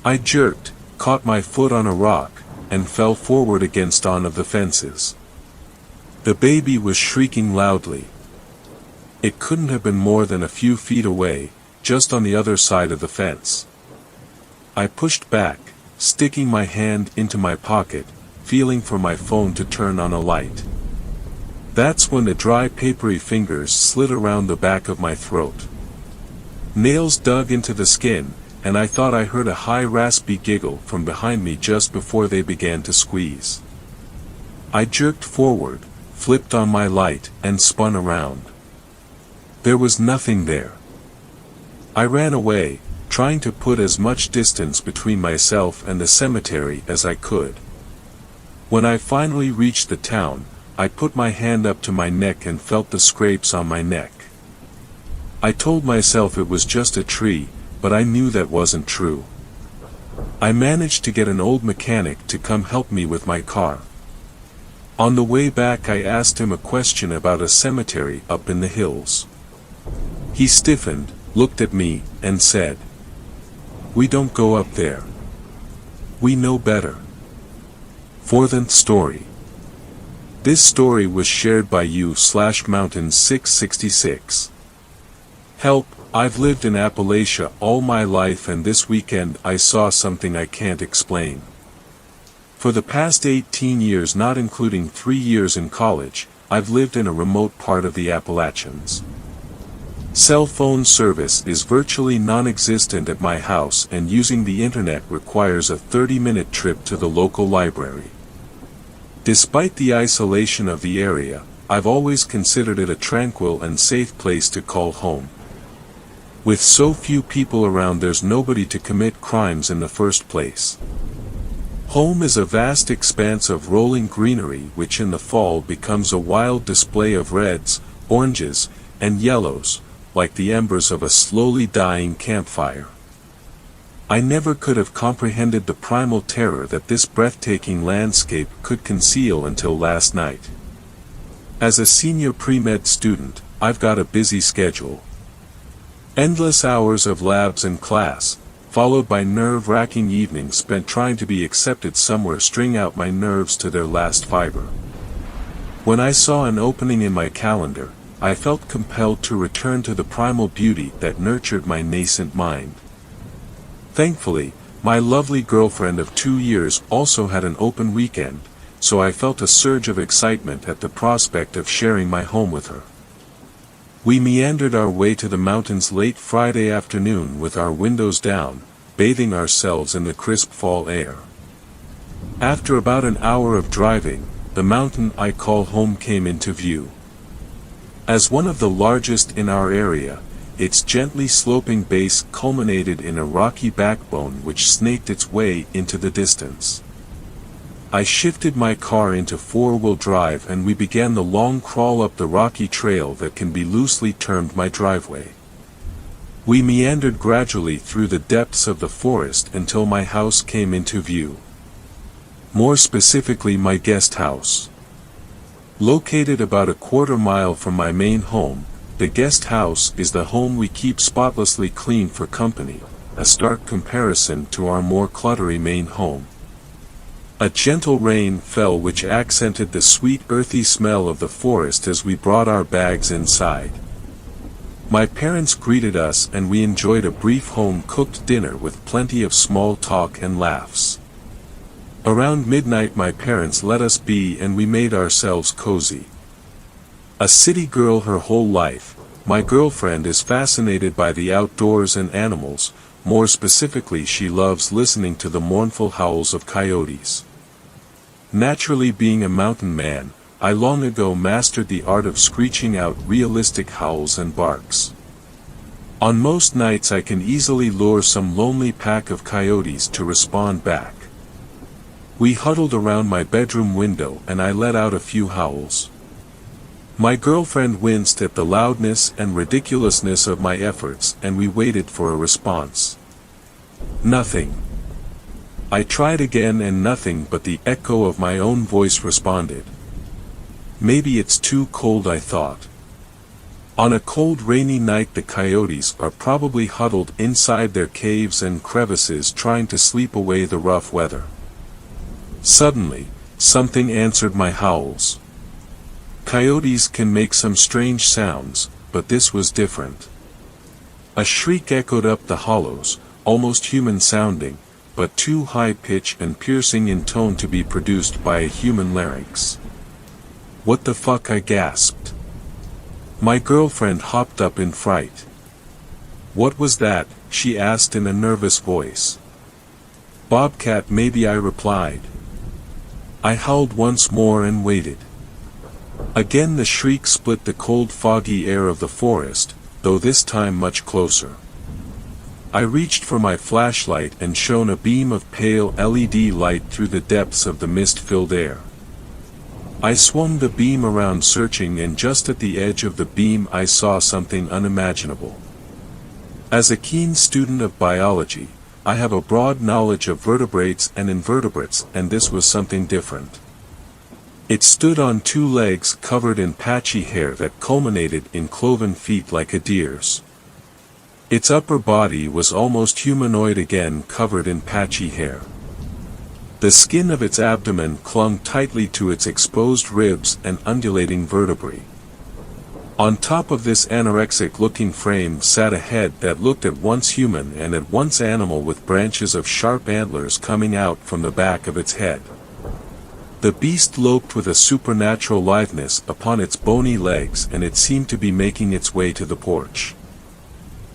I jerked, caught my foot on a rock, and fell forward against one of the fences. The baby was shrieking loudly. It couldn't have been more than a few feet away, just on the other side of the fence. I pushed back, sticking my hand into my pocket, feeling for my phone to turn on a light. That's when the dry papery fingers slid around the back of my throat. Nails dug into the skin, and I thought I heard a high raspy giggle from behind me just before they began to squeeze. I jerked forward, flipped on my light, and spun around. There was nothing there. I ran away, trying to put as much distance between myself and the cemetery as I could. When I finally reached the town, I put my hand up to my neck and felt the scrapes on my neck. I told myself it was just a tree, but I knew that wasn't true. I managed to get an old mechanic to come help me with my car. On the way back I asked him a question about a cemetery up in the hills. He stiffened, looked at me, and said, "We don't go up there. We know better." 4th story. This story was shared by you/mountain666. Help, I've lived in Appalachia all my life and this weekend I saw something I can't explain. For the past 18 years, not including 3 years in college, I've lived in a remote part of the Appalachians. Cell phone service is virtually non-existent at my house, and using the internet requires a 30-minute trip to the local library. Despite the isolation of the area, I've always considered it a tranquil and safe place to call home. With so few people around, there's nobody to commit crimes in the first place. Home is a vast expanse of rolling greenery which in the fall becomes a wild display of reds, oranges, and yellows, like the embers of a slowly dying campfire. I never could have comprehended the primal terror that this breathtaking landscape could conceal until last night. As a senior pre-med student, I've got a busy schedule. Endless hours of labs and class, followed by nerve-wracking evenings spent trying to be accepted somewhere, string out my nerves to their last fiber. When I saw an opening in my calendar, I felt compelled to return to the primal beauty that nurtured my nascent mind. Thankfully, my lovely girlfriend of 2 years also had an open weekend, so I felt a surge of excitement at the prospect of sharing my home with her. We meandered our way to the mountains late Friday afternoon with our windows down, bathing ourselves in the crisp fall air. After about an hour of driving, the mountain I call home came into view. As one of the largest in our area, its gently sloping base culminated in a rocky backbone which snaked its way into the distance. I shifted my car into 4-wheel drive and we began the long crawl up the rocky trail that can be loosely termed my driveway. We meandered gradually through the depths of the forest until my house came into view. More specifically, my guest house. Located about a quarter-mile from my main home, the guest house is the home we keep spotlessly clean for company, a stark comparison to our more cluttery main home. A gentle rain fell which accented the sweet earthy smell of the forest as we brought our bags inside. My parents greeted us and we enjoyed a brief home-cooked dinner with plenty of small talk and laughs. Around midnight my parents let us be and we made ourselves cozy. A city girl her whole life, my girlfriend is fascinated by the outdoors and animals, more specifically she loves listening to the mournful howls of coyotes. Naturally being a mountain man, I long ago mastered the art of screeching out realistic howls and barks. On most nights I can easily lure some lonely pack of coyotes to respond back. We huddled around my bedroom window and I let out a few howls. My girlfriend winced at the loudness and ridiculousness of my efforts and we waited for a response. Nothing. I tried again and nothing but the echo of my own voice responded. Maybe it's too cold, I thought. On a cold rainy night the coyotes are probably huddled inside their caves and crevices trying to sleep away the rough weather. Suddenly, something answered my howls. Coyotes can make some strange sounds, but this was different. A shriek echoed up the hollows, almost human sounding, but too high-pitched and piercing in tone to be produced by a human larynx. What the fuck, I gasped. My girlfriend hopped up in fright. What was that? She asked in a nervous voice. Bobcat maybe, I replied. I howled once more and waited. Again the shriek split the cold foggy air of the forest, though this time much closer. I reached for my flashlight and shone a beam of pale LED light through the depths of the mist-filled air. I swung the beam around searching and just at the edge of the beam I saw something unimaginable. As a keen student of biology, I have a broad knowledge of vertebrates and invertebrates and this was something different. It stood on two legs covered in patchy hair that culminated in cloven feet like a deer's. Its upper body was almost humanoid again, covered in patchy hair. The skin of its abdomen clung tightly to its exposed ribs and undulating vertebrae. On top of this anorexic-looking frame sat a head that looked at once human and at once animal with branches of sharp antlers coming out from the back of its head. The beast loped with a supernatural litheness upon its bony legs and it seemed to be making its way to the porch.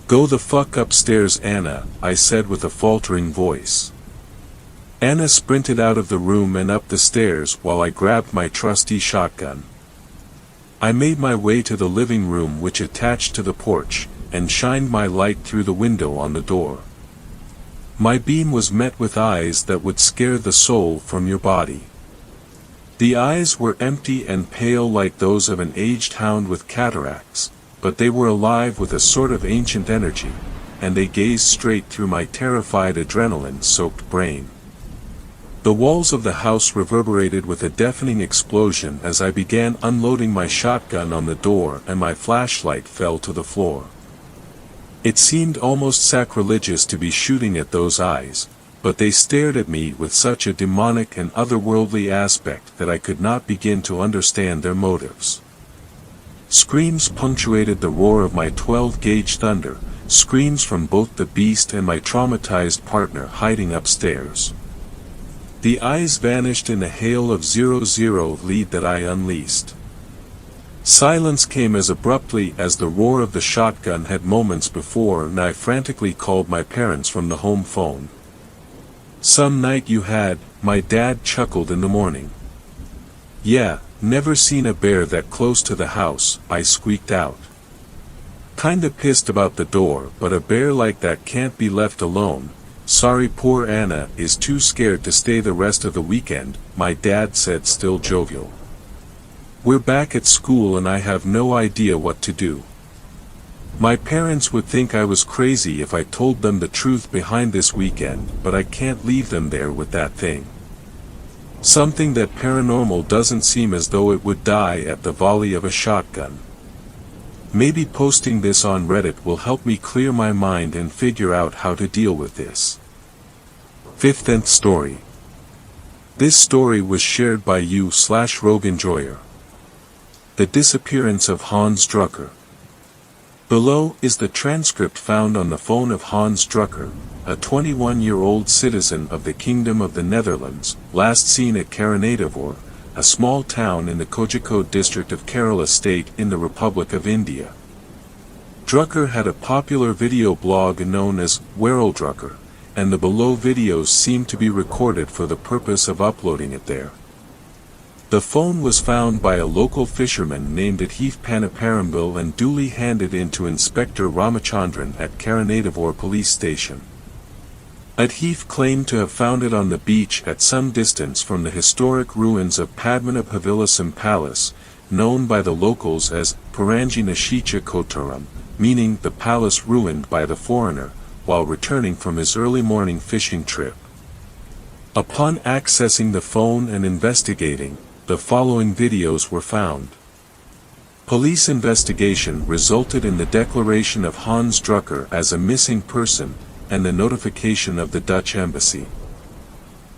Go the fuck upstairs, Anna, I said with a faltering voice. Anna sprinted out of the room and up the stairs while I grabbed my trusty shotgun. I made my way to the living room which attached to the porch, and shined my light through the window on the door. My beam was met with eyes that would scare the soul from your body. The eyes were empty and pale like those of an aged hound with cataracts, but they were alive with a sort of ancient energy, and they gazed straight through my terrified adrenaline-soaked brain. The walls of the house reverberated with a deafening explosion as I began unloading my shotgun on the door and my flashlight fell to the floor. It seemed almost sacrilegious to be shooting at those eyes, but they stared at me with such a demonic and otherworldly aspect that I could not begin to understand their motives. Screams punctuated the roar of my 12-gauge thunder, screams from both the beast and my traumatized partner hiding upstairs. The eyes vanished in a hail of 00 lead that I unleashed. Silence came as abruptly as the roar of the shotgun had moments before, and I frantically called my parents from the home phone. Some night you had, my dad chuckled in the morning. Yeah, never seen a bear that close to the house, I squeaked out. Kinda pissed about the door, but a bear like that can't be left alone. Sorry, poor Anna is too scared to stay the rest of the weekend, my dad said, still jovial. We're back at school and I have no idea what to do. My parents would think I was crazy if I told them the truth behind this weekend, but I can't leave them there with that thing. Something that paranormal doesn't seem as though it would die at the volley of a shotgun. Maybe posting this on Reddit will help me clear my mind and figure out how to deal with this. 5th story. This story was shared by you/Rogue Enjoyer. The disappearance of Hans Drucker. Below is the transcript found on the phone of Hans Drucker, a 21-year-old citizen of the Kingdom of the Netherlands, last seen at Karanadavur, a small town in the Kozhikode district of Kerala state in the Republic of India. Drucker had a popular video blog known as Wereld, and the below videos seem to be recorded for the purpose of uploading it there. The phone was found by a local fisherman named Adhif Panaparambil and duly handed in to Inspector Ramachandran at Karanadavur police station. Adhif claimed to have found it on the beach at some distance from the historic ruins of Padmanabhavilasam Palace, known by the locals as Parangi Nashicha Kotaram, meaning the palace ruined by the foreigner, while returning from his early morning fishing trip. Upon accessing the phone and investigating, the following videos were found. Police investigation resulted in the declaration of Hans Drucker as a missing person, and the notification of the Dutch embassy.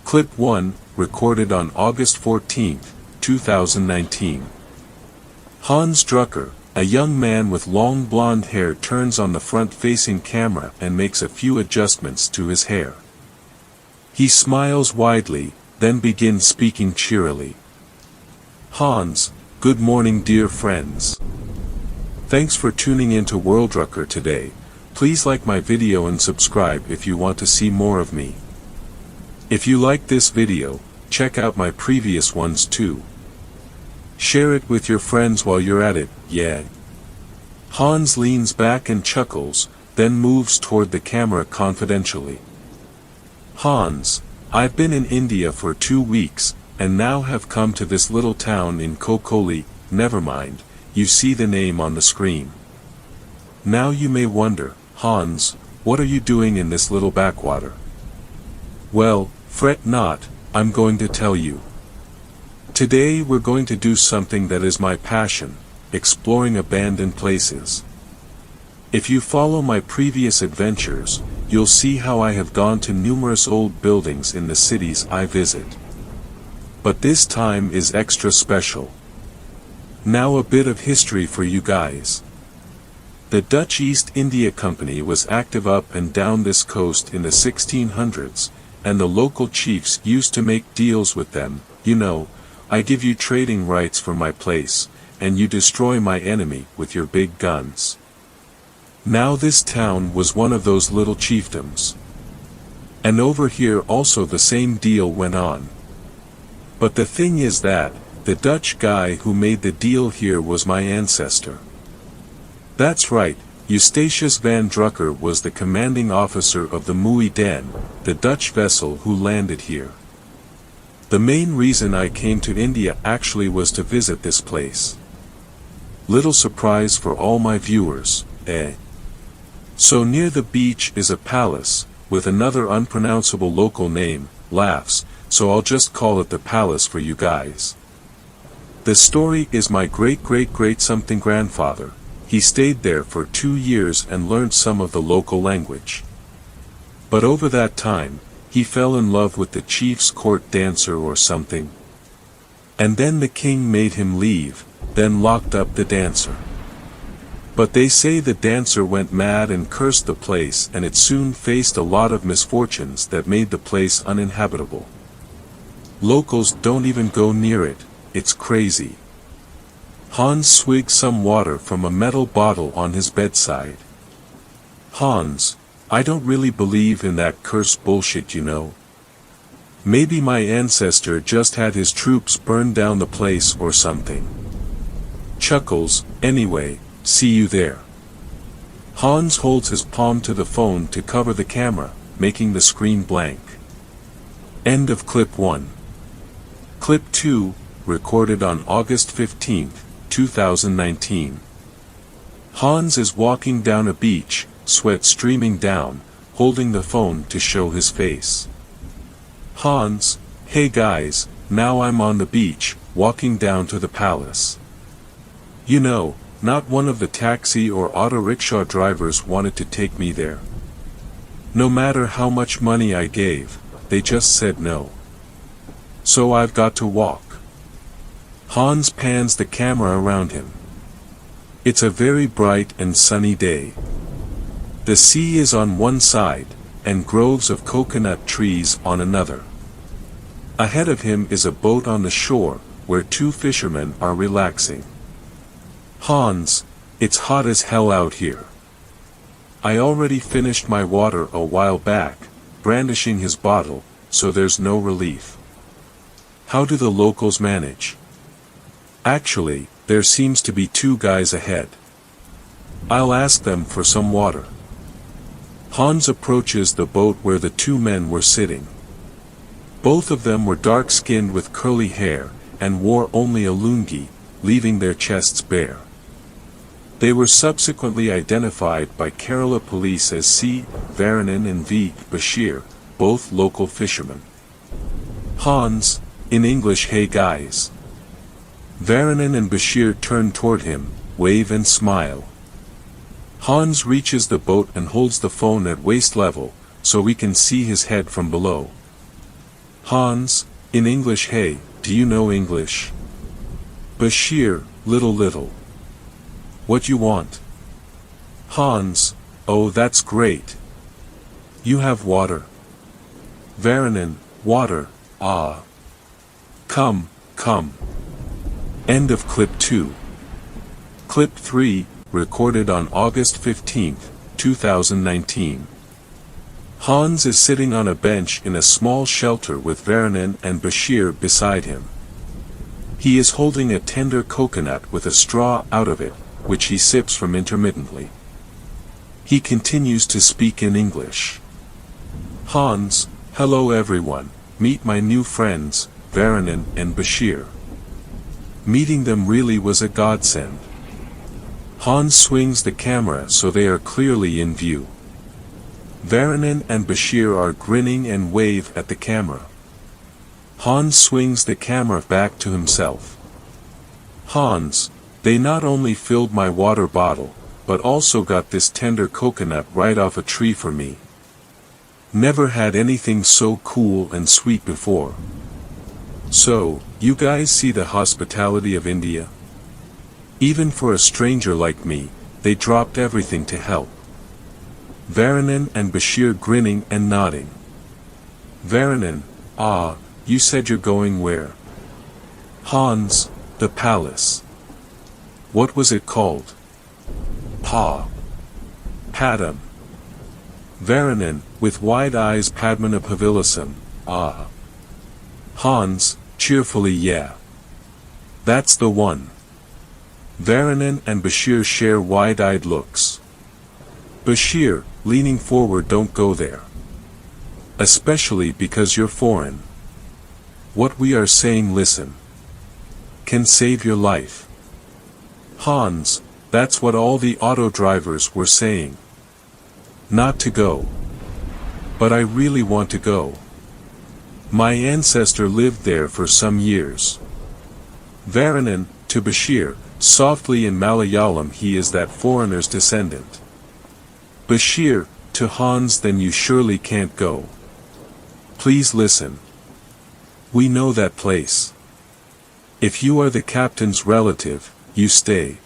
Clip 1, recorded on August 14, 2019. Hans Drucker, a young man with long blonde hair, turns on the front-facing camera and makes a few adjustments to his hair. He smiles widely, then begins speaking cheerily. Hans, good morning dear friends. Thanks for tuning in to Wereld today. Please like my video and subscribe if you want to see more of me. If you like this video, check out my previous ones too. Share it with your friends while you're at it, yeah. Hans leans back and chuckles, then moves toward the camera confidentially. Hans, I've been in India for 2 weeks, and now have come to this little town in Kokoli. Never mind, you see the name on the screen. Now you may wonder, Hans, what are you doing in this little backwater? Well, fret not, I'm going to tell you. Today we're going to do something that is my passion, exploring abandoned places. If you follow my previous adventures, you'll see how I have gone to numerous old buildings in the cities I visit. But this time is extra special. Now a bit of history for you guys. The Dutch East India Company was active up and down this coast in the 1600s, and the local chiefs used to make deals with them. You know, I give you trading rights for my place, and you destroy my enemy with your big guns. Now this town was one of those little chiefdoms. And over here also the same deal went on. But the thing is that, the Dutch guy who made the deal here was my ancestor. That's right, Eustachius van Drucker was the commanding officer of the Mooi Den, the Dutch vessel who landed here. The main reason I came to India actually was to visit this place. Little surprise for all my viewers, eh? So near the beach is a palace, with another unpronounceable local name, laughs, so I'll just call it the palace for you guys. The story is my great-great-great something grandfather. He stayed there for 2 years and learned some of the local language. But over that time, he fell in love with the chief's court dancer or something. And then the king made him leave, then locked up the dancer. But they say the dancer went mad and cursed the place, and it soon faced a lot of misfortunes that made the place uninhabitable. Locals don't even go near it, it's crazy. Hans swigged some water from a metal bottle on his bedside. Hans, I don't really believe in that curse bullshit, you know. Maybe my ancestor just had his troops burn down the place or something. Chuckles, anyway, see you there. Hans holds his palm to the phone to cover the camera, making the screen blank. End of clip 1. Clip 2, recorded on August 15, 2019. Hans is walking down a beach, sweat streaming down, holding the phone to show his face. Hans, hey guys, now I'm on the beach, walking down to the palace. You know, not one of the taxi or auto rickshaw drivers wanted to take me there. No matter how much money I gave, they just said no. So I've got to walk. Hans pans the camera around him. It's a very bright and sunny day. The sea is on one side, and groves of coconut trees on another. Ahead of him is a boat on the shore, where two fishermen are relaxing. Hans, it's hot as hell out here. I already finished my water a while back, brandishing his bottle, so there's no relief. How do the locals manage? Actually, there seems to be two guys ahead. I'll ask them for some water. Hans approaches the boat where the two men were sitting. Both of them were dark-skinned with curly hair, and wore only a lungi, leaving their chests bare. They were subsequently identified by Kerala police as C. Varanen and V. Bashir, both local fishermen. Hans, in English, "Hey guys." Varanen and Bashir turn toward him, wave and smile. Hans reaches the boat and holds the phone at waist level, so we can see his head from below. Hans, in English, "Hey, do you know English?" Bashir, little. What you want? Hans, oh that's great. You have water. Varanen, water, ah. Come. End of clip 2. Clip 3, recorded on August 15, 2019. Hans is sitting on a bench in a small shelter with Varanen and Bashir beside him. He is holding a tender coconut with a straw out of it, which he sips from intermittently. He continues to speak in English. Hans, hello everyone, meet my new friends, Varanen and Bashir. Meeting them really was a godsend. Hans swings the camera so they are clearly in view. Varanen and Bashir are grinning and wave at the camera. Hans swings the camera back to himself. Hans, they not only filled my water bottle, but also got this tender coconut right off a tree for me. Never had anything so cool and sweet before. So, you guys see the hospitality of India? Even for a stranger like me, they dropped everything to help. Varanen and Bashir grinning and nodding. Varanen, ah, you said you're going where? Hans, the palace. What was it called? Padam. Varanen, with wide eyes, Padmanabhavilasam, ah. Hans, cheerfully, yeah. That's the one. Varanen and Bashir share wide-eyed looks. Bashir, leaning forward, don't go there. Especially because you're foreign. What we are saying, listen. Can save your life. Hans, that's what all the auto drivers were saying. Not to go. But I really want to go. My ancestor lived there for some years. Varanen, to Bashir, softly in Malayalam, he is that foreigner's descendant. Bashir, to Hans, then you surely can't go. Please listen. We know that place. If you are the captain's relative, you stay.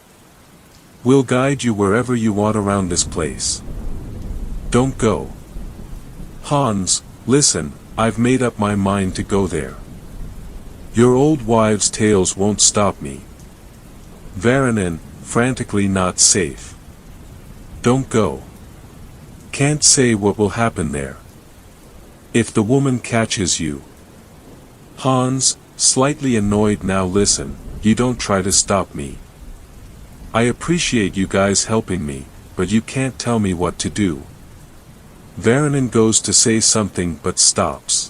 We'll guide you wherever you want around this place. Don't go. Hans, listen, I've made up my mind to go there. Your old wives' tales won't stop me. Varanen, frantically, not safe. Don't go. Can't say what will happen there. If the woman catches you. Hans, slightly annoyed, now listen, you don't try to stop me. I appreciate you guys helping me, but you can't tell me what to do. Varanen goes to say something but stops.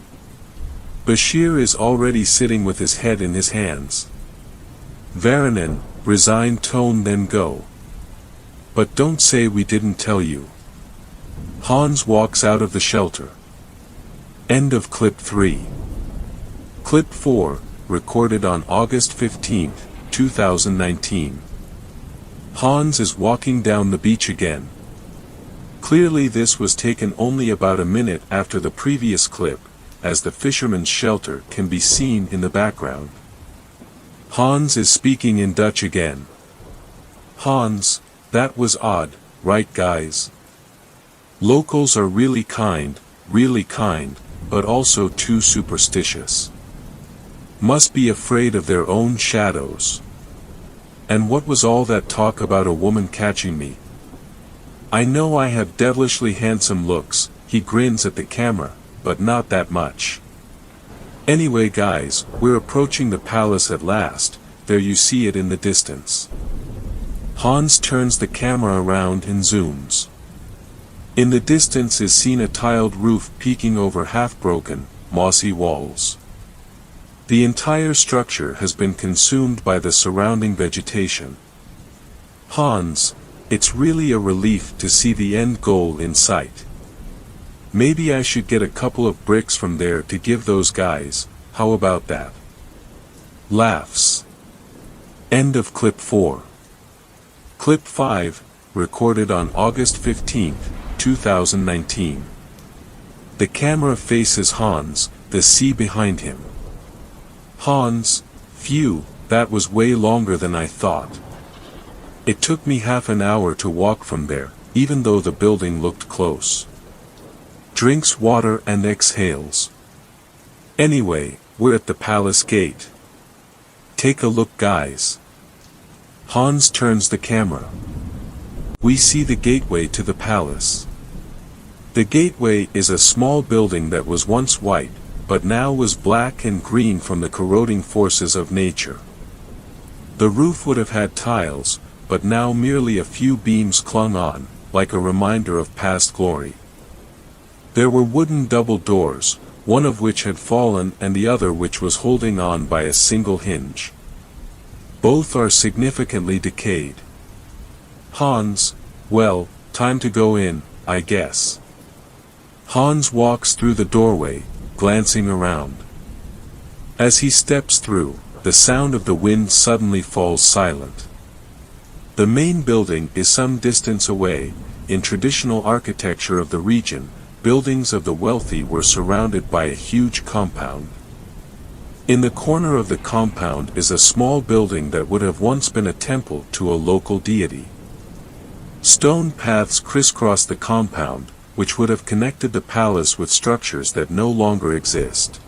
Bashir is already sitting with his head in his hands. Varanen, resigned tone, then go. But don't say we didn't tell you. Hans walks out of the shelter. End of clip 3. Clip 4, recorded on August 15, 2019. Hans is walking down the beach again. Clearly this was taken only about a minute after the previous clip, as the fisherman's shelter can be seen in the background. Hans is speaking in Dutch again. Hans, that was odd, right guys? Locals are really kind, but also too superstitious. Must be afraid of their own shadows. And what was all that talk about a woman catching me? I know I have devilishly handsome looks, he grins at the camera, but not that much. Anyway guys, we're approaching the palace at last, there you see it in the distance. Hans turns the camera around and zooms. In the distance is seen a tiled roof peeking over half-broken, mossy walls. The entire structure has been consumed by the surrounding vegetation. Hans, it's really a relief to see the end goal in sight. Maybe I should get a couple of bricks from there to give those guys, how about that? Laughs. End of clip 4. Clip 5, recorded on August 15, 2019. The camera faces Hans, the sea behind him. Hans, phew, that was way longer than I thought. It took me half an hour to walk from there, even though the building looked close. Drinks water and exhales. Anyway, we're at the palace gate. Take a look guys. Hans turns the camera. We see the gateway to the palace. The gateway is a small building that was once white, but now was black and green from the corroding forces of nature. The roof would have had tiles, but now merely a few beams clung on, like a reminder of past glory. There were wooden double doors, one of which had fallen and the other which was holding on by a single hinge. Both are significantly decayed. Hans, well, time to go in, I guess. Hans walks through the doorway, glancing around. As he steps through, the sound of the wind suddenly falls silent. The main building is some distance away. In traditional architecture of the region, buildings of the wealthy were surrounded by a huge compound. In the corner of the compound is a small building that would have once been a temple to a local deity. Stone paths crisscross the compound, which would have connected the palace with structures that no longer exist.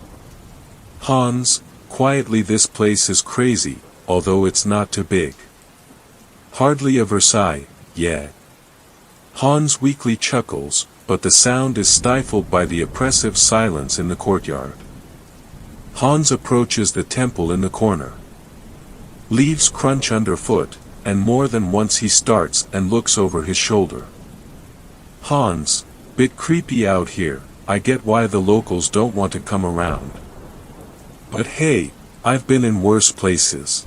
Hans, quietly, this place is crazy, although it's not too big. Hardly a Versailles, yeah. Hans weakly chuckles, but the sound is stifled by the oppressive silence in the courtyard. Hans approaches the temple in the corner. Leaves crunch underfoot, and more than once he starts and looks over his shoulder. Hans, bit creepy out here, I get why the locals don't want to come around. But hey, I've been in worse places.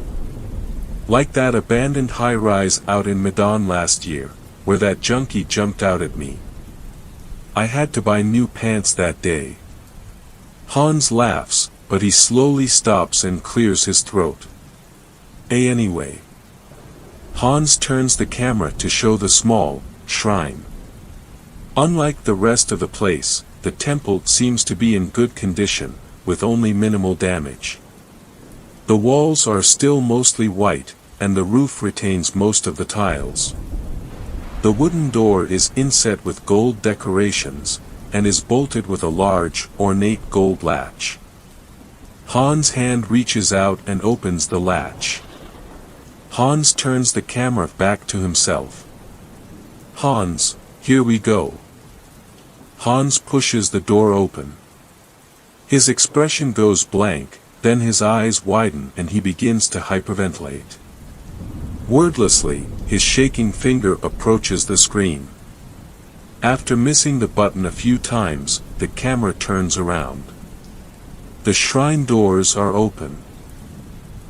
Like that abandoned high-rise out in Medan last year, where that junkie jumped out at me. I had to buy new pants that day. Hans laughs, but he slowly stops and clears his throat. Anyway. Hans turns the camera to show the small shrine. Unlike the rest of the place, the temple seems to be in good condition, with only minimal damage. The walls are still mostly white, and the roof retains most of the tiles. The wooden door is inset with gold decorations, and is bolted with a large, ornate gold latch. Hans' hand reaches out and opens the latch. Hans turns the camera back to himself. Hans, here we go. Hans pushes the door open. His expression goes blank, then his eyes widen and he begins to hyperventilate. Wordlessly, his shaking finger approaches the screen. After missing the button a few times, the camera turns around. The shrine doors are open.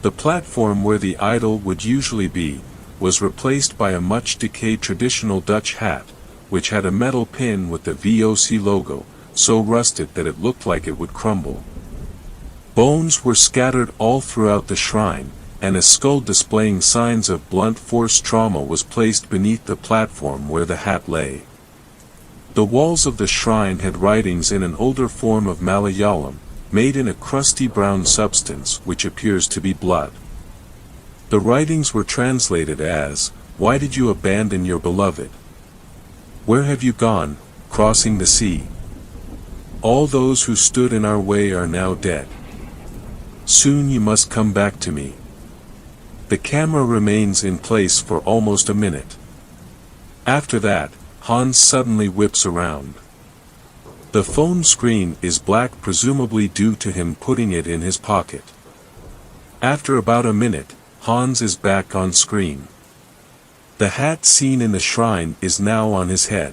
The platform where the idol would usually be, was replaced by a much decayed traditional Dutch hat, which had a metal pin with the VOC logo, so rusted that it looked like it would crumble. Bones were scattered all throughout the shrine, and a skull displaying signs of blunt force trauma was placed beneath the platform where the hat lay. The walls of the shrine had writings in an older form of Malayalam, made in a crusty brown substance which appears to be blood. The writings were translated as, Why did you abandon your beloved? Where have you gone, crossing the sea? All those who stood in our way are now dead. Soon you must come back to me. The camera remains in place for almost a minute. After that, Hans suddenly whips around. The phone screen is black, presumably due to him putting it in his pocket. After about a minute, Hans is back on screen. The hat seen in the shrine is now on his head.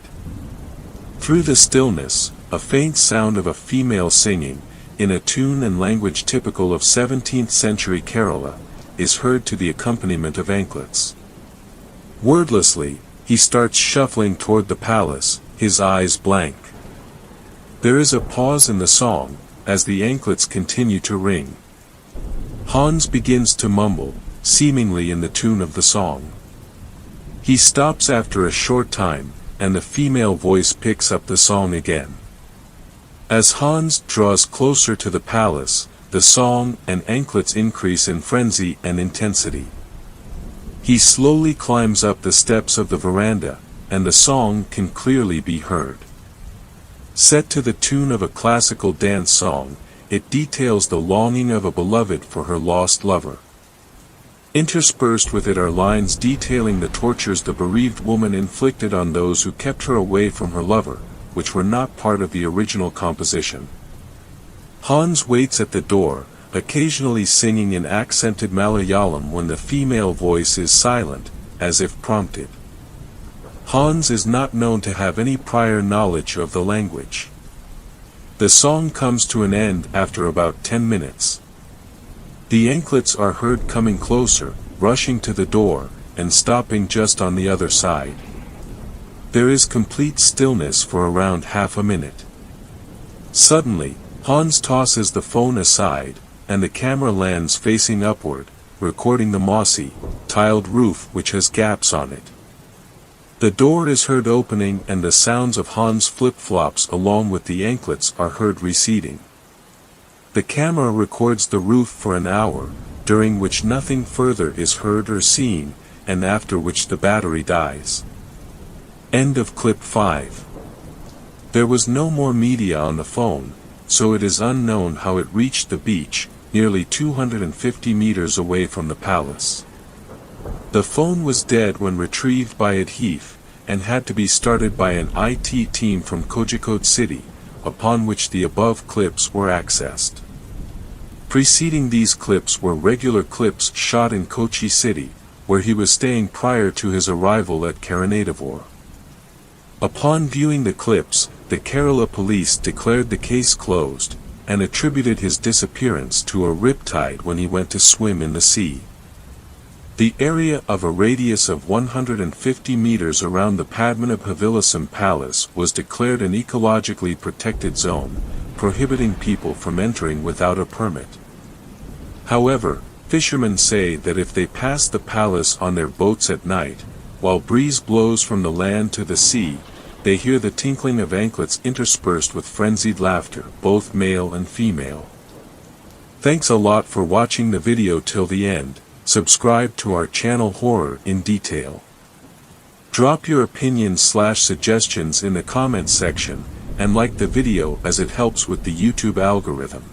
Through the stillness, a faint sound of a female singing, in a tune and language typical of 17th century Kerala, is heard to the accompaniment of anklets. Wordlessly, he starts shuffling toward the palace, his eyes blank. There is a pause in the song, as the anklets continue to ring. Hans begins to mumble, seemingly in the tune of the song. He stops after a short time, and the female voice picks up the song again. As Hans draws closer to the palace, the song and anklets increase in frenzy and intensity. He slowly climbs up the steps of the veranda, and the song can clearly be heard. Set to the tune of a classical dance song, it details the longing of a beloved for her lost lover. Interspersed with it are lines detailing the tortures the bereaved woman inflicted on those who kept her away from her lover, which were not part of the original composition. Hans waits at the door, occasionally singing in accented Malayalam when the female voice is silent, as if prompted. Hans is not known to have any prior knowledge of the language. The song comes to an end after about 10 minutes. The anklets are heard coming closer, rushing to the door, and stopping just on the other side. There is complete stillness for around half a minute. Suddenly, Hans tosses the phone aside, and the camera lands facing upward, recording the mossy, tiled roof which has gaps on it. The door is heard opening and the sounds of Hans' flip-flops along with the anklets are heard receding. The camera records the roof for an hour, during which nothing further is heard or seen, and after which the battery dies. End of clip 5. There was no more media on the phone, so it is unknown how it reached the beach, nearly 250 meters away from the palace. The phone was dead when retrieved by Adhif, and had to be started by an IT team from Kozhikode city, upon which the above clips were accessed. Preceding these clips were regular clips shot in Kochi city, where he was staying prior to his arrival at Karanadavur. Upon viewing the clips, the Kerala police declared the case closed, and attributed his disappearance to a riptide when he went to swim in the sea. The area of a radius of 150 meters around the Padmanabha Vilasam Palace was declared an ecologically protected zone, prohibiting people from entering without a permit. However, fishermen say that if they pass the palace on their boats at night, while breeze blows from the land to the sea, they hear the tinkling of anklets interspersed with frenzied laughter, both male and female. Thanks a lot for watching the video till the end. Subscribe to our channel Horror in Detail. Drop your opinions/suggestions in the comments section, and like the video as it helps with the YouTube algorithm.